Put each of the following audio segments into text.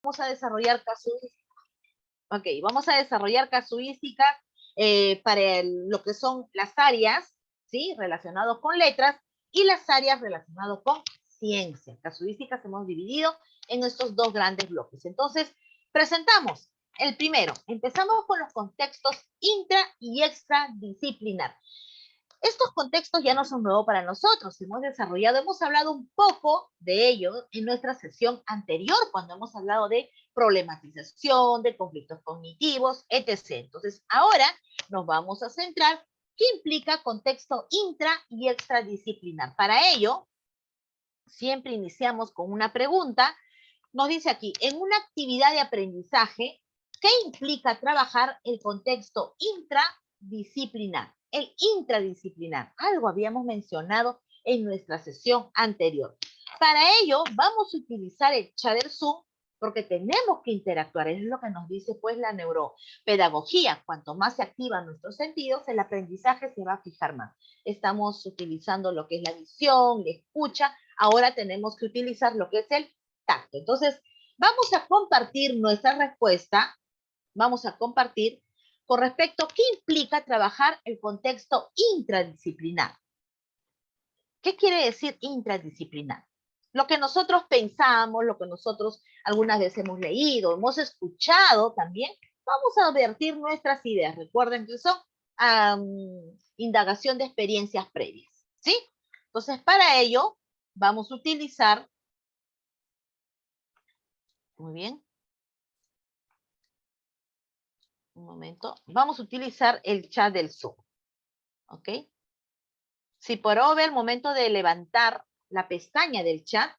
vamos a desarrollar casuísticas. Ok, vamos a desarrollar casuísticas para lo que son las áreas, ¿sí? Relacionados con letras y las áreas relacionadas con ciencia. Casuísticas hemos dividido en estos dos grandes bloques. Entonces, presentamos el primero. Empezamos con los contextos intra y extradisciplinar. Estos contextos ya no son nuevos para nosotros, hemos hablado un poco de ello en nuestra sesión anterior, cuando hemos hablado de problematización, de conflictos cognitivos, etc. Entonces, ahora nos vamos a centrar qué implica contexto intra y extradisciplinar. Para ello, siempre iniciamos con una pregunta. Nos dice aquí, en una actividad de aprendizaje, ¿qué implica trabajar el contexto intradisciplinar? El intradisciplinar, algo habíamos mencionado en nuestra sesión anterior. Para ello, vamos a utilizar el chat del Zoom porque tenemos que interactuar. Es lo que nos dice pues la neuropedagogía. Cuanto más se activan nuestros sentidos, el aprendizaje se va a fijar más. Estamos utilizando lo que es la visión, la escucha. Ahora tenemos que utilizar lo que es el tacto. Entonces, vamos a compartir nuestra respuesta. Vamos a compartir con respecto a qué implica trabajar el contexto intradisciplinar. ¿Qué quiere decir intradisciplinar? Lo que nosotros pensamos, lo que nosotros algunas veces hemos leído, hemos escuchado también, vamos a vertir nuestras ideas. Recuerden que son indagación de experiencias previas, ¿sí? Entonces, para ello, vamos a utilizar, muy bien, un momento, vamos a utilizar el chat del Zoom, ¿ok? Si por over, el momento de levantar la pestaña del chat,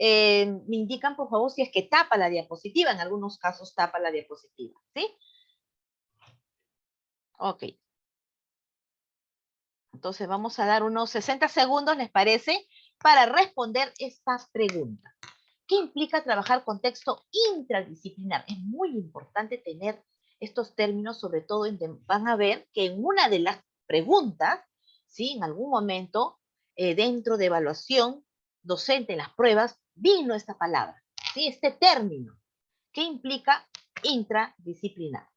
me indican, por favor, si es que tapa la diapositiva. En algunos casos tapa la diapositiva, ¿sí? Ok. Entonces vamos a dar unos 60 segundos, ¿les parece? Para responder estas preguntas. ¿Qué implica trabajar contexto intradisciplinar? Es muy importante tener estos términos, sobre todo van a ver que en una de las preguntas, ¿sí? En algún momento, dentro de evaluación docente en las pruebas, vino esta palabra, ¿sí? Este término. ¿Qué implica intradisciplinar?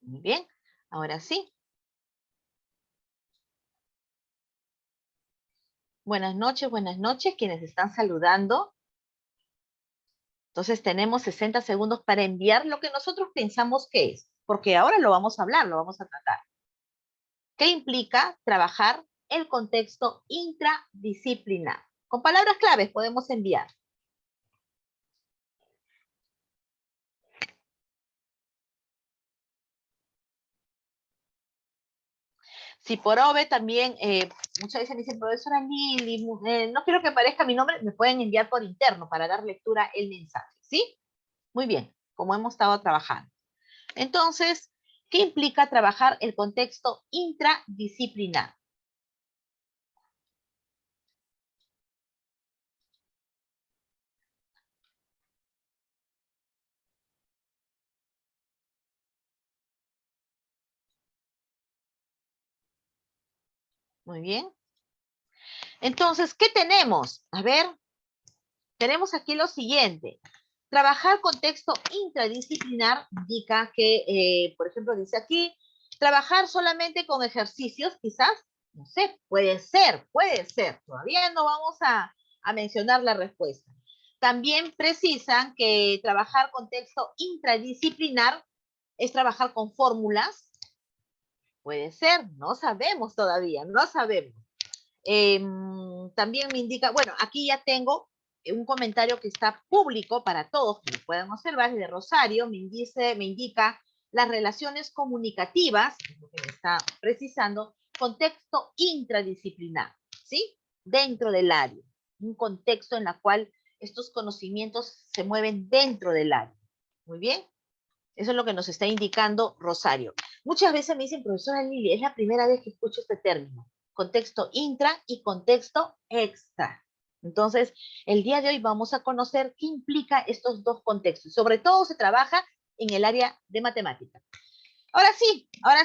Muy bien, ahora sí. Buenas noches, quienes están saludando. Entonces tenemos 60 segundos para enviar lo que nosotros pensamos que es, porque ahora lo vamos a hablar, lo vamos a tratar. ¿Qué implica trabajar el contexto intradisciplinar? Con palabras claves podemos enviar. Si por OVE también, muchas veces me dicen, profesora Lili, no quiero que aparezca mi nombre, me pueden enviar por interno para dar lectura el mensaje, ¿sí? Muy bien, como hemos estado trabajando. Entonces, ¿qué implica trabajar el contexto intradisciplinar? Muy bien. Entonces, ¿qué tenemos? A ver, tenemos aquí lo siguiente. Trabajar contexto intradisciplinar indica que, por ejemplo, dice aquí, trabajar solamente con ejercicios, quizás, no sé, puede ser. Todavía no vamos a mencionar la respuesta. También precisan que trabajar contexto intradisciplinar es trabajar con fórmulas. Puede ser, no sabemos todavía, no sabemos. También me indica, bueno, aquí ya tengo un comentario que está público para todos que lo puedan observar, de Rosario, me indica las relaciones comunicativas, es lo que me está precisando, contexto intradisciplinar, ¿sí? Dentro del área, un contexto en el cual estos conocimientos se mueven dentro del área. Muy bien, eso es lo que nos está indicando Rosario. Muchas veces me dicen, profesora Lili, es la primera vez que escucho este término, contexto intra y contexto extra. Entonces, el día de hoy vamos a conocer qué implica estos dos contextos. Sobre todo se trabaja en el área de matemáticas. Ahora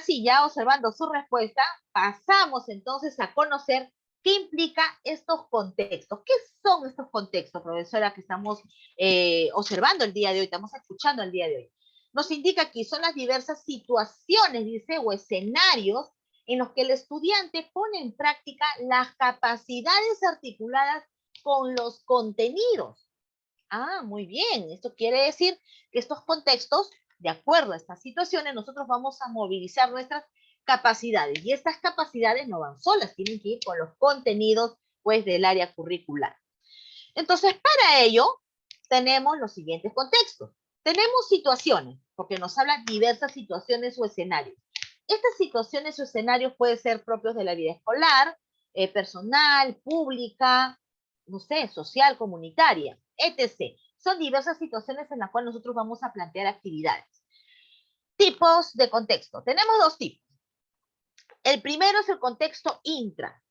sí, ya observando su respuesta, pasamos entonces a conocer ¿Qué implica estos contextos? ¿Qué son estos contextos, profesora, que estamos observando el día de hoy, estamos escuchando el día de hoy? Nos indica aquí, son las diversas situaciones, dice, o escenarios en los que el estudiante pone en práctica las capacidades articuladas con los contenidos. Ah, muy bien. Esto quiere decir que estos contextos, de acuerdo a estas situaciones, nosotros vamos a movilizar nuestras capacidades. Y estas capacidades no van solas, tienen que ir con los contenidos, pues, del área curricular. Entonces, para ello, tenemos los siguientes contextos. Tenemos situaciones, porque nos hablan diversas situaciones o escenarios. Estas situaciones o escenarios pueden ser propios de la vida escolar, personal, pública, no sé, social, comunitaria, etc. Son diversas situaciones en las cuales nosotros vamos a plantear actividades. Tipos de contexto. Tenemos dos tipos. El primero es el contexto intra.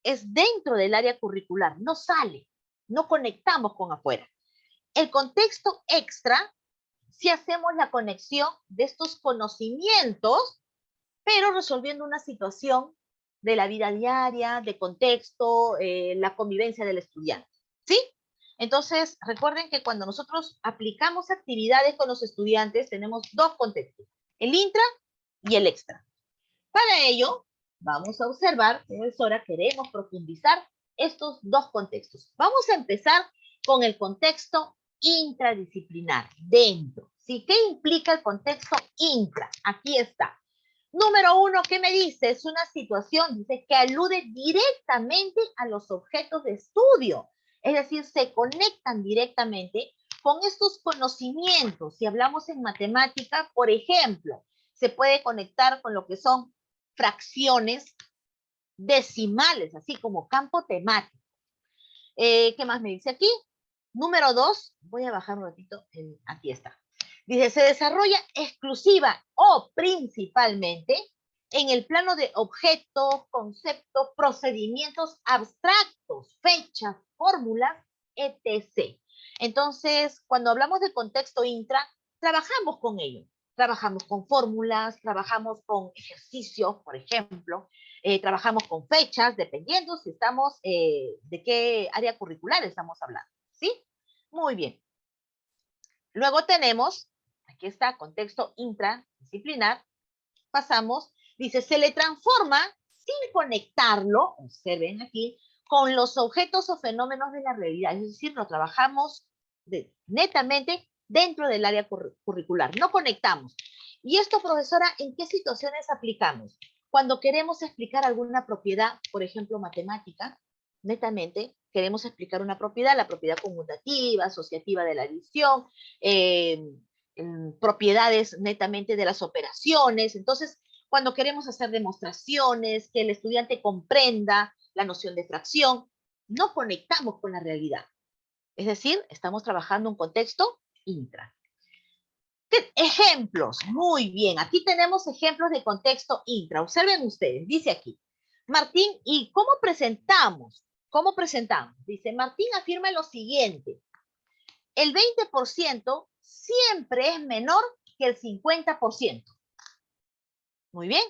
Es dentro del área curricular, no sale, no conectamos con afuera. El contexto extra, si hacemos la conexión de estos conocimientos, pero resolviendo una situación de la vida diaria, de contexto, la convivencia del estudiante, ¿sí? Entonces, recuerden que cuando nosotros aplicamos actividades con los estudiantes, tenemos dos contextos, el intra y el extra. Para ello, vamos a observar, profesora, queremos profundizar estos dos contextos. Vamos a empezar con el contexto intradisciplinar, dentro. ¿Sí? ¿Qué implica el contexto intra? Aquí está. Número uno, ¿qué me dice? Es una situación, dice, que alude directamente a los objetos de estudio. Es decir, se conectan directamente con estos conocimientos. Si hablamos en matemática, por ejemplo, se puede conectar con lo que son fracciones decimales, así como campo temático. ¿Qué más me dice aquí? Número dos, voy a bajar un ratito, aquí está. Dice, se desarrolla exclusiva o principalmente en el plano de objetos, conceptos, procedimientos abstractos, fechas, fórmulas, etc. Entonces, cuando hablamos de contexto intra, trabajamos con ello. Trabajamos con fórmulas, trabajamos con ejercicios, por ejemplo, trabajamos con fechas, dependiendo si estamos, de qué área curricular estamos hablando, ¿sí? Muy bien. Luego tenemos, aquí está, contexto intradisciplinar, pasamos, dice, se le transforma sin conectarlo, observen aquí, con los objetos o fenómenos de la realidad, es decir, lo trabajamos netamente dentro del área curricular, no conectamos. Y esto, profesora, ¿en qué situaciones aplicamos? Cuando queremos explicar alguna propiedad, por ejemplo, matemática, netamente queremos explicar una propiedad, la propiedad conmutativa, asociativa de la adición, propiedades netamente de las operaciones. Entonces, cuando queremos hacer demostraciones, que el estudiante comprenda la noción de fracción, no conectamos con la realidad. Es decir, estamos trabajando un contexto intra. Ejemplos, muy bien, aquí tenemos ejemplos de contexto intra. Observen ustedes, dice aquí, Martín, ¿y cómo presentamos? ¿Cómo presentamos? Dice, Martín afirma lo siguiente, el 20% siempre es menor que el 50%. Muy bien.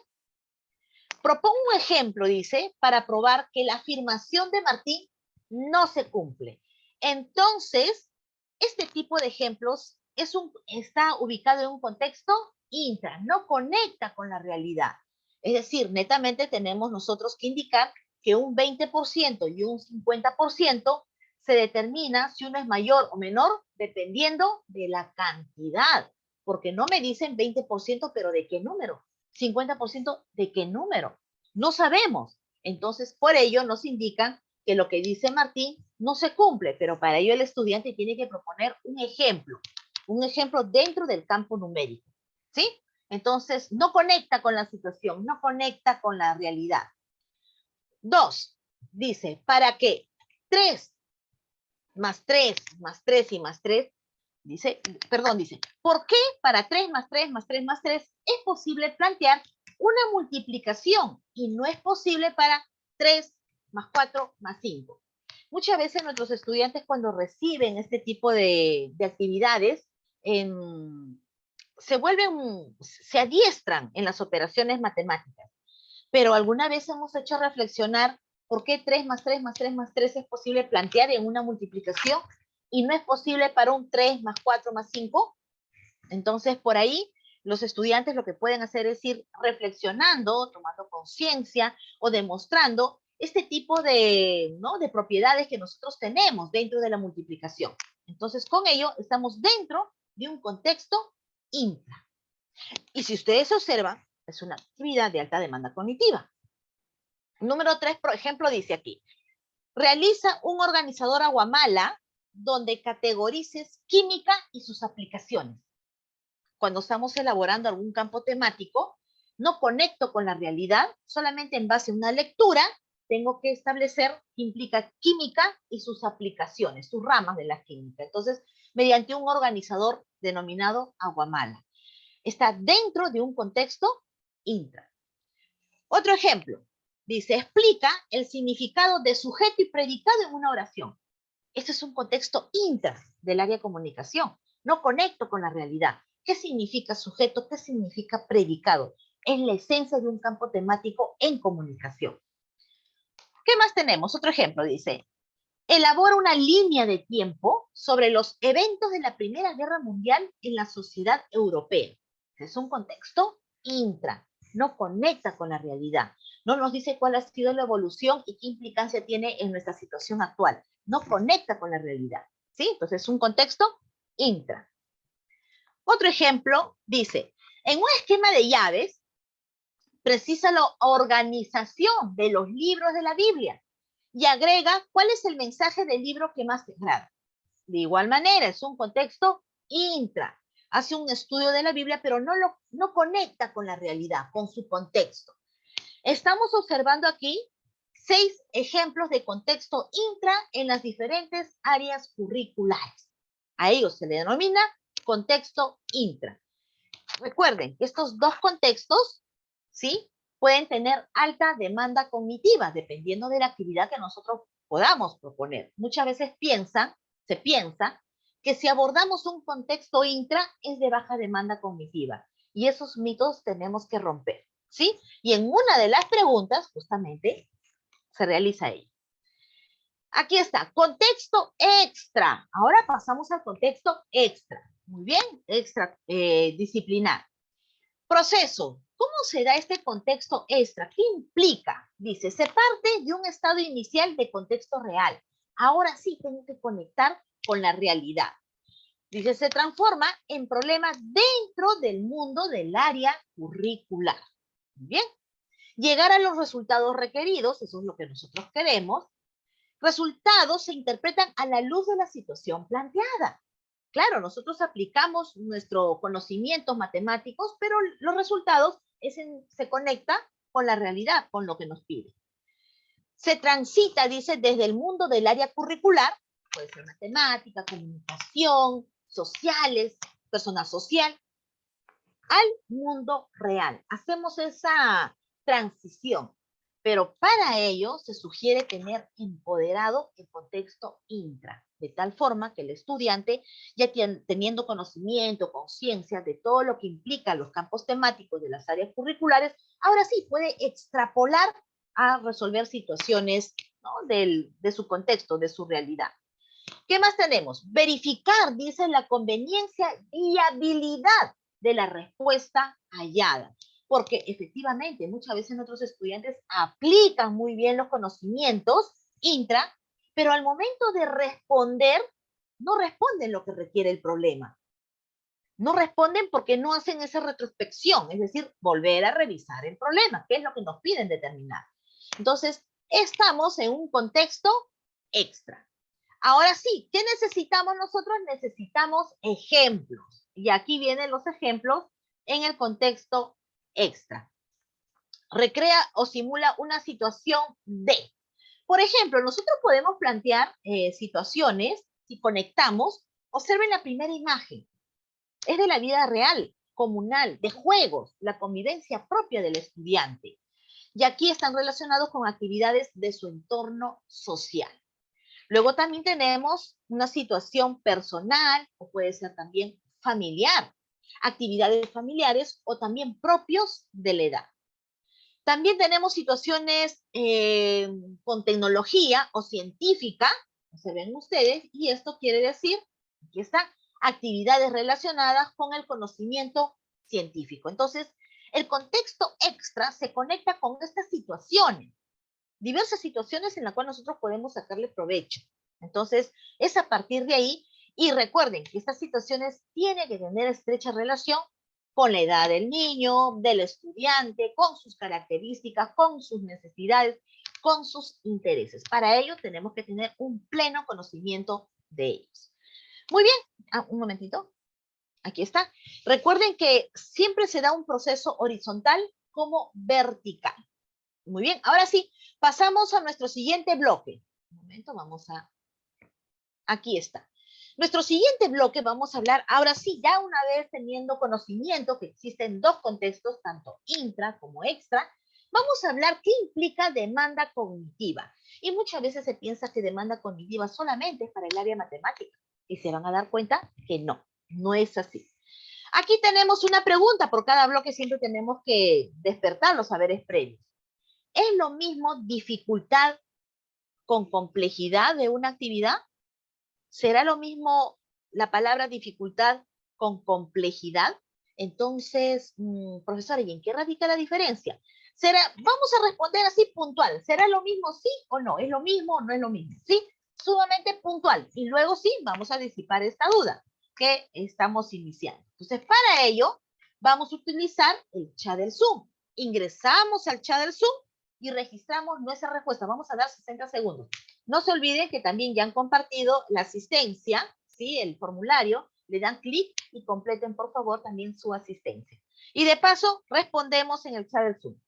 Propongo un ejemplo, dice, para probar que la afirmación de Martín no se cumple. Entonces, este tipo de ejemplos está ubicado en un contexto intra, no conecta con la realidad. Es decir, netamente tenemos nosotros que indicar que un 20% y un 50% se determina si uno es mayor o menor dependiendo de la cantidad, porque no me dicen 20%, pero ¿de qué número? 50% de qué número. No sabemos. Entonces, por ello nos indican que lo que dice Martín no se cumple, pero para ello el estudiante tiene que proponer un ejemplo dentro del campo numérico, ¿sí? Entonces, no conecta con la situación, no conecta con la realidad. 2, dice, para que 3 más 3 más 3 y más 3, dice, ¿por qué para 3 más 3 más 3 más 3 es posible plantear una multiplicación y no es posible para 3 más 4 más 5? Muchas veces nuestros estudiantes cuando reciben este tipo de actividades se adiestran en las operaciones matemáticas, pero alguna vez hemos hecho reflexionar ¿Por qué 3 más 3 más 3 más 3 es posible plantear en una multiplicación y no es posible para un 3 más 4 más 5? Entonces, por ahí, los estudiantes lo que pueden hacer es ir reflexionando, tomando conciencia o demostrando este tipo de, ¿no?, de propiedades que nosotros tenemos dentro de la multiplicación. Entonces, con ello, estamos dentro de un contexto intra. Y si ustedes observan, es una actividad de alta demanda cognitiva. Número 3, por ejemplo, dice aquí, realiza un organizador aguamala donde categorices química y sus aplicaciones. Cuando estamos elaborando algún campo temático, no conecto con la realidad, solamente en base a una lectura, tengo que establecer qué implica química y sus aplicaciones, sus ramas de la química. Entonces, mediante un organizador denominado aguamala. Está dentro de un contexto intra. Otro ejemplo, dice, explica el significado de sujeto y predicado en una oración. Este es un contexto intra del área de comunicación. No conecto con la realidad. ¿Qué significa sujeto? ¿Qué significa predicado? Es la esencia de un campo temático en comunicación. ¿Qué más tenemos? Otro ejemplo dice, elabora una línea de tiempo sobre los eventos de la Primera Guerra Mundial en la sociedad europea. Es un contexto intra, no conecta con la realidad, no nos dice cuál ha sido la evolución y qué implicancia tiene en nuestra situación actual, no conecta con la realidad, ¿sí? Entonces es un contexto intra. Otro ejemplo dice, en un esquema de llaves, precisa la organización de los libros de la Biblia y agrega cuál es el mensaje del libro que más te agrada. De igual manera, es un contexto intra. Hace un estudio de la Biblia, pero no conecta con la realidad, con su contexto. Estamos observando aquí 6 ejemplos de contexto intra en las diferentes áreas curriculares. A ellos se le denomina contexto intra. Recuerden que estos dos contextos, ¿sí?, pueden tener alta demanda cognitiva, dependiendo de la actividad que nosotros podamos proponer. Muchas veces se piensa que si abordamos un contexto intra es de baja demanda cognitiva. Y esos mitos tenemos que romper, ¿sí? Y en una de las preguntas, justamente, se realiza ello. Aquí está, contexto extra. Ahora pasamos al contexto extra. Muy bien, extra disciplinar. Proceso. ¿Cómo se da este contexto extra? ¿Qué implica? Dice, se parte de un estado inicial de contexto real. Ahora sí tengo que conectar con la realidad. Dice, se transforma en problemas dentro del mundo del área curricular. Bien. Llegar a los resultados requeridos, eso es lo que nosotros queremos. Resultados se interpretan a la luz de la situación planteada. Claro, nosotros aplicamos nuestros conocimientos matemáticos, pero los resultados se conecta con la realidad, con lo que nos pide. Se transita, dice, desde el mundo del área curricular, puede ser matemática, comunicación, sociales, persona social, al mundo real. Hacemos esa transición, pero para ello se sugiere tener empoderado el contexto intra, de tal forma que el estudiante, ya teniendo conocimiento, conciencia de todo lo que implica los campos temáticos de las áreas curriculares, ahora sí puede extrapolar a resolver situaciones, ¿no?, de su contexto, de su realidad. ¿Qué más tenemos? Verificar, dice, la conveniencia y habilidad de la respuesta hallada. Porque efectivamente, muchas veces nuestros estudiantes aplican muy bien los conocimientos intra, pero al momento de responder, no responden lo que requiere el problema. No responden porque no hacen esa retrospección, es decir, volver a revisar el problema, que es lo que nos piden determinar. Entonces, estamos en un contexto extra. Ahora sí, ¿qué necesitamos nosotros? Necesitamos ejemplos. Y aquí vienen los ejemplos en el contexto extra. Recrea o simula una situación de. Por ejemplo, nosotros podemos plantear situaciones, si conectamos, observen la primera imagen. Es de la vida real, comunal, de juegos, la convivencia propia del estudiante. Y aquí están relacionados con actividades de su entorno social. Luego también tenemos una situación personal o puede ser también familiar, actividades familiares o también propios de la edad. También tenemos situaciones con tecnología o científica, se ven ustedes, y esto quiere decir, aquí está, actividades relacionadas con el conocimiento científico. Entonces, el contexto extra se conecta con estas situaciones, diversas situaciones en las cuales nosotros podemos sacarle provecho. Entonces, es a partir de ahí, y recuerden que estas situaciones tienen que tener estrecha relación con la edad del niño, del estudiante, con sus características, con sus necesidades, con sus intereses. Para ello tenemos que tener un pleno conocimiento de ellos. Muy bien, un momentito. Aquí está. Recuerden que siempre se da un proceso horizontal como vertical. Muy bien, ahora sí, pasamos a nuestro siguiente bloque. Un momento, vamos a... Aquí está. Nuestro siguiente bloque vamos a hablar, ahora sí, ya una vez teniendo conocimiento que existen dos contextos, tanto intra como extra, vamos a hablar qué implica demanda cognitiva. Y muchas veces se piensa que demanda cognitiva solamente es para el área matemática. Y se van a dar cuenta que no, no es así. Aquí tenemos una pregunta, por cada bloque siempre tenemos que despertar los saberes previos. ¿Es lo mismo dificultad con complejidad de una actividad? ¿Será lo mismo la palabra dificultad con complejidad? Entonces, profesora, ¿y en qué radica la diferencia? Vamos a responder así puntual. ¿Será lo mismo sí o no? ¿Es lo mismo o no es lo mismo? Sí, sumamente puntual. Y luego sí, vamos a disipar esta duda que estamos iniciando. Entonces, para ello, vamos a utilizar el chat del Zoom. Ingresamos al chat del Zoom y registramos nuestra respuesta. Vamos a dar 60 segundos. No se olviden que también ya han compartido la asistencia, ¿sí? El formulario, le dan clic y completen por favor también su asistencia. Y de paso, respondemos en el chat del Zoom.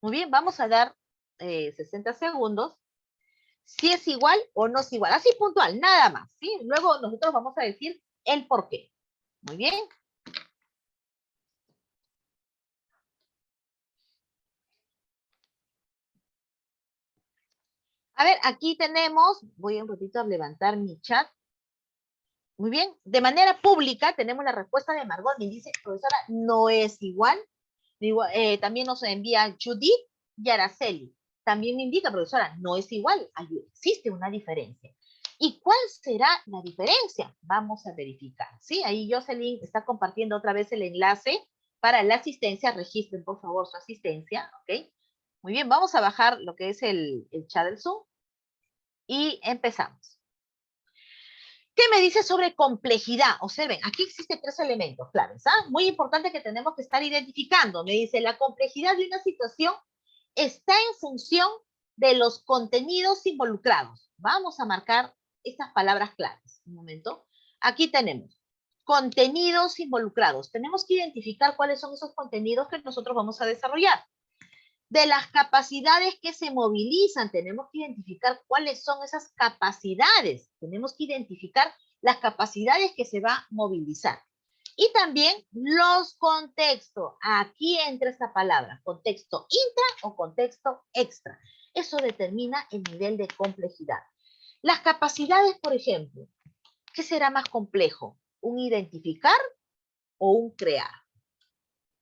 Muy bien, vamos a dar 60 segundos. Si es igual o no es igual. Así puntual, nada más, ¿sí? Luego nosotros vamos a decir el por qué. Muy bien. A ver, aquí tenemos, voy un ratito a levantar mi chat. Muy bien, de manera pública tenemos la respuesta de Margot, me dice, profesora, no es igual. También nos envía Judith y Araceli. También me indica, profesora, no es igual, existe una diferencia. ¿Y cuál será la diferencia? Vamos a verificar, ¿sí? Ahí Jocelyn está compartiendo otra vez el enlace para la asistencia. Registren, por favor, su asistencia, ¿ok? Muy bien, vamos a bajar lo que es el chat del Zoom y empezamos. ¿Qué me dice sobre complejidad? Observen, aquí existen tres elementos claves, ¿ah? Muy importante que tenemos que estar identificando. Me dice, la complejidad de una situación está en función de los contenidos involucrados. Vamos a marcar estas palabras claves. Un momento. Aquí tenemos contenidos involucrados. Tenemos que identificar cuáles son esos contenidos que nosotros vamos a desarrollar. De las capacidades que se movilizan, tenemos que identificar cuáles son esas capacidades. Tenemos que identificar las capacidades que se va a movilizar. Y también los contextos. Aquí entra esta palabra, contexto intra o contexto extra. Eso determina el nivel de complejidad. Las capacidades, por ejemplo, ¿qué será más complejo? ¿Un identificar o un crear?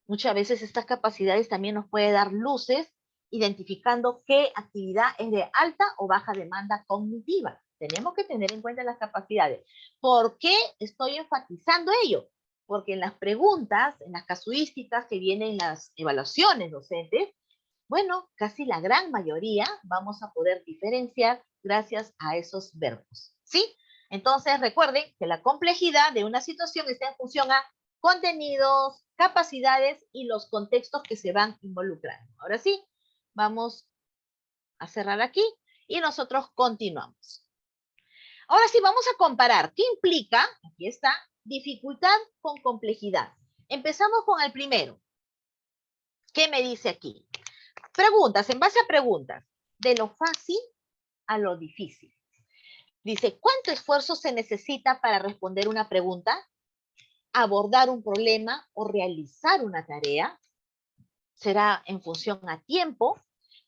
Muchas veces estas capacidades también nos puede dar luces identificando qué actividad es de alta o baja demanda cognitiva. Tenemos que tener en cuenta las capacidades. ¿Por qué estoy enfatizando ello? Porque en las preguntas, en las casuísticas que vienen en las evaluaciones docentes, bueno, casi la gran mayoría vamos a poder diferenciar gracias a esos verbos, ¿sí? Entonces, recuerden que la complejidad de una situación está en función a contenidos, capacidades y los contextos que se van involucrando. Ahora sí, vamos a cerrar aquí y nosotros continuamos. Ahora sí, vamos a comparar. ¿Qué implica? Aquí está, dificultad con complejidad. Empezamos con el primero. ¿Qué me dice aquí? Preguntas, en base a preguntas, de lo fácil a lo difícil. Dice, ¿cuánto esfuerzo se necesita para responder una pregunta, abordar un problema o realizar una tarea? ¿Será en función a tiempo?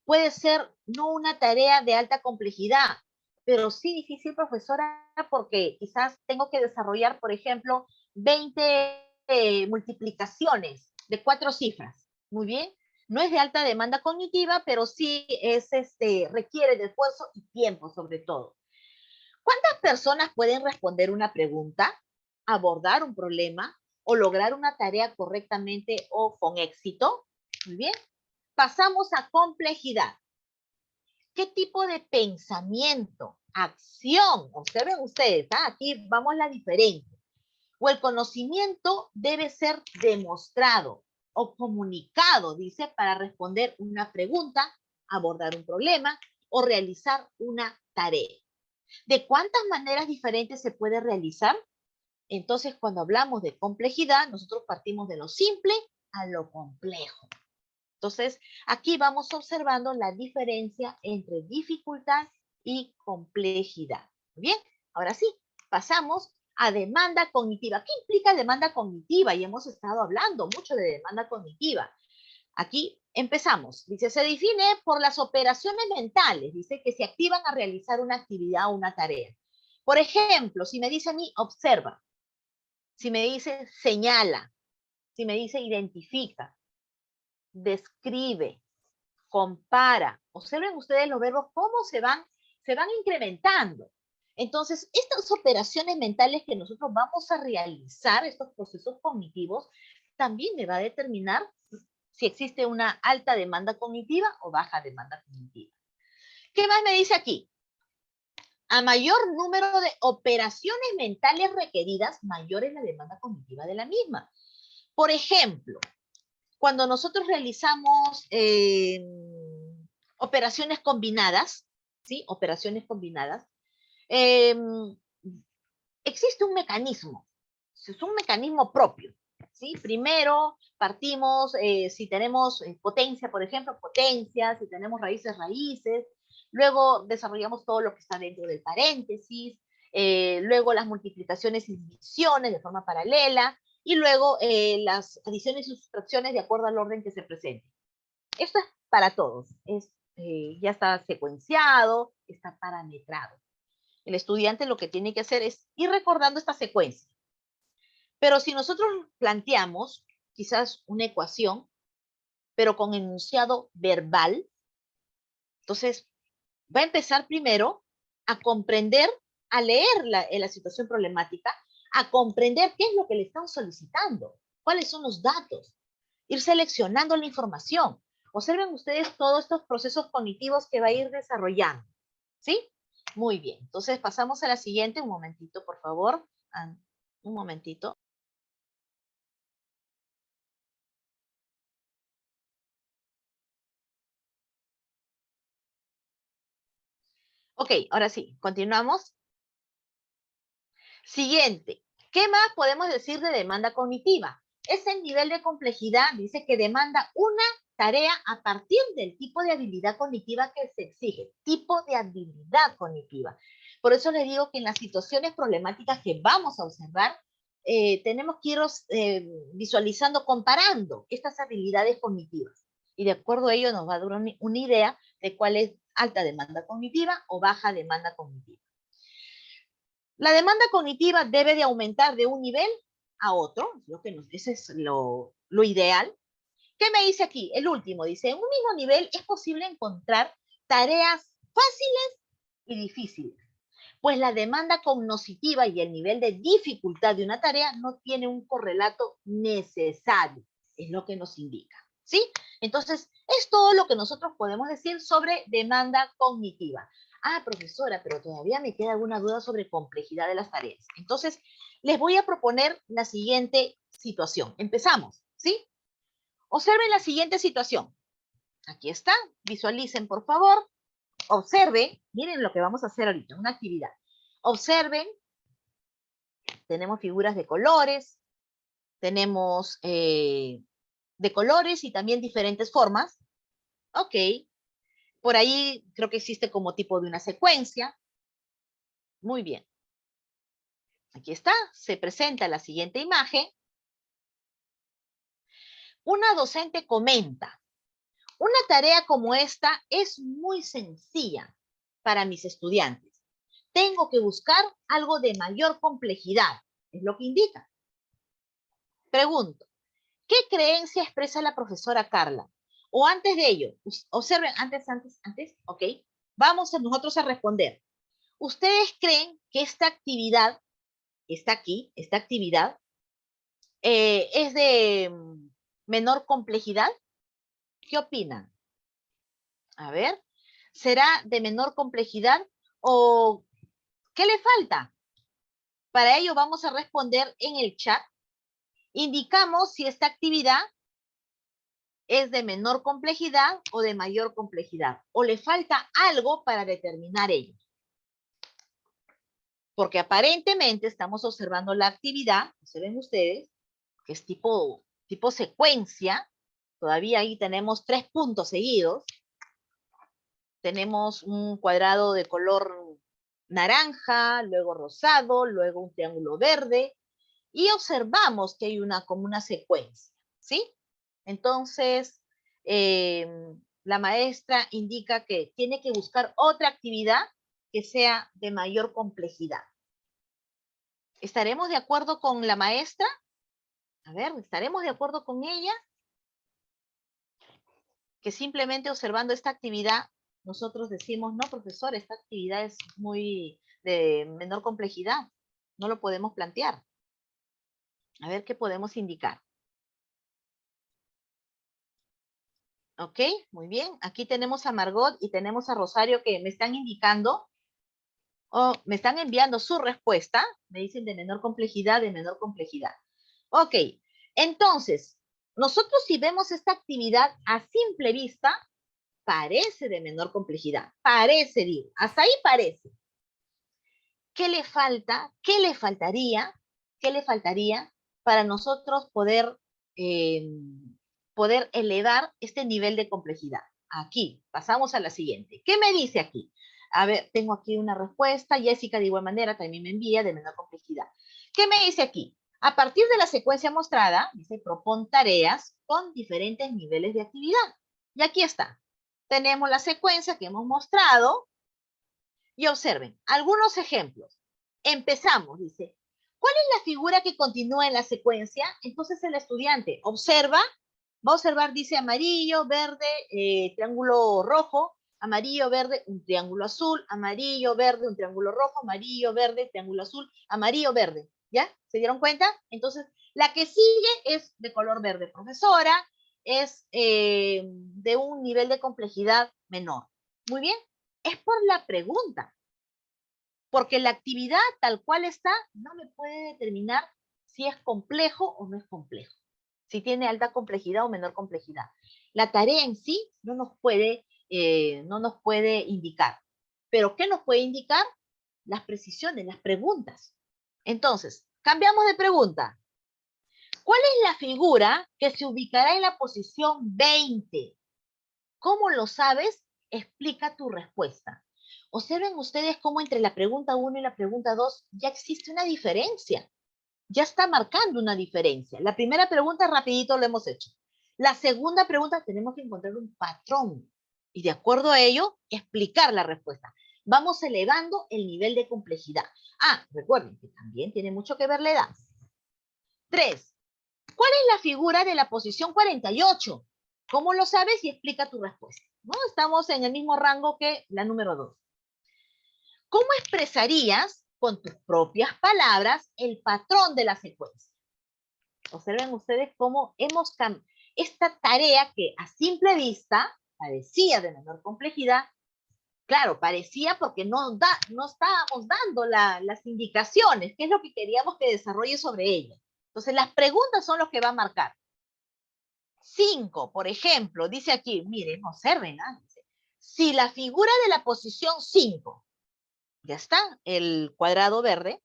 Puede ser no una tarea de alta complejidad, pero sí difícil, profesora, porque quizás tengo que desarrollar, por ejemplo, 20 multiplicaciones de 4 cifras. Muy bien. No es de alta demanda cognitiva, pero sí es, requiere de esfuerzo y tiempo sobre todo. ¿Cuántas personas pueden responder una pregunta, abordar un problema o lograr una tarea correctamente o con éxito? Muy bien. Pasamos a complejidad. ¿Qué tipo de pensamiento, acción? Observen ustedes, aquí vamos la diferencia. O el conocimiento debe ser demostrado o comunicado, dice, para responder una pregunta, abordar un problema o realizar una tarea. ¿De cuántas maneras diferentes se puede realizar? Entonces, cuando hablamos de complejidad, nosotros partimos de lo simple a lo complejo. Entonces, aquí vamos observando la diferencia entre dificultad y complejidad. Bien, ahora sí, pasamos a demanda cognitiva. ¿Qué implica demanda cognitiva? Y hemos estado hablando mucho de demanda cognitiva. Aquí empezamos. Dice, se define por las operaciones mentales. Dice que se activan a realizar una actividad o una tarea. Por ejemplo, si me dice a mí, observa. Si me dice, señala. Si me dice, identifica. Describe. Compara. Observen ustedes los verbos cómo se van incrementando. Entonces, estas operaciones mentales que nosotros vamos a realizar, estos procesos cognitivos, también me va a determinar si existe una alta demanda cognitiva o baja demanda cognitiva. ¿Qué más me dice aquí? A mayor número de operaciones mentales requeridas, mayor es la demanda cognitiva de la misma. Por ejemplo, cuando nosotros realizamos operaciones combinadas, ¿sí? Operaciones combinadas, existe un mecanismo, es un mecanismo propio, ¿sí? Primero partimos, si tenemos potencia, por ejemplo, potencia, si tenemos raíces, raíces, luego desarrollamos todo lo que está dentro del paréntesis, luego las multiplicaciones y divisiones de forma paralela, y luego las adiciones y sustracciones de acuerdo al orden que se presente. Esto es para todos, ya está secuenciado, está parametrado. El estudiante lo que tiene que hacer es ir recordando esta secuencia. Pero si nosotros planteamos quizás una ecuación, pero con enunciado verbal, entonces va a empezar primero a comprender, a leer la situación problemática, a comprender qué es lo que le están solicitando, cuáles son los datos, ir seleccionando la información. Observen ustedes todos estos procesos cognitivos que va a ir desarrollando, ¿sí? Muy bien, entonces pasamos a la siguiente, un momentito, por favor, un momentito. Ok, ahora sí, continuamos. Siguiente, ¿qué más podemos decir de demanda cognitiva? Es el nivel de complejidad, dice que demanda una tarea a partir del tipo de habilidad cognitiva que se exige, tipo de habilidad cognitiva. Por eso les digo que en las situaciones problemáticas que vamos a observar, tenemos que ir visualizando, comparando estas habilidades cognitivas. Y de acuerdo a ello nos va a dar una idea de cuál es alta demanda cognitiva o baja demanda cognitiva. La demanda cognitiva debe de aumentar de un nivel a otro, ese es lo ideal. ¿Qué me dice aquí? El último dice, en un mismo nivel es posible encontrar tareas fáciles y difíciles, pues la demanda cognitiva y el nivel de dificultad de una tarea no tiene un correlato necesario, es lo que nos indica, ¿sí? Entonces, es todo lo que nosotros podemos decir sobre demanda cognitiva. Ah, profesora, pero todavía me queda alguna duda sobre complejidad de las tareas. Entonces, les voy a proponer la siguiente situación. Empezamos, ¿sí? Observen la siguiente situación. Aquí está, visualicen por favor, observen, miren lo que vamos a hacer ahorita, una actividad. Observen, tenemos figuras de colores, tenemos de colores y también diferentes formas. Ok, por ahí creo que existe como tipo de una secuencia. Muy bien. Aquí está, se presenta la siguiente imagen. Una docente comenta, una tarea como esta es muy sencilla para mis estudiantes. Tengo que buscar algo de mayor complejidad, es lo que indica. Pregunto, ¿qué creencia expresa la profesora Carla? O antes de ello, observen, antes, ok. Vamos a nosotros a responder. ¿Ustedes creen que esta actividad, está aquí, esta actividad, es de menor complejidad? ¿Qué opinan? A ver, ¿será de menor complejidad o qué le falta? Para ello vamos a responder en el chat. Indicamos si esta actividad es de menor complejidad o de mayor complejidad, o le falta algo para determinar ello. Porque aparentemente estamos observando la actividad, se ven ustedes, que es tipo secuencia. Todavía ahí tenemos 3 puntos seguidos. Tenemos un cuadrado de color naranja, luego rosado, luego un triángulo verde, y observamos que hay como una secuencia, ¿sí? Entonces, la maestra indica que tiene que buscar otra actividad que sea de mayor complejidad. ¿Estaremos de acuerdo con la maestra? A ver, ¿estaremos de acuerdo con ella? Que simplemente observando esta actividad, nosotros decimos, no, profesor, esta actividad es muy de menor complejidad. No lo podemos plantear. A ver qué podemos indicar. Ok, muy bien. Aquí tenemos a Margot y tenemos a Rosario que me están indicando, o me están enviando su respuesta. Me dicen de menor complejidad, de menor complejidad. Ok, entonces, nosotros si vemos esta actividad a simple vista, parece de menor complejidad. Parece, digo, hasta ahí parece. ¿Qué le falta? ¿Qué le faltaría? ¿Qué le faltaría para nosotros eh, poder elevar este nivel de complejidad? Aquí, pasamos a la siguiente. ¿Qué me dice aquí? A ver, tengo aquí una respuesta. Jessica de igual manera también me envía de menor complejidad. ¿Qué me dice aquí? A partir de la secuencia mostrada, dice, propon tareas con diferentes niveles de actividad. Y aquí está. Tenemos la secuencia que hemos mostrado. Y observen, algunos ejemplos. Empezamos, dice, ¿cuál es la figura que continúa en la secuencia? Entonces el estudiante observa, va a observar, dice amarillo, verde, triángulo rojo, amarillo, verde, un triángulo azul, amarillo, verde, un triángulo rojo, amarillo, verde, triángulo azul, amarillo, verde. ¿Ya? ¿Se dieron cuenta? Entonces, la que sigue es de color verde, profesora, es de un nivel de complejidad menor. Muy bien, es por la pregunta, porque la actividad tal cual está no me puede determinar si es complejo o no es complejo, si tiene alta complejidad o menor complejidad. La tarea en sí no nos puede indicar, pero ¿qué nos puede indicar? Las precisiones, las preguntas. Entonces, cambiamos de pregunta. ¿Cuál es la figura que se ubicará en la posición 20? ¿Cómo lo sabes? Explica tu respuesta. Observen ustedes cómo entre la pregunta 1 y la pregunta 2 ya existe una diferencia. Ya está marcando una diferencia. La primera pregunta rapidito lo hemos hecho. La segunda pregunta tenemos que encontrar un patrón y de acuerdo a ello explicar la respuesta. Vamos elevando el nivel de complejidad. Ah, recuerden que también tiene mucho que ver la edad. 3. ¿Cuál es la figura de la posición 48? ¿Cómo lo sabes? Y explica tu respuesta. ¿No? Estamos en el mismo rango que la número 2. ¿Cómo expresarías con tus propias palabras el patrón de la secuencia? Observen ustedes cómo hemos cambiado esta tarea que a simple vista parecía de menor complejidad. Claro, parecía porque no estábamos dando las indicaciones, qué es lo que queríamos que desarrolle sobre ella. Entonces, las preguntas son los que van a marcar. 5, por ejemplo, dice aquí, miren, observen, dice, si la figura de la posición 5, ya está, el cuadrado verde,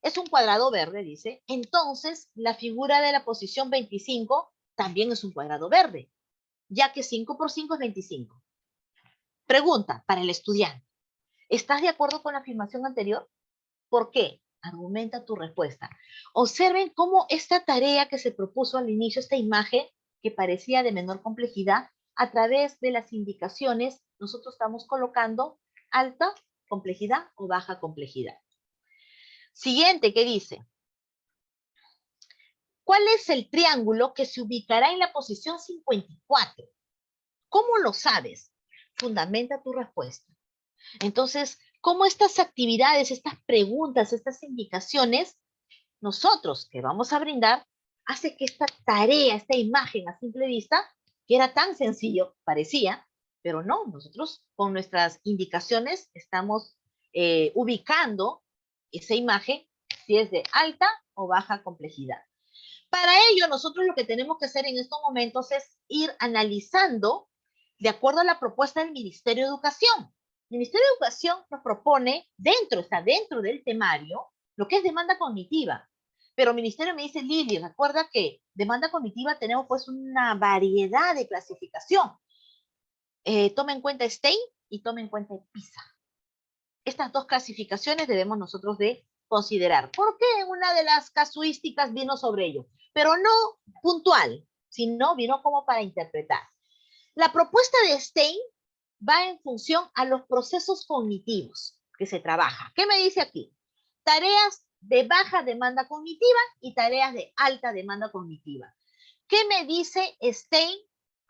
es un cuadrado verde, dice, entonces la figura de la posición 25 también es un cuadrado verde, ya que 5 por 5 es 25. Pregunta para el estudiante, ¿estás de acuerdo con la afirmación anterior? ¿Por qué? Argumenta tu respuesta. Observen cómo esta tarea que se propuso al inicio, esta imagen que parecía de menor complejidad, a través de las indicaciones, nosotros estamos colocando alta complejidad o baja complejidad. Siguiente, ¿qué dice? ¿Cuál es el triángulo que se ubicará en la posición 54? ¿Cómo lo sabes? Fundamenta tu respuesta. Entonces, ¿cómo estas actividades, estas preguntas, estas indicaciones, nosotros que vamos a brindar, hace que esta tarea, esta imagen a simple vista, que era tan sencillo, parecía, pero no, nosotros con nuestras indicaciones estamos ubicando esa imagen si es de alta o baja complejidad. Para ello, nosotros lo que tenemos que hacer en estos momentos es ir analizando de acuerdo a la propuesta del Ministerio de Educación. El Ministerio de Educación nos propone, está dentro del temario, lo que es demanda cognitiva. Pero el Ministerio me dice, Lili, recuerda que demanda cognitiva tenemos pues una variedad de clasificación. Toma en cuenta STEIN y toma en cuenta PISA. Estas dos clasificaciones debemos nosotros de considerar. ¿Por qué una de las casuísticas vino sobre ello? Pero no puntual, sino vino como para interpretar. La propuesta de Stein va en función a los procesos cognitivos que se trabaja. ¿Qué me dice aquí? Tareas de baja demanda cognitiva y tareas de alta demanda cognitiva. ¿Qué me dice Stein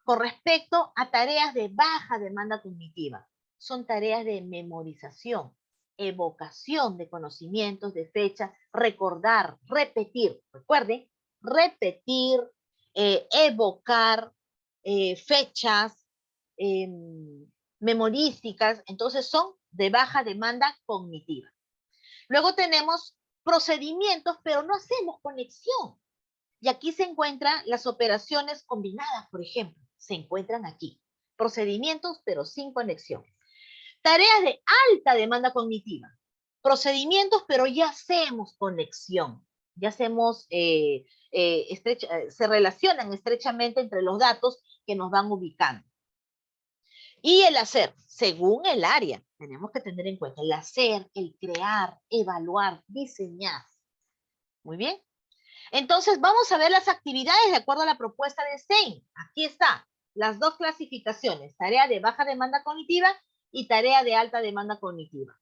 con respecto a tareas de baja demanda cognitiva? Son tareas de memorización, evocación de conocimientos, de fechas, recordar, repetir. Recuerden, repetir, evocar fechas memorísticas. Entonces son de baja demanda cognitiva. Luego tenemos procedimientos, pero no hacemos conexión. Y aquí se encuentran las operaciones combinadas, por ejemplo. Se encuentran aquí. Procedimientos, pero sin conexión. Tareas de alta demanda cognitiva. Procedimientos, pero ya hacemos conexión. Ya hacemos, se relacionan estrechamente entre los datos que nos van ubicando. Y el hacer, según el área, tenemos que tener en cuenta el hacer, el crear, evaluar, diseñar. Muy bien. Entonces, vamos a ver las actividades de acuerdo a la propuesta de Stein. Aquí está, las dos clasificaciones, tarea de baja demanda cognitiva y tarea de alta demanda cognitiva.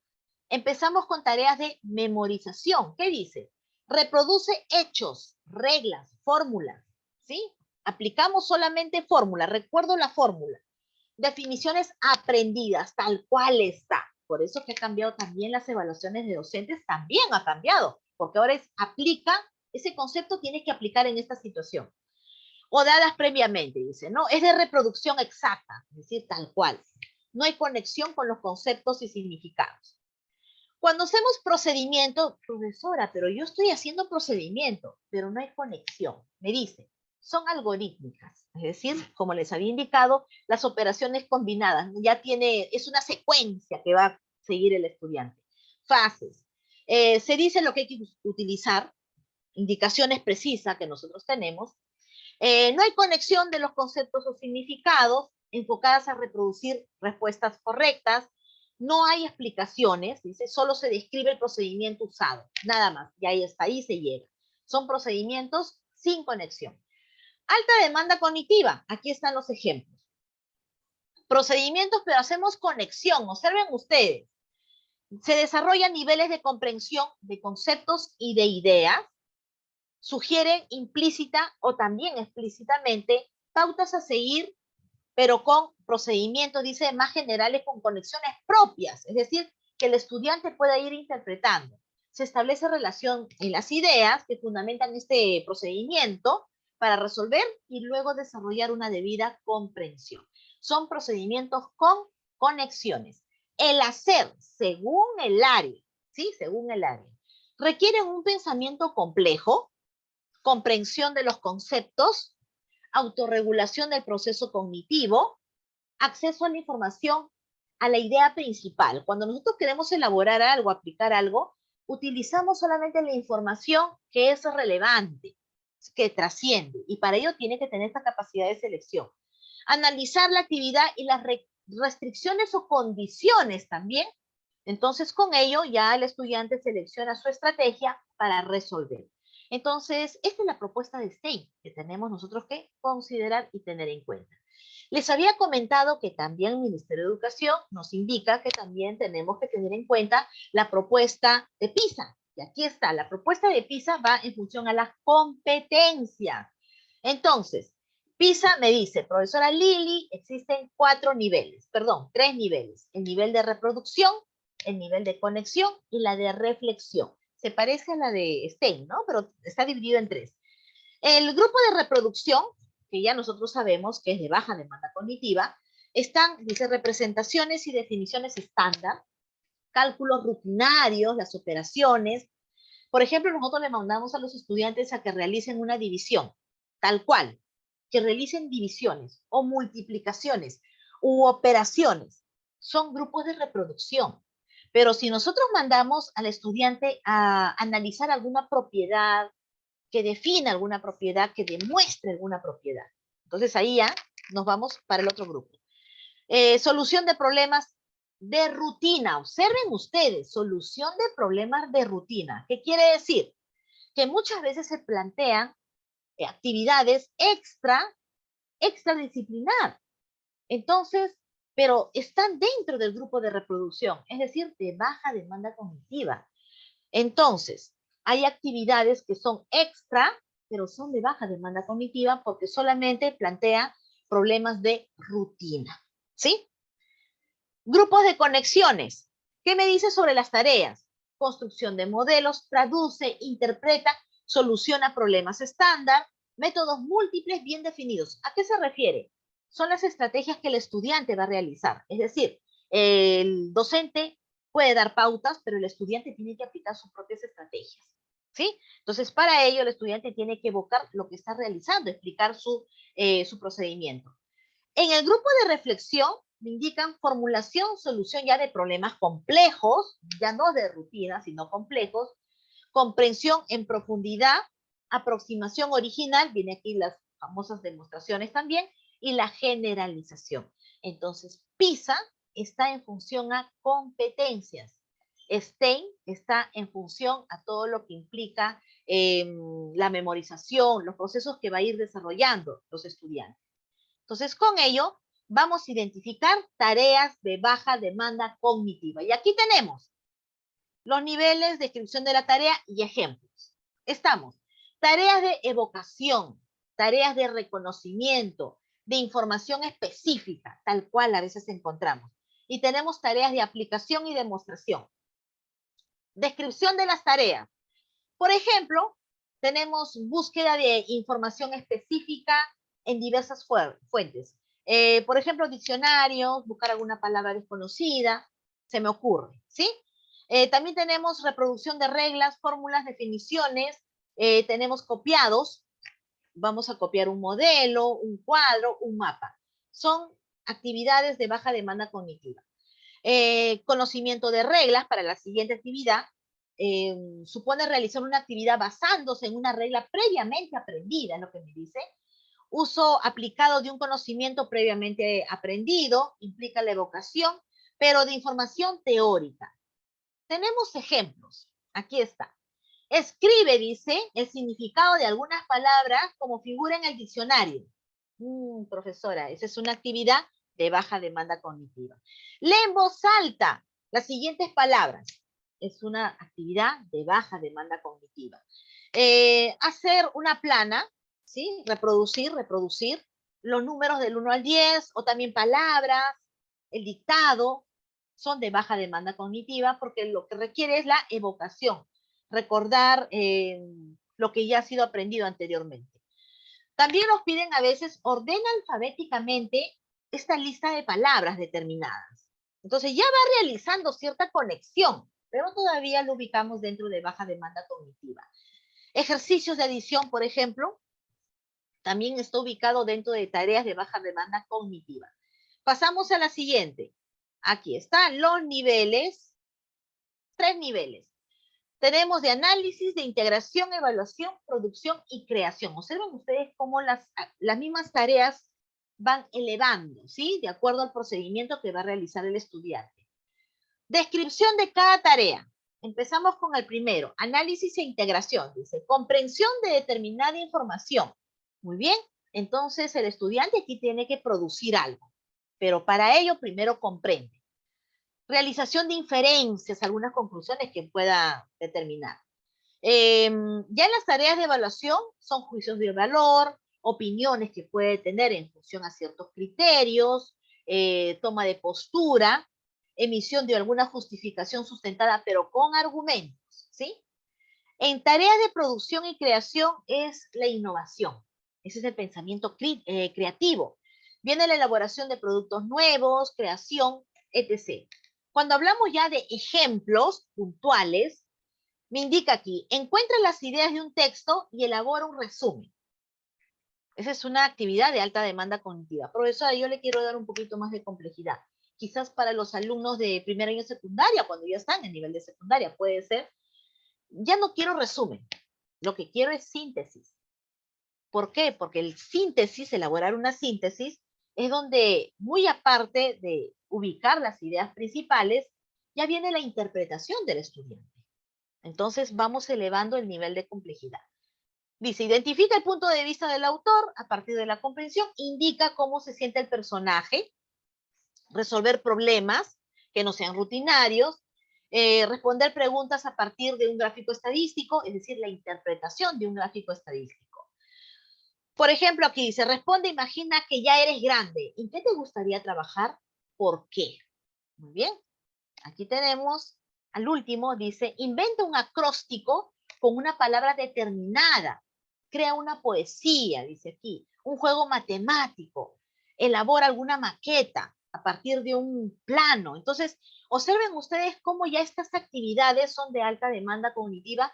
Empezamos con tareas de memorización. ¿Qué dice? Reproduce hechos, reglas, fórmulas, ¿sí? Aplicamos solamente fórmula, recuerdo la fórmula. Definiciones aprendidas, tal cual está. Por eso que ha cambiado también las evaluaciones de docentes, también ha cambiado, porque ahora aplica, ese concepto tiene que aplicar en esta situación. O dadas previamente, dice, ¿no? Es de reproducción exacta, es decir, tal cual. No hay conexión con los conceptos y significados. Cuando hacemos procedimiento, profesora, pero yo estoy haciendo procedimiento, pero no hay conexión. Me dice, son algorítmicas, es decir, como les había indicado, las operaciones combinadas, es una secuencia que va a seguir el estudiante. Fases. Se dice lo que hay que utilizar, indicaciones precisas que nosotros tenemos. No hay conexión de los conceptos o significados enfocadas a reproducir respuestas correctas. No hay explicaciones, dice, solo se describe el procedimiento usado, nada más, y ahí está, ahí se llega. Son procedimientos sin conexión. Alta demanda cognitiva, aquí están los ejemplos. Procedimientos, pero hacemos conexión, observen ustedes. Se desarrollan niveles de comprensión de conceptos y de ideas, sugieren implícita o también explícitamente pautas a seguir, pero con procedimientos, dice, más generales, con conexiones propias, es decir, que el estudiante pueda ir interpretando. Se establece relación en las ideas que fundamentan este procedimiento para resolver y luego desarrollar una debida comprensión. Son procedimientos con conexiones. El hacer, según el área, ¿sí? Según el área, requieren un pensamiento complejo, comprensión de los conceptos, autorregulación del proceso cognitivo, acceso a la información, a la idea principal. Cuando nosotros queremos elaborar algo, aplicar algo, utilizamos solamente la información que es relevante, que trasciende, y para ello tiene que tener esta capacidad de selección. Analizar la actividad y las restricciones o condiciones también. Entonces, con ello ya el estudiante selecciona su estrategia para resolver. Entonces, esta es la propuesta de Stein que tenemos nosotros que considerar y tener en cuenta. Les había comentado que también el Ministerio de Educación nos indica que también tenemos que tener en cuenta la propuesta de PISA. Y aquí está, la propuesta de PISA va en función a las competencias. Entonces, PISA me dice, profesora Lili, existen 3 niveles. El nivel de reproducción, el nivel de conexión y la de reflexión. Se parece a la de Stein, ¿no? Pero está dividido en 3. El grupo de reproducción, que ya nosotros sabemos que es de baja demanda cognitiva, están, dice, representaciones y definiciones estándar, cálculos rutinarios, las operaciones. Por ejemplo, nosotros le mandamos a los estudiantes a que realicen una división, tal cual, que realicen divisiones o multiplicaciones u operaciones. Son grupos de reproducción. Pero si nosotros mandamos al estudiante a analizar alguna propiedad, que defina alguna propiedad, que demuestre alguna propiedad, entonces ahí ya nos vamos para el otro grupo. Solución de problemas de rutina. Observen ustedes, solución de problemas de rutina. ¿Qué quiere decir? Que muchas veces se plantean actividades extradisciplinar. Entonces, pero están dentro del grupo de reproducción, es decir, de baja demanda cognitiva. Entonces, hay actividades que son extra, pero son de baja demanda cognitiva porque solamente plantea problemas de rutina. ¿Sí? Grupos de conexiones. ¿Qué me dice sobre las tareas? Construcción de modelos, traduce, interpreta, soluciona problemas estándar, métodos múltiples bien definidos. ¿A qué se refiere? Son las estrategias que el estudiante va a realizar. Es decir, el docente puede dar pautas, pero el estudiante tiene que aplicar sus propias estrategias. ¿Sí? Entonces, para ello, el estudiante tiene que evocar lo que está realizando, explicar su procedimiento. En el grupo de reflexión me indican formulación, solución ya de problemas complejos, ya no de rutina, sino complejos, comprensión en profundidad, aproximación original, viene aquí las famosas demostraciones también, y la generalización. Entonces, PISA está en función a competencias. STEIN está en función a todo lo que implica la memorización, los procesos que va a ir desarrollando los estudiantes. Entonces, con ello, vamos a identificar tareas de baja demanda cognitiva. Y aquí tenemos los niveles, descripción de la tarea y ejemplos. Estamos, tareas de evocación, tareas de reconocimiento, de información específica, tal cual a veces encontramos. Y tenemos tareas de aplicación y demostración. Descripción de las tareas. Por ejemplo, tenemos búsqueda de información específica en diversas fuentes. Por ejemplo, diccionarios, buscar alguna palabra desconocida, se me ocurre, ¿sí? También tenemos reproducción de reglas, fórmulas, definiciones, tenemos copiados, vamos a copiar un modelo, un cuadro, un mapa. Son actividades de baja demanda cognitiva. Conocimiento de reglas para la siguiente actividad, supone realizar una actividad basándose en una regla previamente aprendida, es lo que me dice. Uso aplicado de un conocimiento previamente aprendido, implica la evocación, pero de información teórica. Tenemos ejemplos. Aquí está. Escribe, dice, el significado de algunas palabras como figura en el diccionario. Profesora, esa es una actividad de baja demanda cognitiva. Lee en voz alta las siguientes palabras. Es una actividad de baja demanda cognitiva. Hacer una plana, ¿sí? Reproducir los números del 1 al 10, o también palabras, el dictado, son de baja demanda cognitiva porque lo que requiere es la evocación, recordar lo que ya ha sido aprendido anteriormente. También nos piden a veces, ordena alfabéticamente esta lista de palabras determinadas. Entonces ya va realizando cierta conexión, pero todavía lo ubicamos dentro de baja demanda cognitiva. Ejercicios de adición, por ejemplo, también está ubicado dentro de tareas de baja demanda cognitiva. Pasamos a la siguiente. Aquí están los niveles, 3 niveles. Tenemos de análisis, de integración, evaluación, producción y creación. Observen ustedes cómo las mismas tareas van elevando, ¿sí? De acuerdo al procedimiento que va a realizar el estudiante. Descripción de cada tarea. Empezamos con el primero, análisis e integración. Dice, comprensión de determinada información. Muy bien, entonces el estudiante aquí tiene que producir algo, pero para ello primero comprende. Realización de inferencias, algunas conclusiones que pueda determinar. Ya en las tareas de evaluación son juicios de valor, opiniones que puede tener en función a ciertos criterios, toma de postura, emisión de alguna justificación sustentada, pero con argumentos, ¿sí? En tareas de producción y creación es la innovación. Ese es el pensamiento creativo. Viene la elaboración de productos nuevos, creación, etc. Cuando hablamos ya de ejemplos puntuales, me indica aquí, encuentra las ideas de un texto y elabora un resumen. Esa es una actividad de alta demanda cognitiva. Profesora, yo le quiero dar un poquito más de complejidad. Quizás para los alumnos de primer año de secundaria, cuando ya están en nivel de secundaria, puede ser. Ya no quiero resumen. Lo que quiero es síntesis. ¿Por qué? Porque el síntesis, elaborar una síntesis, es donde, muy aparte de ubicar las ideas principales, ya viene la interpretación del estudiante. Entonces vamos elevando el nivel de complejidad. Dice, identifica el punto de vista del autor a partir de la comprensión, indica cómo se siente el personaje, resolver problemas que no sean rutinarios, responder preguntas a partir de un gráfico estadístico, es decir, la interpretación de un gráfico estadístico. Por ejemplo, aquí dice, responde, imagina que ya eres grande. ¿En qué te gustaría trabajar? ¿Por qué? Muy bien. Aquí tenemos, al último, dice, inventa un acróstico con una palabra determinada. Crea una poesía, dice aquí, un juego matemático. Elabora alguna maqueta a partir de un plano. Entonces, observen ustedes cómo ya estas actividades son de alta demanda cognitiva,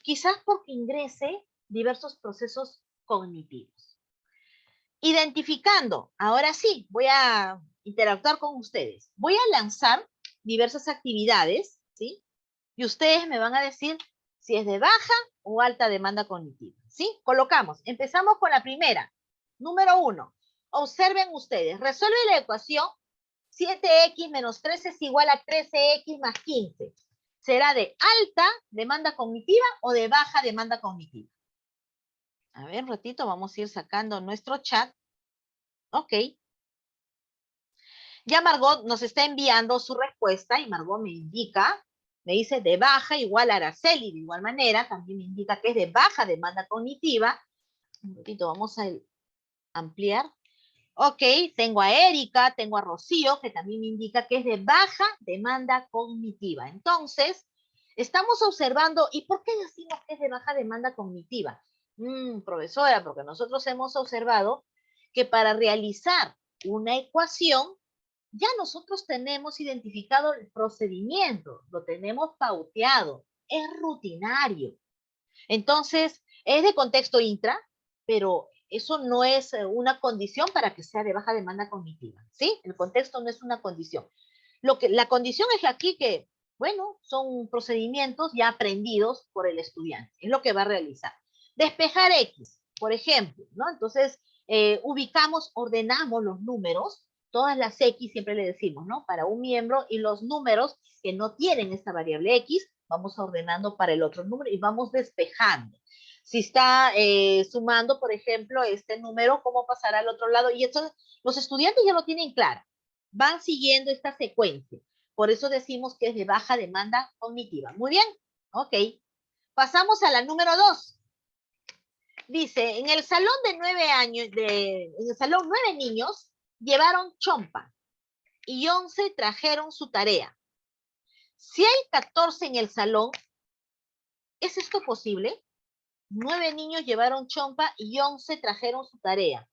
quizás porque ingrese diversos procesos cognitivos. Identificando, ahora sí, voy a interactuar con ustedes. Voy a lanzar diversas actividades, ¿sí? Y ustedes me van a decir si es de baja o alta demanda cognitiva, ¿sí? Colocamos, empezamos con la primera. Número 1, observen ustedes, resuelve la ecuación 7x menos 13 es igual a 13x más 15. ¿Será de alta demanda cognitiva o de baja demanda cognitiva? A ver, un ratito, vamos a ir sacando nuestro chat. Ok. Ya Margot nos está enviando su respuesta y Margot me indica, me dice de baja igual a Araceli, de igual manera, también me indica que es de baja demanda cognitiva. Un ratito, vamos a ampliar. Ok, tengo a Erika, tengo a Rocío, que también me indica que es de baja demanda cognitiva. Entonces, estamos observando, ¿y por qué decimos que es de baja demanda cognitiva? Profesora, porque nosotros hemos observado que para realizar una ecuación, ya nosotros tenemos identificado el procedimiento, lo tenemos pauteado, es rutinario. Entonces, es de contexto intra, pero eso no es una condición para que sea de baja demanda cognitiva, ¿sí? El contexto no es una condición. La condición es aquí que, bueno, son procedimientos ya aprendidos por el estudiante, es lo que va a realizar. Despejar X, por ejemplo, ¿no? Entonces, ubicamos, ordenamos los números, todas las X siempre le decimos, ¿no? Para un miembro y los números que no tienen esta variable X, vamos ordenando para el otro número y vamos despejando. Si está sumando, por ejemplo, este número, ¿cómo pasará al otro lado? Y esto los estudiantes ya lo tienen claro. Van siguiendo esta secuencia. Por eso decimos que es de baja demanda cognitiva. Muy bien. Ok. Pasamos a la número 2. Dice, en el salón de 9 años, en el salón 9 niños llevaron chompa y 11 trajeron su tarea. Si hay 14 en el salón, ¿es esto posible? 9 niños llevaron chompa y 11 trajeron su tarea.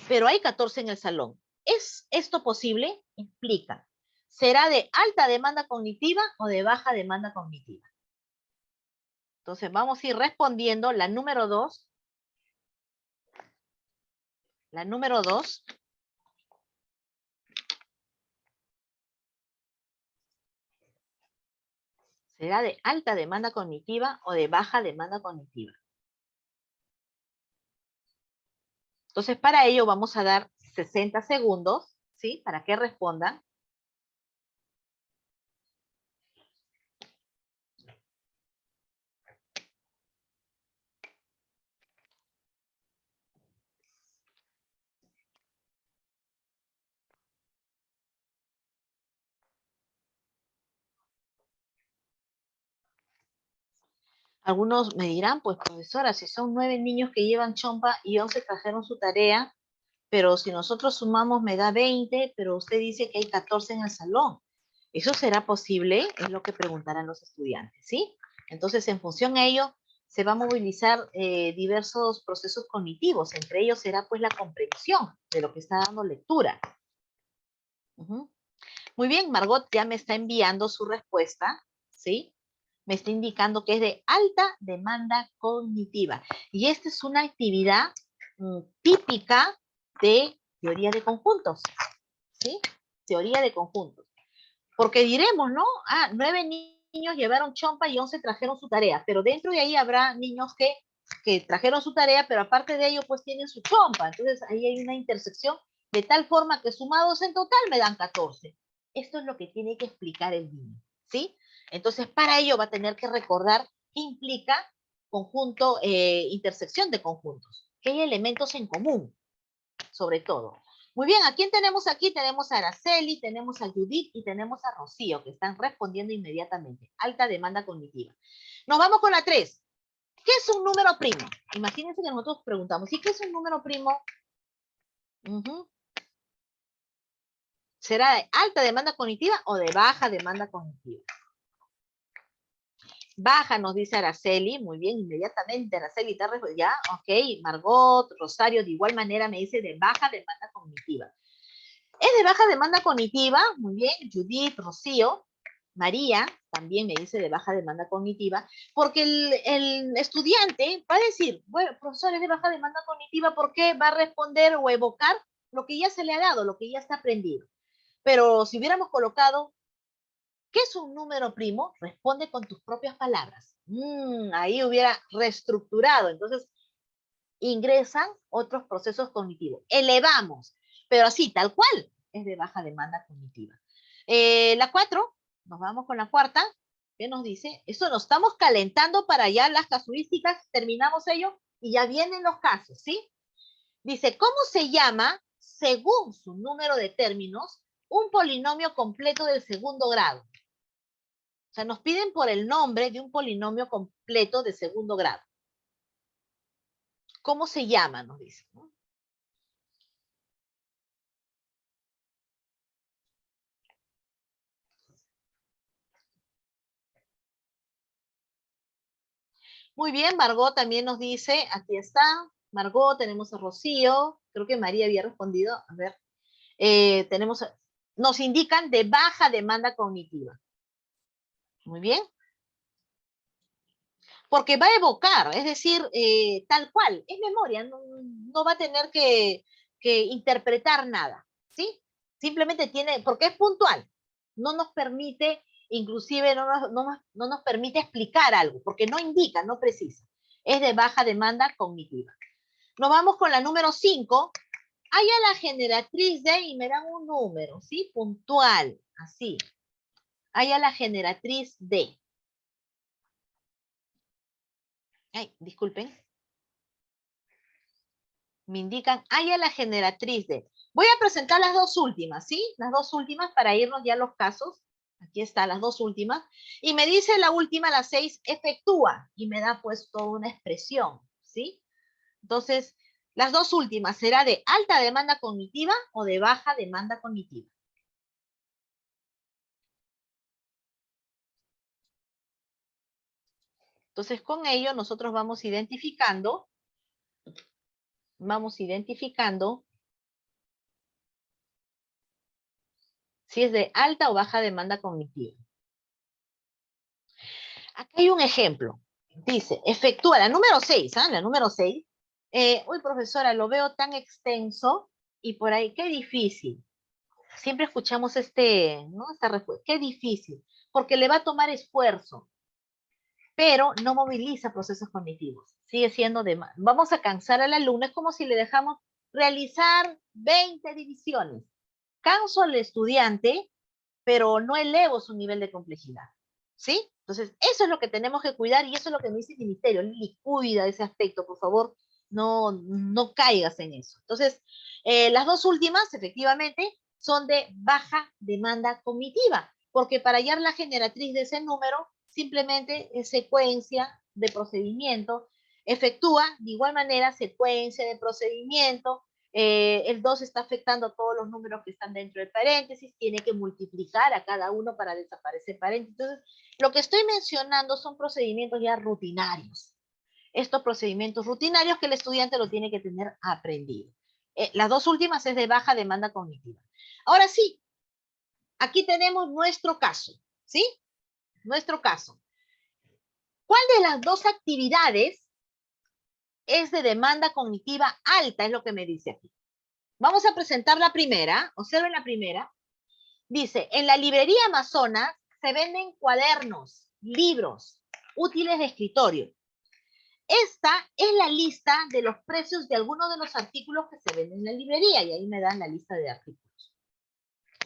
Pero hay 14 en el salón. ¿Es esto posible? Explica. ¿Será de alta demanda cognitiva o de baja demanda cognitiva? Entonces vamos a ir respondiendo la número 2. La número 2. ¿Será de alta demanda cognitiva o de baja demanda cognitiva? Entonces, para ello vamos a dar 60 segundos, ¿sí? Para que respondan. Algunos me dirán, pues profesora, si son 9 niños que llevan chompa y 11 trajeron su tarea, pero si nosotros sumamos me da 20, pero usted dice que hay 14 en el salón. ¿Eso será posible? Es lo que preguntarán los estudiantes, ¿sí? Entonces, en función a ello, se va a movilizar diversos procesos cognitivos. Entre ellos será pues la comprensión de lo que está dando lectura. Muy bien, Margot ya me está enviando su respuesta, ¿sí? Me está indicando que es de alta demanda cognitiva. Y esta es una actividad típica de teoría de conjuntos, ¿sí? Teoría de conjuntos. Porque diremos, ¿no? 9 niños llevaron chompa y 11 trajeron su tarea, pero dentro de ahí habrá niños que trajeron su tarea, pero aparte de ello, pues tienen su chompa. Entonces ahí hay una intersección de tal forma que sumados en total me dan 14. Esto es lo que tiene que explicar el niño, ¿sí? Entonces para ello va a tener que recordar qué implica conjunto, intersección de conjuntos, que hay elementos en común, sobre todo. Muy bien, ¿a quién tenemos aquí? Tenemos a Araceli, tenemos a Judith y tenemos a Rocío, que están respondiendo inmediatamente. Alta demanda cognitiva. Nos vamos con la 3. ¿Qué es un número primo? Imagínense que nosotros preguntamos, ¿y qué es un número primo? ¿Será de alta demanda cognitiva o de baja demanda cognitiva? Baja, nos dice Araceli. Muy bien, inmediatamente Araceli está ya, ok. Margot, Rosario, de igual manera me dice de baja demanda cognitiva. Es de baja demanda cognitiva, muy bien, Judith, Rocío, María, también me dice de baja demanda cognitiva, porque el estudiante va a decir, bueno, profesor, es de baja demanda cognitiva, ¿por qué va a responder o evocar lo que ya se le ha dado, lo que ya está aprendido? Pero si hubiéramos colocado, ¿qué es un número primo? Responde con tus propias palabras. Ahí hubiera reestructurado, entonces ingresan otros procesos cognitivos. Elevamos, pero así, tal cual, es de baja demanda cognitiva. La 4, nos vamos con la cuarta, ¿qué nos dice? Eso nos estamos calentando para ya las casuísticas, terminamos ello y ya vienen los casos, ¿sí? Dice, ¿cómo se llama, según su número de términos, un polinomio completo del segundo grado? O sea, nos piden por el nombre de un polinomio completo de segundo grado. ¿Cómo se llama? Nos dice, ¿no? Muy bien, Margot también nos dice, aquí está, Margot, tenemos a Rocío, creo que María había respondido, a ver, tenemos, nos indican de baja demanda cognitiva. Muy bien. Porque va a evocar, es decir, tal cual, es memoria, no va a tener que interpretar nada, ¿sí? Simplemente tiene, porque es puntual, no nos permite, inclusive no nos permite explicar algo, porque no indica, no precisa. Es de baja demanda cognitiva. Nos vamos con la número 5. Haya la generatriz de, y me dan un número, ¿sí? Puntual, así. Haya la generatriz de. Ay, disculpen. Me indican, haya la generatriz de. Voy a presentar las dos últimas, ¿sí? Las dos últimas para irnos ya a los casos. Aquí están las dos últimas. Y me dice la última, la 6, efectúa. Y me da pues toda una expresión, ¿sí? Entonces, las dos últimas, ¿será de alta demanda cognitiva o de baja demanda cognitiva? Entonces, con ello nosotros vamos identificando si es de alta o baja demanda cognitiva. Acá hay un ejemplo. Dice, efectúa, la número 6, ¿ah? La número 6. Uy, profesora, lo veo tan extenso y por ahí, qué difícil. Siempre escuchamos ¿no? Esta respuesta, qué difícil, porque le va a tomar esfuerzo, pero no moviliza procesos cognitivos. Sigue siendo de más. Vamos a cansar al alumno, es como si le dejamos realizar 20 divisiones. Canso al estudiante, pero no elevo su nivel de complejidad. ¿Sí? Entonces, eso es lo que tenemos que cuidar y eso es lo que me dice el ministerio. Lili, cuida ese aspecto, por favor, no caigas en eso. Entonces, las dos últimas, efectivamente, son de baja demanda cognitiva, porque para hallar la generatriz de ese número, simplemente es secuencia de procedimiento, efectúa de igual manera secuencia de procedimiento. El 2 está afectando a todos los números que están dentro del paréntesis, tiene que multiplicar a cada uno para desaparecer paréntesis. Entonces, lo que estoy mencionando son procedimientos ya rutinarios. Estos procedimientos rutinarios que el estudiante lo tiene que tener aprendido. Las dos últimas es de baja demanda cognitiva. Ahora sí, aquí tenemos nuestro caso, ¿sí? Nuestro caso. ¿Cuál de las dos actividades es de demanda cognitiva alta? Es lo que me dice aquí. Vamos a presentar la primera. Observen la primera. Dice, en la librería Amazonas se venden cuadernos, libros, útiles de escritorio. Esta es la lista de los precios de algunos de los artículos que se venden en la librería, y ahí me dan la lista de artículos.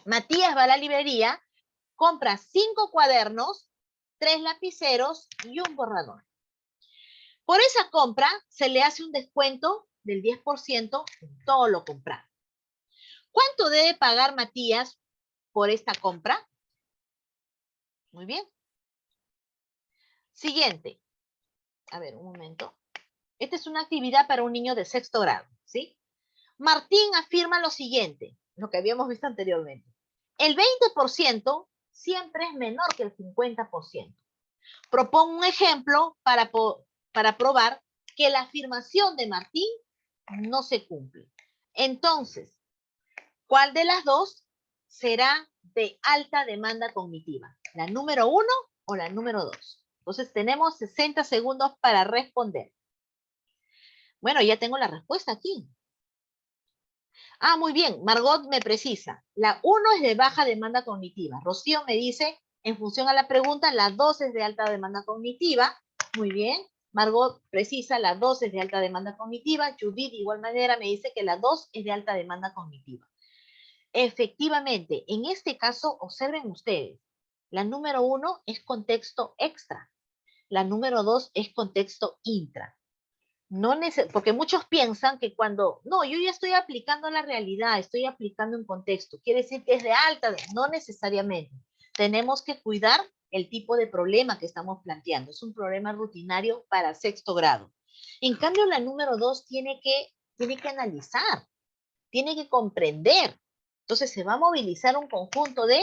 Matías va a la librería, compra 5 cuadernos, 3 lapiceros y un borrador. Por esa compra se le hace un descuento del 10% en todo lo comprado. ¿Cuánto debe pagar Matías por esta compra? Muy bien. Siguiente. A ver, un momento. Esta es una actividad para un niño de 6º grado, ¿sí? Martín afirma lo siguiente, lo que habíamos visto anteriormente. El 20% siempre es menor que el 50%. Propongo un ejemplo para probar que la afirmación de Martín no se cumple. Entonces, ¿cuál de las dos será de alta demanda cognitiva? ¿La número 1 o la número 2? Entonces, tenemos 60 segundos para responder. Bueno, ya tengo la respuesta aquí. Ah, muy bien. Margot me precisa. La 1 es de baja demanda cognitiva. Rocío me dice, en función a la pregunta, la 2 es de alta demanda cognitiva. Muy bien. Margot precisa, la 2 es de alta demanda cognitiva. Judith, de igual manera, me dice que la 2 es de alta demanda cognitiva. Efectivamente, en este caso, observen ustedes, la número 1 es contexto extra. La número 2 es contexto intra. No porque muchos piensan que cuando, no, yo ya estoy aplicando la realidad, estoy aplicando un contexto, quiere decir que es de alta, no necesariamente. Tenemos que cuidar el tipo de problema que estamos planteando. Es un problema rutinario para 6º grado. En cambio, la número 2 tiene que analizar, tiene que comprender. Entonces se va a movilizar un conjunto de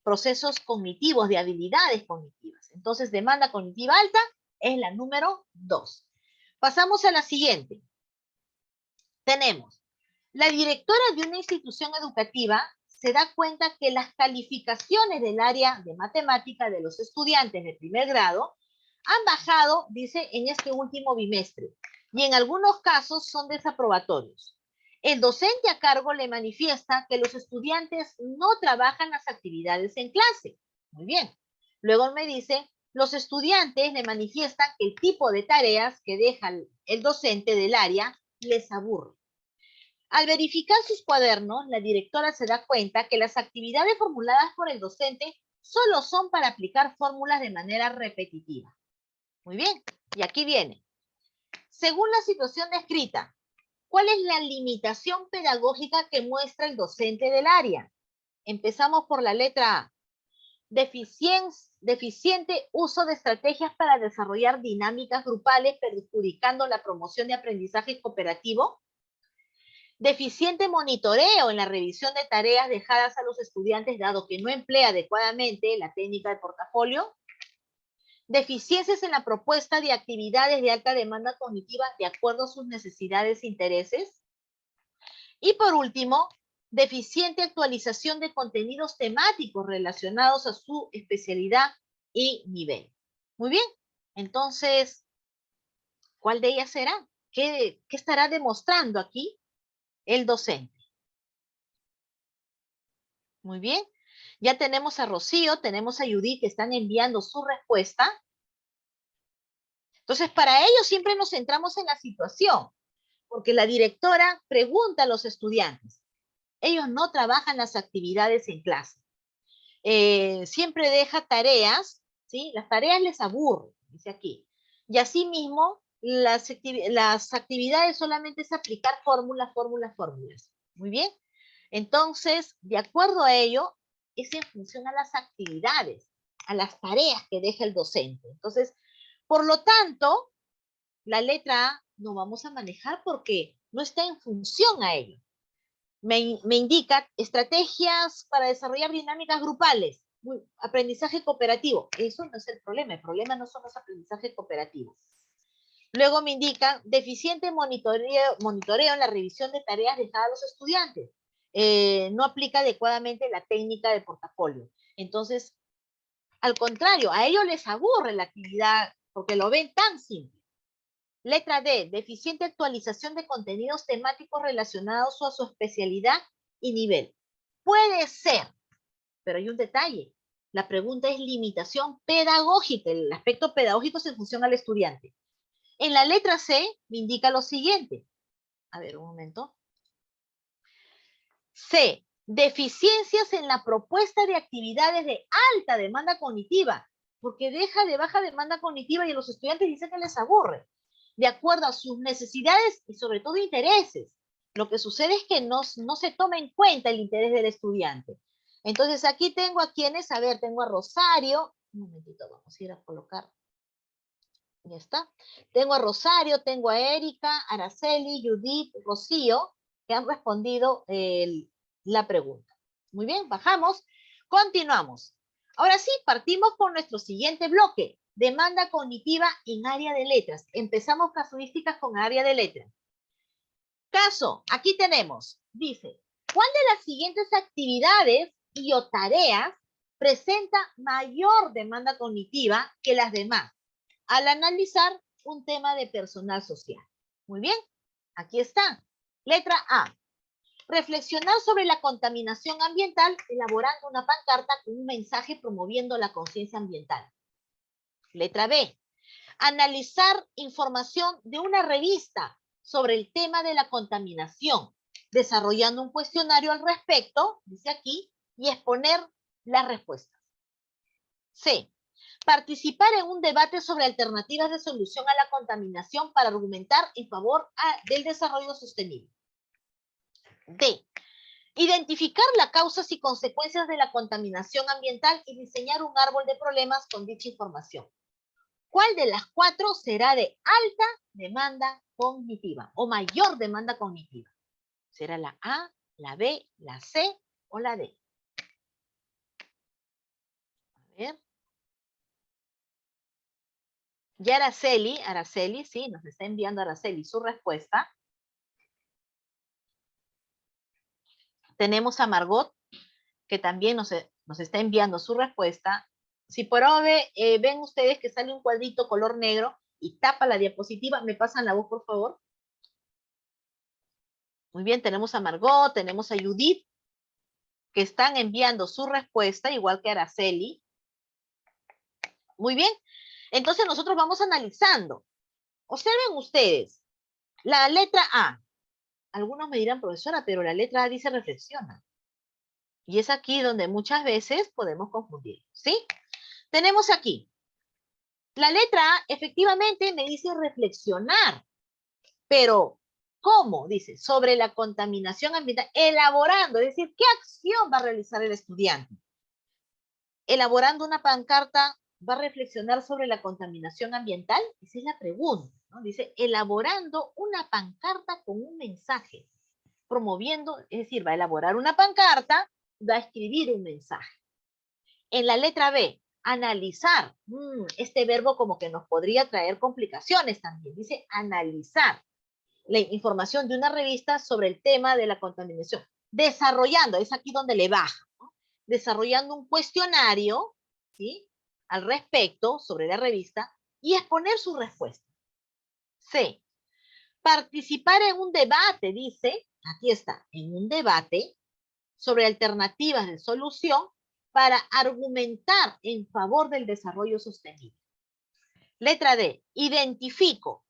procesos cognitivos, de habilidades cognitivas. Entonces, demanda cognitiva alta es la número 2. Pasamos a la siguiente. Tenemos, la directora de una institución educativa se da cuenta que las calificaciones del área de matemática de los estudiantes de 1º grado han bajado, dice, en este último bimestre, y en algunos casos son desaprobatorios. El docente a cargo le manifiesta que los estudiantes no trabajan las actividades en clase. Muy bien. Luego me dice, los estudiantes le manifiestan que el tipo de tareas que deja el docente del área les aburre. Al verificar sus cuadernos, la directora se da cuenta que las actividades formuladas por el docente solo son para aplicar fórmulas de manera repetitiva. Muy bien, y aquí viene. Según la situación descrita, ¿cuál es la limitación pedagógica que muestra el docente del área? Empezamos por la letra A. Deficiente uso de estrategias para desarrollar dinámicas grupales, perjudicando la promoción de aprendizaje cooperativo. Deficiente monitoreo en la revisión de tareas dejadas a los estudiantes, dado que no emplea adecuadamente la técnica de portafolio. Deficiencias en la propuesta de actividades de alta demanda cognitiva de acuerdo a sus necesidades e intereses. Y por último, deficiente actualización de contenidos temáticos relacionados a su especialidad y nivel. Muy bien, entonces, ¿cuál de ellas será? ¿Qué estará demostrando aquí el docente? Muy bien, ya tenemos a Rocío, tenemos a Judith que están enviando su respuesta. Entonces, para ello siempre nos centramos en la situación, porque la directora pregunta a los estudiantes. Ellos no trabajan las actividades en clase. Siempre deja tareas, ¿sí? Las tareas les aburren, dice aquí. Y asimismo, las actividades solamente es aplicar fórmulas. Muy bien. Entonces, de acuerdo a ello, es en función a las actividades, a las tareas que deja el docente. Entonces, Por lo tanto, la letra A no vamos a manejar porque no está en función a ello. Me indica estrategias para desarrollar dinámicas grupales, aprendizaje cooperativo. Eso no es el problema no son los aprendizajes cooperativos. Luego me indican deficiente monitoreo en la revisión de tareas dejadas a los estudiantes. No aplica adecuadamente la técnica de portafolio. Entonces, al contrario, a ellos les aburre la actividad porque lo ven tan simple. Letra D, deficiente actualización de contenidos temáticos relacionados a su especialidad y nivel. Puede ser, pero hay un detalle. La pregunta es limitación pedagógica. El aspecto pedagógico es en función al estudiante. En la letra C me indica lo siguiente. A ver, un momento. C, deficiencias en la propuesta de actividades de alta demanda cognitiva, porque deja de baja demanda cognitiva y los estudiantes dicen que les aburre, de acuerdo a sus necesidades y sobre todo intereses. Lo que sucede es que no se toma en cuenta el interés del estudiante. Entonces aquí tengo a quienes, a ver, tengo a Rosario, un momentito, vamos a ir a colocar. Ya está. Tengo a Rosario, tengo a Erika, Araceli, Judith, Rocío, que han respondido la pregunta. Muy bien, bajamos. Continuamos. Ahora sí, partimos con nuestro siguiente bloque. Demanda cognitiva en área de letras. Empezamos casuísticas con área de letras. Caso, aquí tenemos, dice, ¿cuál de las siguientes actividades y o tareas presenta mayor demanda cognitiva que las demás al analizar un tema de personal social? Muy bien, aquí está. Letra A. Reflexionar sobre la contaminación ambiental elaborando una pancarta con un mensaje promoviendo la conciencia ambiental. Letra B. Analizar información de una revista sobre el tema de la contaminación, desarrollando un cuestionario al respecto, dice aquí, y exponer las respuestas. C. Participar en un debate sobre alternativas de solución a la contaminación para argumentar en favor del desarrollo sostenible. D. Identificar las causas y consecuencias de la contaminación ambiental y diseñar un árbol de problemas con dicha información. ¿Cuál de las cuatro será de alta demanda cognitiva o mayor demanda cognitiva? ¿Será la A, la B, la C o la D? A ver. Y Araceli, sí, nos está enviando Araceli su respuesta. Tenemos a Margot, que también nos está enviando su respuesta. Si por ahora ven ustedes que sale un cuadrito color negro y tapa la diapositiva, ¿me pasan la voz, por favor? Muy bien, tenemos a Margot, tenemos a Judith, que están enviando su respuesta, igual que Araceli. Muy bien, entonces nosotros vamos analizando. Observen ustedes, la letra A. Algunos me dirán, profesora, pero la letra A dice reflexiona. Y es aquí donde muchas veces podemos confundir, ¿sí? Tenemos aquí, la letra A efectivamente me dice reflexionar, pero ¿cómo? Dice, sobre la contaminación ambiental, elaborando, es decir, ¿qué acción va a realizar el estudiante? Elaborando una pancarta, ¿va a reflexionar sobre la contaminación ambiental? Esa es la pregunta, ¿no? Dice, elaborando una pancarta con un mensaje, promoviendo, es decir, va a elaborar una pancarta, va a escribir un mensaje. En la letra B, analizar. Este verbo como que nos podría traer complicaciones también. Dice analizar la información de una revista sobre el tema de la contaminación. Desarrollando, es aquí donde le baja, ¿no? Desarrollando un cuestionario, ¿sí? Al respecto sobre la revista y exponer su respuesta. C. Participar en un debate, dice, aquí está, en un debate sobre alternativas de solución para argumentar en favor del desarrollo sostenible. Letra D. Identifico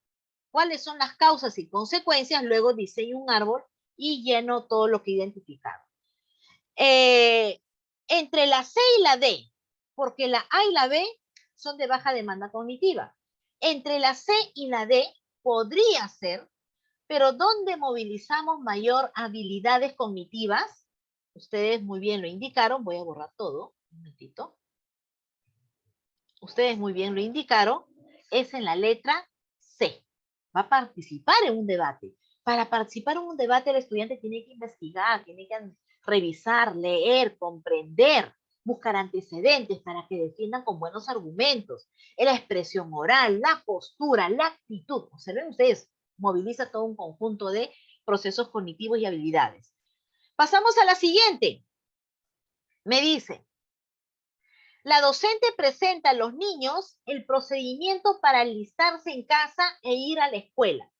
cuáles son las causas y consecuencias, luego diseño un árbol y lleno todo lo que he identificado. Entre la C y la D, porque la A y la B son de baja demanda cognitiva. Entre la C y la D podría ser, pero ¿dónde movilizamos mayor habilidades cognitivas? Ustedes muy bien lo indicaron, voy a borrar todo, un momentito. Ustedes muy bien lo indicaron, Es en la letra C. Va a participar en un debate. Para participar en un debate, el estudiante tiene que investigar, tiene que revisar, leer, comprender, buscar antecedentes para que defiendan con buenos argumentos. La expresión oral, la postura, la actitud. Observen ustedes, moviliza todo un conjunto de procesos cognitivos y habilidades. Pasamos a la siguiente. Me dice, la docente presenta a los niños el procedimiento para alistarse en casa e ir a la escuela.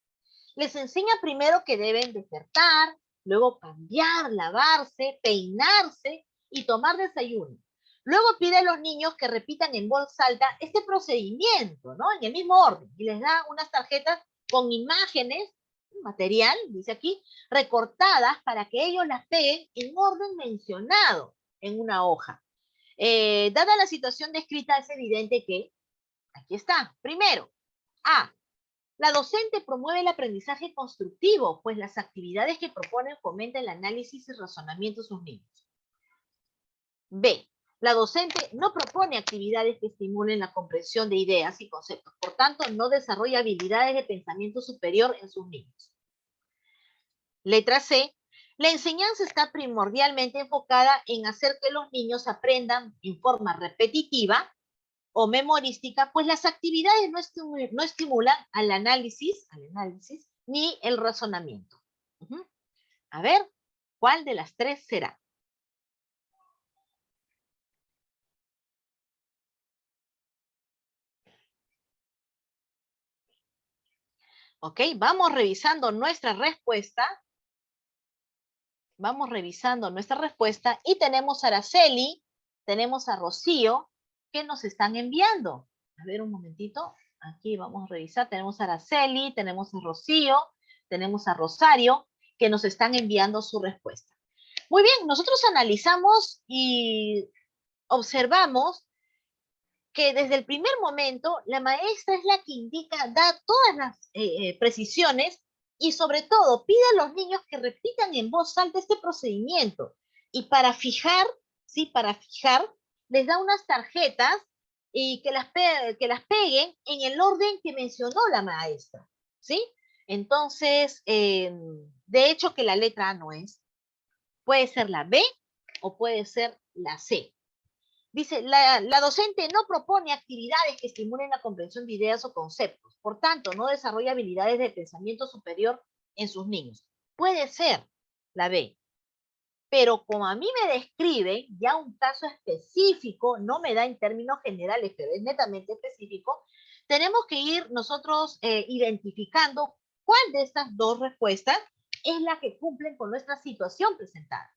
Les enseña primero que deben despertar, luego cambiar, lavarse, peinarse y tomar desayuno. Luego pide a los niños que repitan en voz alta este procedimiento, ¿no? En el mismo orden. Y les da unas tarjetas con imágenes, material, dice aquí, recortadas para que ellos las peguen en orden mencionado en una hoja. Dada la situación descrita, es evidente que, aquí está, primero, A, la docente promueve el aprendizaje constructivo, pues las actividades que proponen fomentan el análisis y razonamiento de sus niños. B, la docente no propone actividades que estimulen la comprensión de ideas y conceptos, por tanto, no desarrolla habilidades de pensamiento superior en sus niños. Letra C, la enseñanza está primordialmente enfocada en hacer que los niños aprendan en forma repetitiva o memorística, pues las actividades no estimulan al análisis ni el razonamiento. A ver, ¿cuál de las tres será? Ok, vamos revisando nuestra respuesta. Vamos revisando nuestra respuesta y tenemos a Araceli, tenemos a Rocío, que nos están enviando. A ver un momentito, aquí vamos a revisar. Tenemos a Araceli, tenemos a Rocío, tenemos a Rosario, que nos están enviando su respuesta. Muy bien, nosotros analizamos y observamos que desde el primer momento la maestra es la que indica, da todas las precisiones y sobre todo pide a los niños que repitan en voz alta este procedimiento. Y para fijar, ¿sí? Para fijar, les da unas tarjetas y que las peguen en el orden que mencionó la maestra, ¿sí? Entonces, de hecho que la letra A no es. Puede ser la B o puede ser la C. Dice, la docente no propone actividades que estimulen la comprensión de ideas o conceptos. Por tanto, no desarrolla habilidades de pensamiento superior en sus niños. Puede ser la B. Pero como a mí me describe ya un caso específico, no me da en términos generales, pero es netamente específico, tenemos que ir nosotros identificando cuál de estas dos respuestas es la que cumplen con nuestra situación presentada.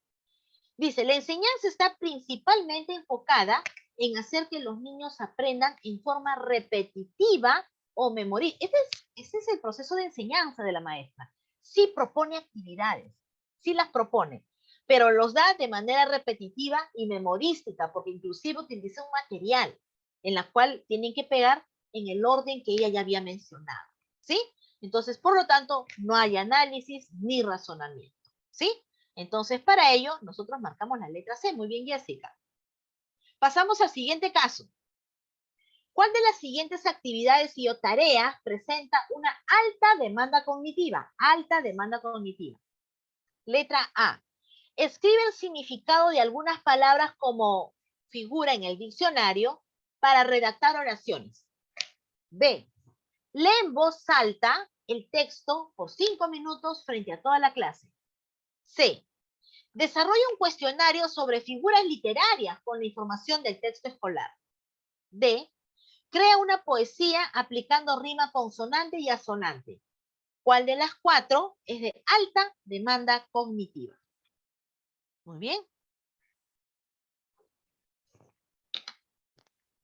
Dice, la enseñanza está principalmente enfocada en hacer que los niños aprendan en forma repetitiva o memorística. Ese es el proceso de enseñanza de la maestra. Sí propone actividades, sí las propone, pero los da de manera repetitiva y memorística, porque inclusive utiliza un material en la cual tienen que pegar en el orden que ella ya había mencionado, ¿sí? Entonces, por lo tanto, no hay análisis ni razonamiento, ¿sí? Entonces, para ello, nosotros marcamos la letra C. Muy bien, Jessica. Pasamos al siguiente caso. ¿Cuál de las siguientes actividades y o tareas presenta una alta demanda cognitiva? Alta demanda cognitiva. Letra A. Escribe el significado de algunas palabras como figura en el diccionario para redactar oraciones. B. Lee en voz alta el texto por 5 minutos frente a toda la clase. C. Desarrolla un cuestionario sobre figuras literarias con la información del texto escolar. D. Crea una poesía aplicando rima consonante y asonante. ¿Cuál de las cuatro es de alta demanda cognitiva? Muy bien.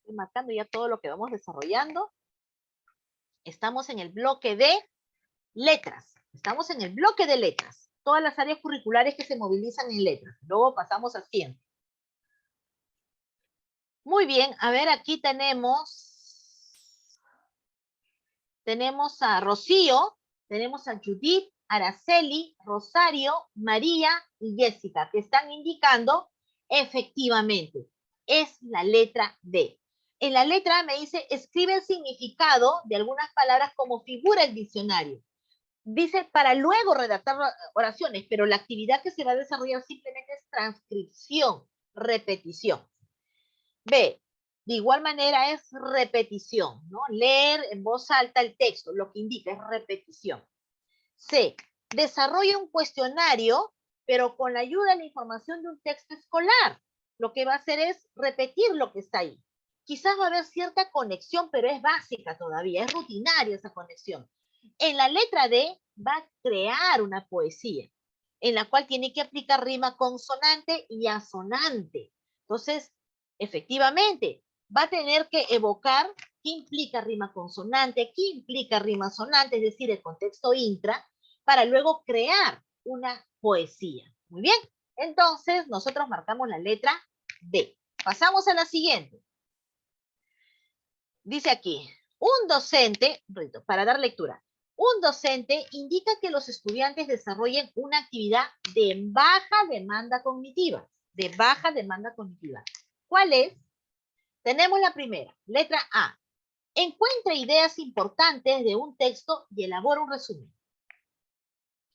Estoy marcando ya todo lo que vamos desarrollando. Estamos en el bloque de letras. Estamos en el bloque de letras. Todas las áreas curriculares que se movilizan en letras. Luego pasamos a ciencia. Muy bien, a ver, aquí tenemos a Rocío, tenemos a Judith, Araceli, Rosario, María y Jessica, que están indicando efectivamente, es la letra D. En la letra A me dice, escribe el significado de algunas palabras como figura el diccionario. Dice, para luego redactar oraciones, pero la actividad que se va a desarrollar simplemente es transcripción, repetición. B, de igual manera es repetición, ¿no? Leer en voz alta el texto, lo que indica es repetición. C, desarrolla un cuestionario, pero con la ayuda de la información de un texto escolar. Lo que va a hacer es repetir lo que está ahí. Quizás va a haber cierta conexión, pero es básica todavía, es rutinaria esa conexión. En la letra D va a crear una poesía, en la cual tiene que aplicar rima consonante y asonante. Entonces, efectivamente, va a tener que evocar qué implica rima consonante, qué implica rima asonante, es decir, el contexto intra, para luego crear una poesía. Muy bien, entonces nosotros marcamos la letra D. Pasamos a la siguiente. Dice aquí, un docente, para dar lectura, un docente indica que los estudiantes desarrollen una actividad de baja demanda cognitiva. De baja demanda cognitiva. ¿Cuál es? Tenemos la primera, letra A. Encuentra ideas importantes de un texto y elabora un resumen.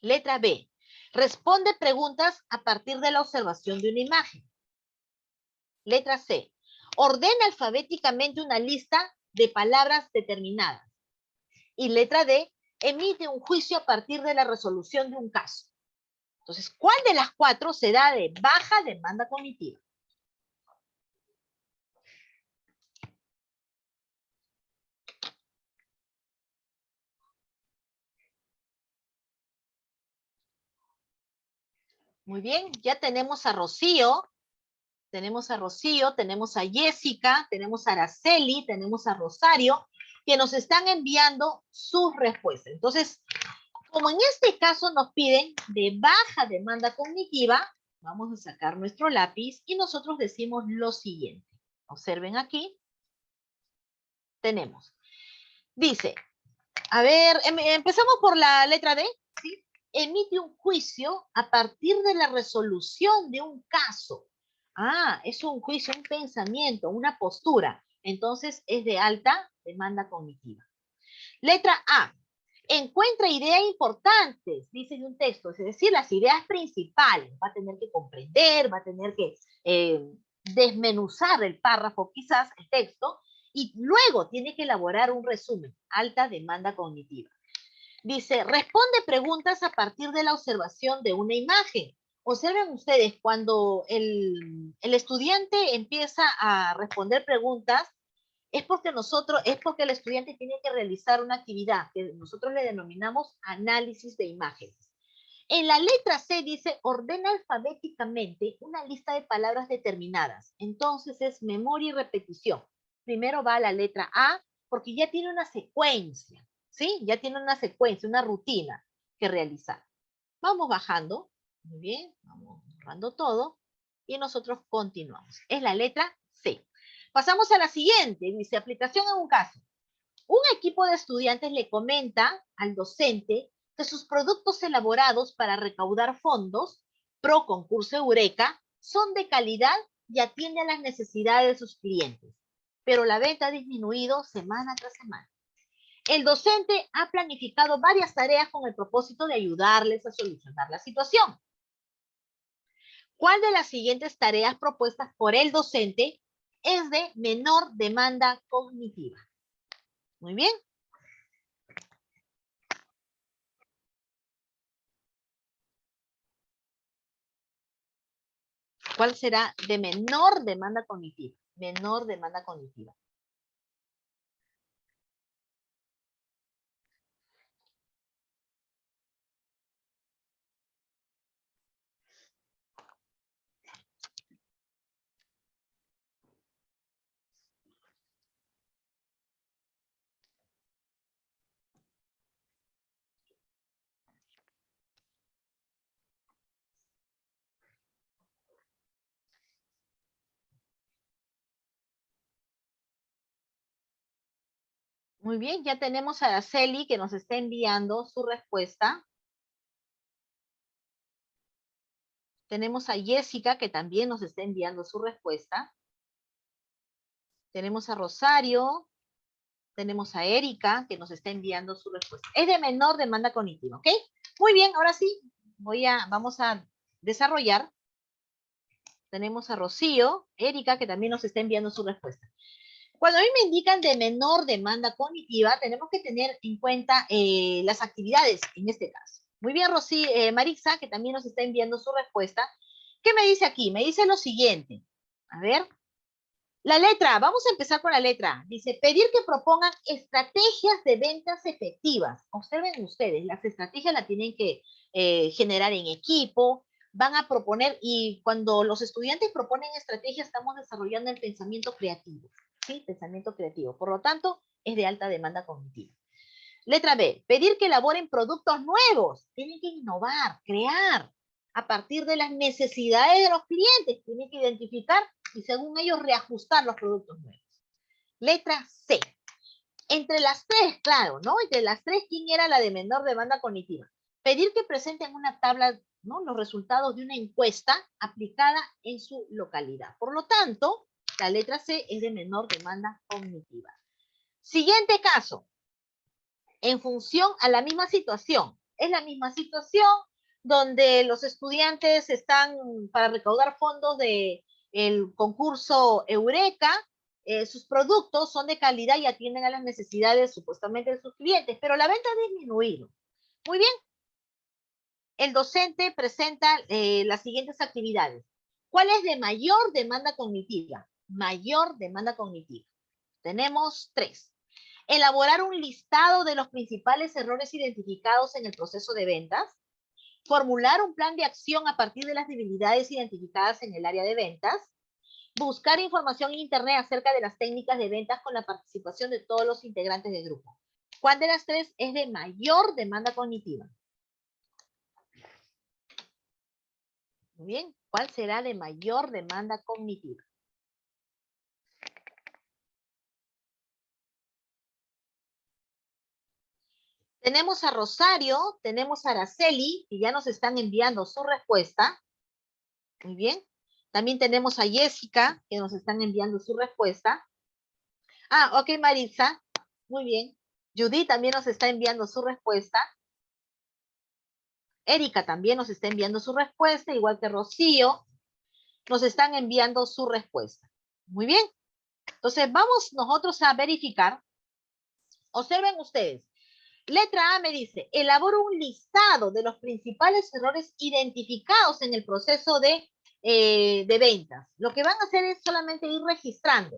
Letra B. Responde preguntas a partir de la observación de una imagen. Letra C. Ordena alfabéticamente una lista de palabras determinadas. Y letra D. Emite un juicio a partir de la resolución de un caso. Entonces, ¿cuál de las cuatro se da de baja demanda cognitiva? Muy bien, ya tenemos a Rocío, tenemos a Jessica, tenemos a Araceli, tenemos a Rosario, que nos están enviando sus respuestas. Entonces, como en este caso nos piden de baja demanda cognitiva, vamos a sacar nuestro lápiz y nosotros decimos lo siguiente. Observen aquí. Tenemos. Dice, a ver, empezamos por la letra D. ¿Sí? Emite un juicio a partir de la resolución de un caso. Ah, es un juicio, un pensamiento, una postura. Entonces es de alta demanda cognitiva. Letra A. Encuentra ideas importantes, dice de un texto, es decir, las ideas principales. Va a tener que comprender, va a tener que desmenuzar el párrafo, quizás el texto, y luego tiene que elaborar un resumen. Alta demanda cognitiva. Dice, responde preguntas a partir de la observación de una imagen. Observen ustedes, cuando el estudiante empieza a responder preguntas, es porque el estudiante tiene que realizar una actividad que nosotros le denominamos análisis de imágenes. En la letra C dice, ordena alfabéticamente una lista de palabras determinadas. Entonces es memoria y repetición. Primero va a la letra A, porque ya tiene una secuencia, ¿sí? Ya tiene una secuencia, una rutina que realizar. Vamos bajando, muy bien, vamos borrando todo, y nosotros continuamos. Es la letra C. Pasamos a la siguiente, dice aplicación en un caso. Un equipo de estudiantes le comenta al docente que sus productos elaborados para recaudar fondos pro concurso Eureka son de calidad y atienden a las necesidades de sus clientes, pero la venta ha disminuido semana tras semana. El docente ha planificado varias tareas con el propósito de ayudarles a solucionar la situación. ¿Cuál de las siguientes tareas propuestas por el docente es de menor demanda cognitiva? Muy bien. ¿Cuál será de menor demanda cognitiva? Menor demanda cognitiva. Muy bien, ya tenemos a Araceli que nos está enviando su respuesta. Tenemos a Jessica que también nos está enviando su respuesta. Tenemos a Rosario. Tenemos a Erika, que nos está enviando su respuesta. Es de menor demanda cognitiva, ¿ok? Muy bien, ahora sí, vamos a desarrollar. Tenemos a Rocío, Erika, que también nos está enviando su respuesta. Cuando a mí me indican de menor demanda cognitiva, tenemos que tener en cuenta las actividades en este caso. Muy bien, Marisa, que también nos está enviando su respuesta. ¿Qué me dice aquí? Me dice lo siguiente. A ver. La letra, vamos a empezar con la letra. Dice, pedir que propongan estrategias de ventas efectivas. Observen ustedes, las estrategias las tienen que generar en equipo, van a proponer, y cuando los estudiantes proponen estrategias, estamos desarrollando el pensamiento creativo, ¿sí? Pensamiento creativo. Por lo tanto, es de alta demanda cognitiva. Letra B, pedir que elaboren productos nuevos. Tienen que innovar, crear, a partir de las necesidades de los clientes. Tienen que identificar y según ellos reajustar los productos nuevos. Letra C. Entre las tres, claro, ¿no? Entre las tres, ¿quién era la de menor demanda cognitiva? Pedir que presenten una tabla, ¿no? Los resultados de una encuesta aplicada en su localidad. Por lo tanto, la letra C es de menor demanda cognitiva. Siguiente caso. En función a la misma situación. Es la misma situación donde los estudiantes están para recaudar fondos de el concurso Eureka, sus productos son de calidad y atienden a las necesidades supuestamente de sus clientes, pero la venta ha disminuido. Muy bien. El docente presenta las siguientes actividades. ¿Cuál es de mayor demanda cognitiva? Mayor demanda cognitiva. Tenemos 3. Elaborar un listado de los principales errores identificados en el proceso de ventas. Formular un plan de acción a partir de las debilidades identificadas en el área de ventas. Buscar información en internet acerca de las técnicas de ventas con la participación de todos los integrantes del grupo. ¿Cuál de las tres es de mayor demanda cognitiva? Muy bien, ¿cuál será de mayor demanda cognitiva? Tenemos a Rosario, tenemos a Araceli, que ya nos están enviando su respuesta. Muy bien. También tenemos a Jessica, que nos están enviando su respuesta. Ah, ok, Marisa. Muy bien. Judy también nos está enviando su respuesta. Erika también nos está enviando su respuesta, igual que Rocío. Nos están enviando su respuesta. Muy bien. Entonces, vamos nosotros a verificar. Observen ustedes. Letra A me dice, elabora un listado de los principales errores identificados en el proceso de ventas. Lo que van a hacer es solamente ir registrando.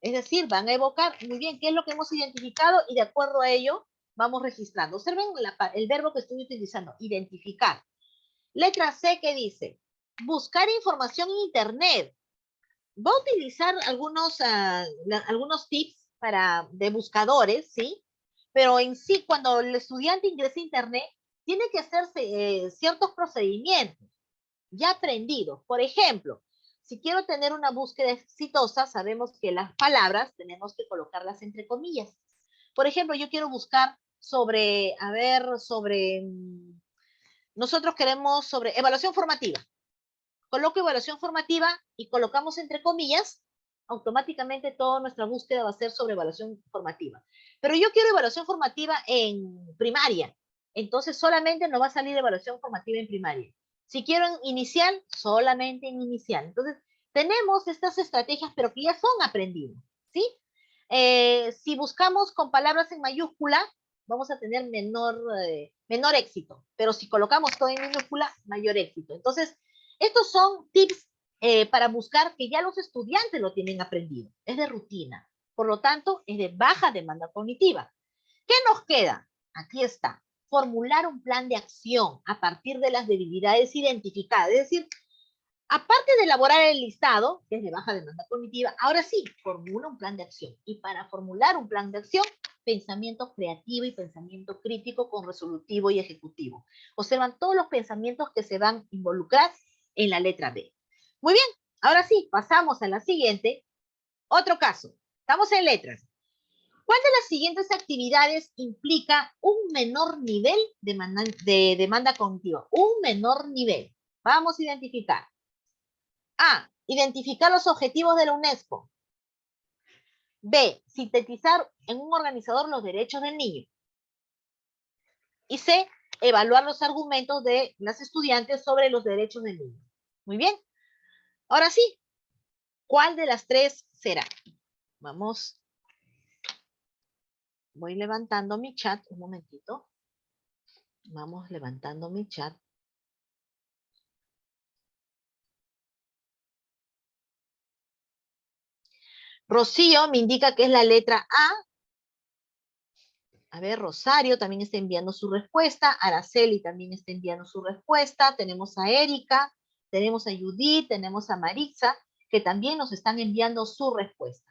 Es decir, van a evocar muy bien qué es lo que hemos identificado y de acuerdo a ello vamos registrando. Observen el verbo que estoy utilizando, identificar. Letra C que dice, buscar información en internet. Va a utilizar algunos tips de buscadores, ¿sí? Pero en sí, cuando el estudiante ingresa a internet, tiene que hacerse ciertos procedimientos ya aprendidos. Por ejemplo, si quiero tener una búsqueda exitosa, sabemos que las palabras tenemos que colocarlas entre comillas. Por ejemplo, yo quiero buscar nosotros queremos sobre evaluación formativa. Coloco evaluación formativa y colocamos entre comillas, automáticamente toda nuestra búsqueda va a ser sobre evaluación formativa. Pero yo quiero evaluación formativa en primaria, entonces solamente nos va a salir evaluación formativa en primaria. Si quiero en inicial, solamente en inicial. Entonces, tenemos estas estrategias, pero que ya son aprendidas, ¿sí? Si buscamos con palabras en mayúscula, vamos a tener menor éxito, pero si colocamos todo en minúscula, mayor éxito. Entonces, estos son tips para buscar que ya los estudiantes lo tienen aprendido. Es de rutina. Por lo tanto, es de baja demanda cognitiva. ¿Qué nos queda? Aquí está. Formular un plan de acción a partir de las debilidades identificadas. Es decir, aparte de elaborar el listado, que es de baja demanda cognitiva, ahora sí, formula un plan de acción. Y para formular un plan de acción, pensamiento creativo y pensamiento crítico con resolutivo y ejecutivo. Observan todos los pensamientos que se van a involucrar en la letra B. Muy bien, ahora sí, pasamos a la siguiente. Otro caso. Estamos en letras. ¿Cuál de las siguientes actividades implica un menor nivel de demanda cognitiva? Un menor nivel. Vamos a identificar. A. Identificar los objetivos de la UNESCO. B, sintetizar en un organizador los derechos del niño. Y C, evaluar los argumentos de las estudiantes sobre los derechos del niño. Muy bien. Ahora sí, ¿cuál de las tres será? Vamos. Voy levantando mi chat, un momentito. Vamos levantando mi chat. Rocío me indica que es la letra A. A ver, Rosario también está enviando su respuesta. Araceli también está enviando su respuesta. Tenemos a Erika, tenemos a Judith, tenemos a Maritza, que también nos están enviando su respuesta.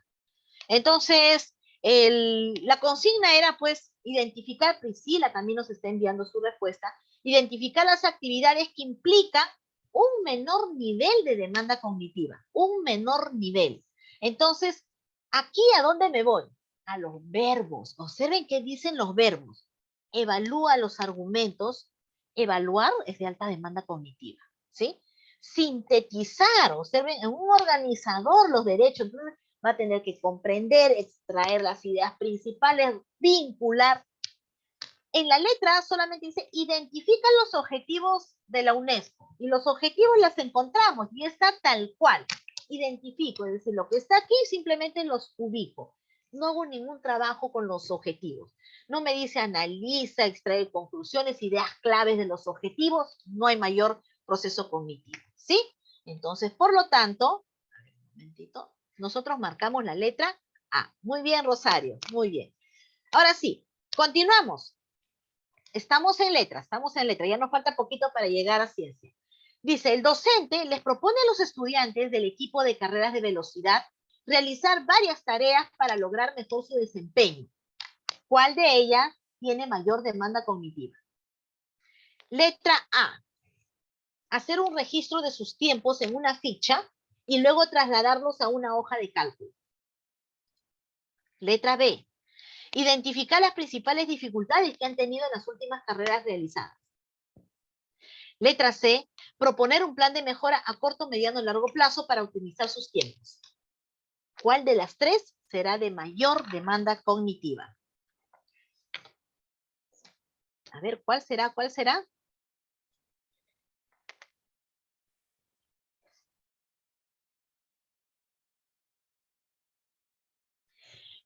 Entonces, la consigna era, pues, identificar, Priscila también nos está enviando su respuesta, identificar las actividades que implican un menor nivel de demanda cognitiva, un menor nivel. Entonces, ¿aquí a dónde me voy? A los verbos. Observen qué dicen los verbos. Evalúa los argumentos. Evaluar es de alta demanda cognitiva, ¿sí? Sintetizar, observen, en un organizador los derechos. Entonces, va a tener que comprender, extraer las ideas principales, vincular. En la letra solamente dice, identifica los objetivos de la UNESCO. Y los objetivos los encontramos y está tal cual. Identifico, es decir, lo que está aquí simplemente los ubico. No hago ningún trabajo con los objetivos. No me dice analiza, extrae conclusiones, ideas claves de los objetivos. No hay mayor proceso cognitivo, ¿sí? Entonces, por lo tanto, a ver, un momentito, nosotros marcamos la letra A. Muy bien, Rosario, muy bien. Ahora sí, continuamos. Estamos en letra, ya nos falta poquito para llegar a ciencia. Dice, el docente les propone a los estudiantes del equipo de carreras de velocidad realizar varias tareas para lograr mejor su desempeño. ¿Cuál de ellas tiene mayor demanda cognitiva? Letra A, hacer un registro de sus tiempos en una ficha y luego trasladarlos a una hoja de cálculo. Letra B, identificar las principales dificultades que han tenido en las últimas carreras realizadas. Letra C, proponer un plan de mejora a corto, mediano y largo plazo para optimizar sus tiempos. ¿Cuál de las tres será de mayor demanda cognitiva? A ver, ¿cuál será? ¿Cuál será?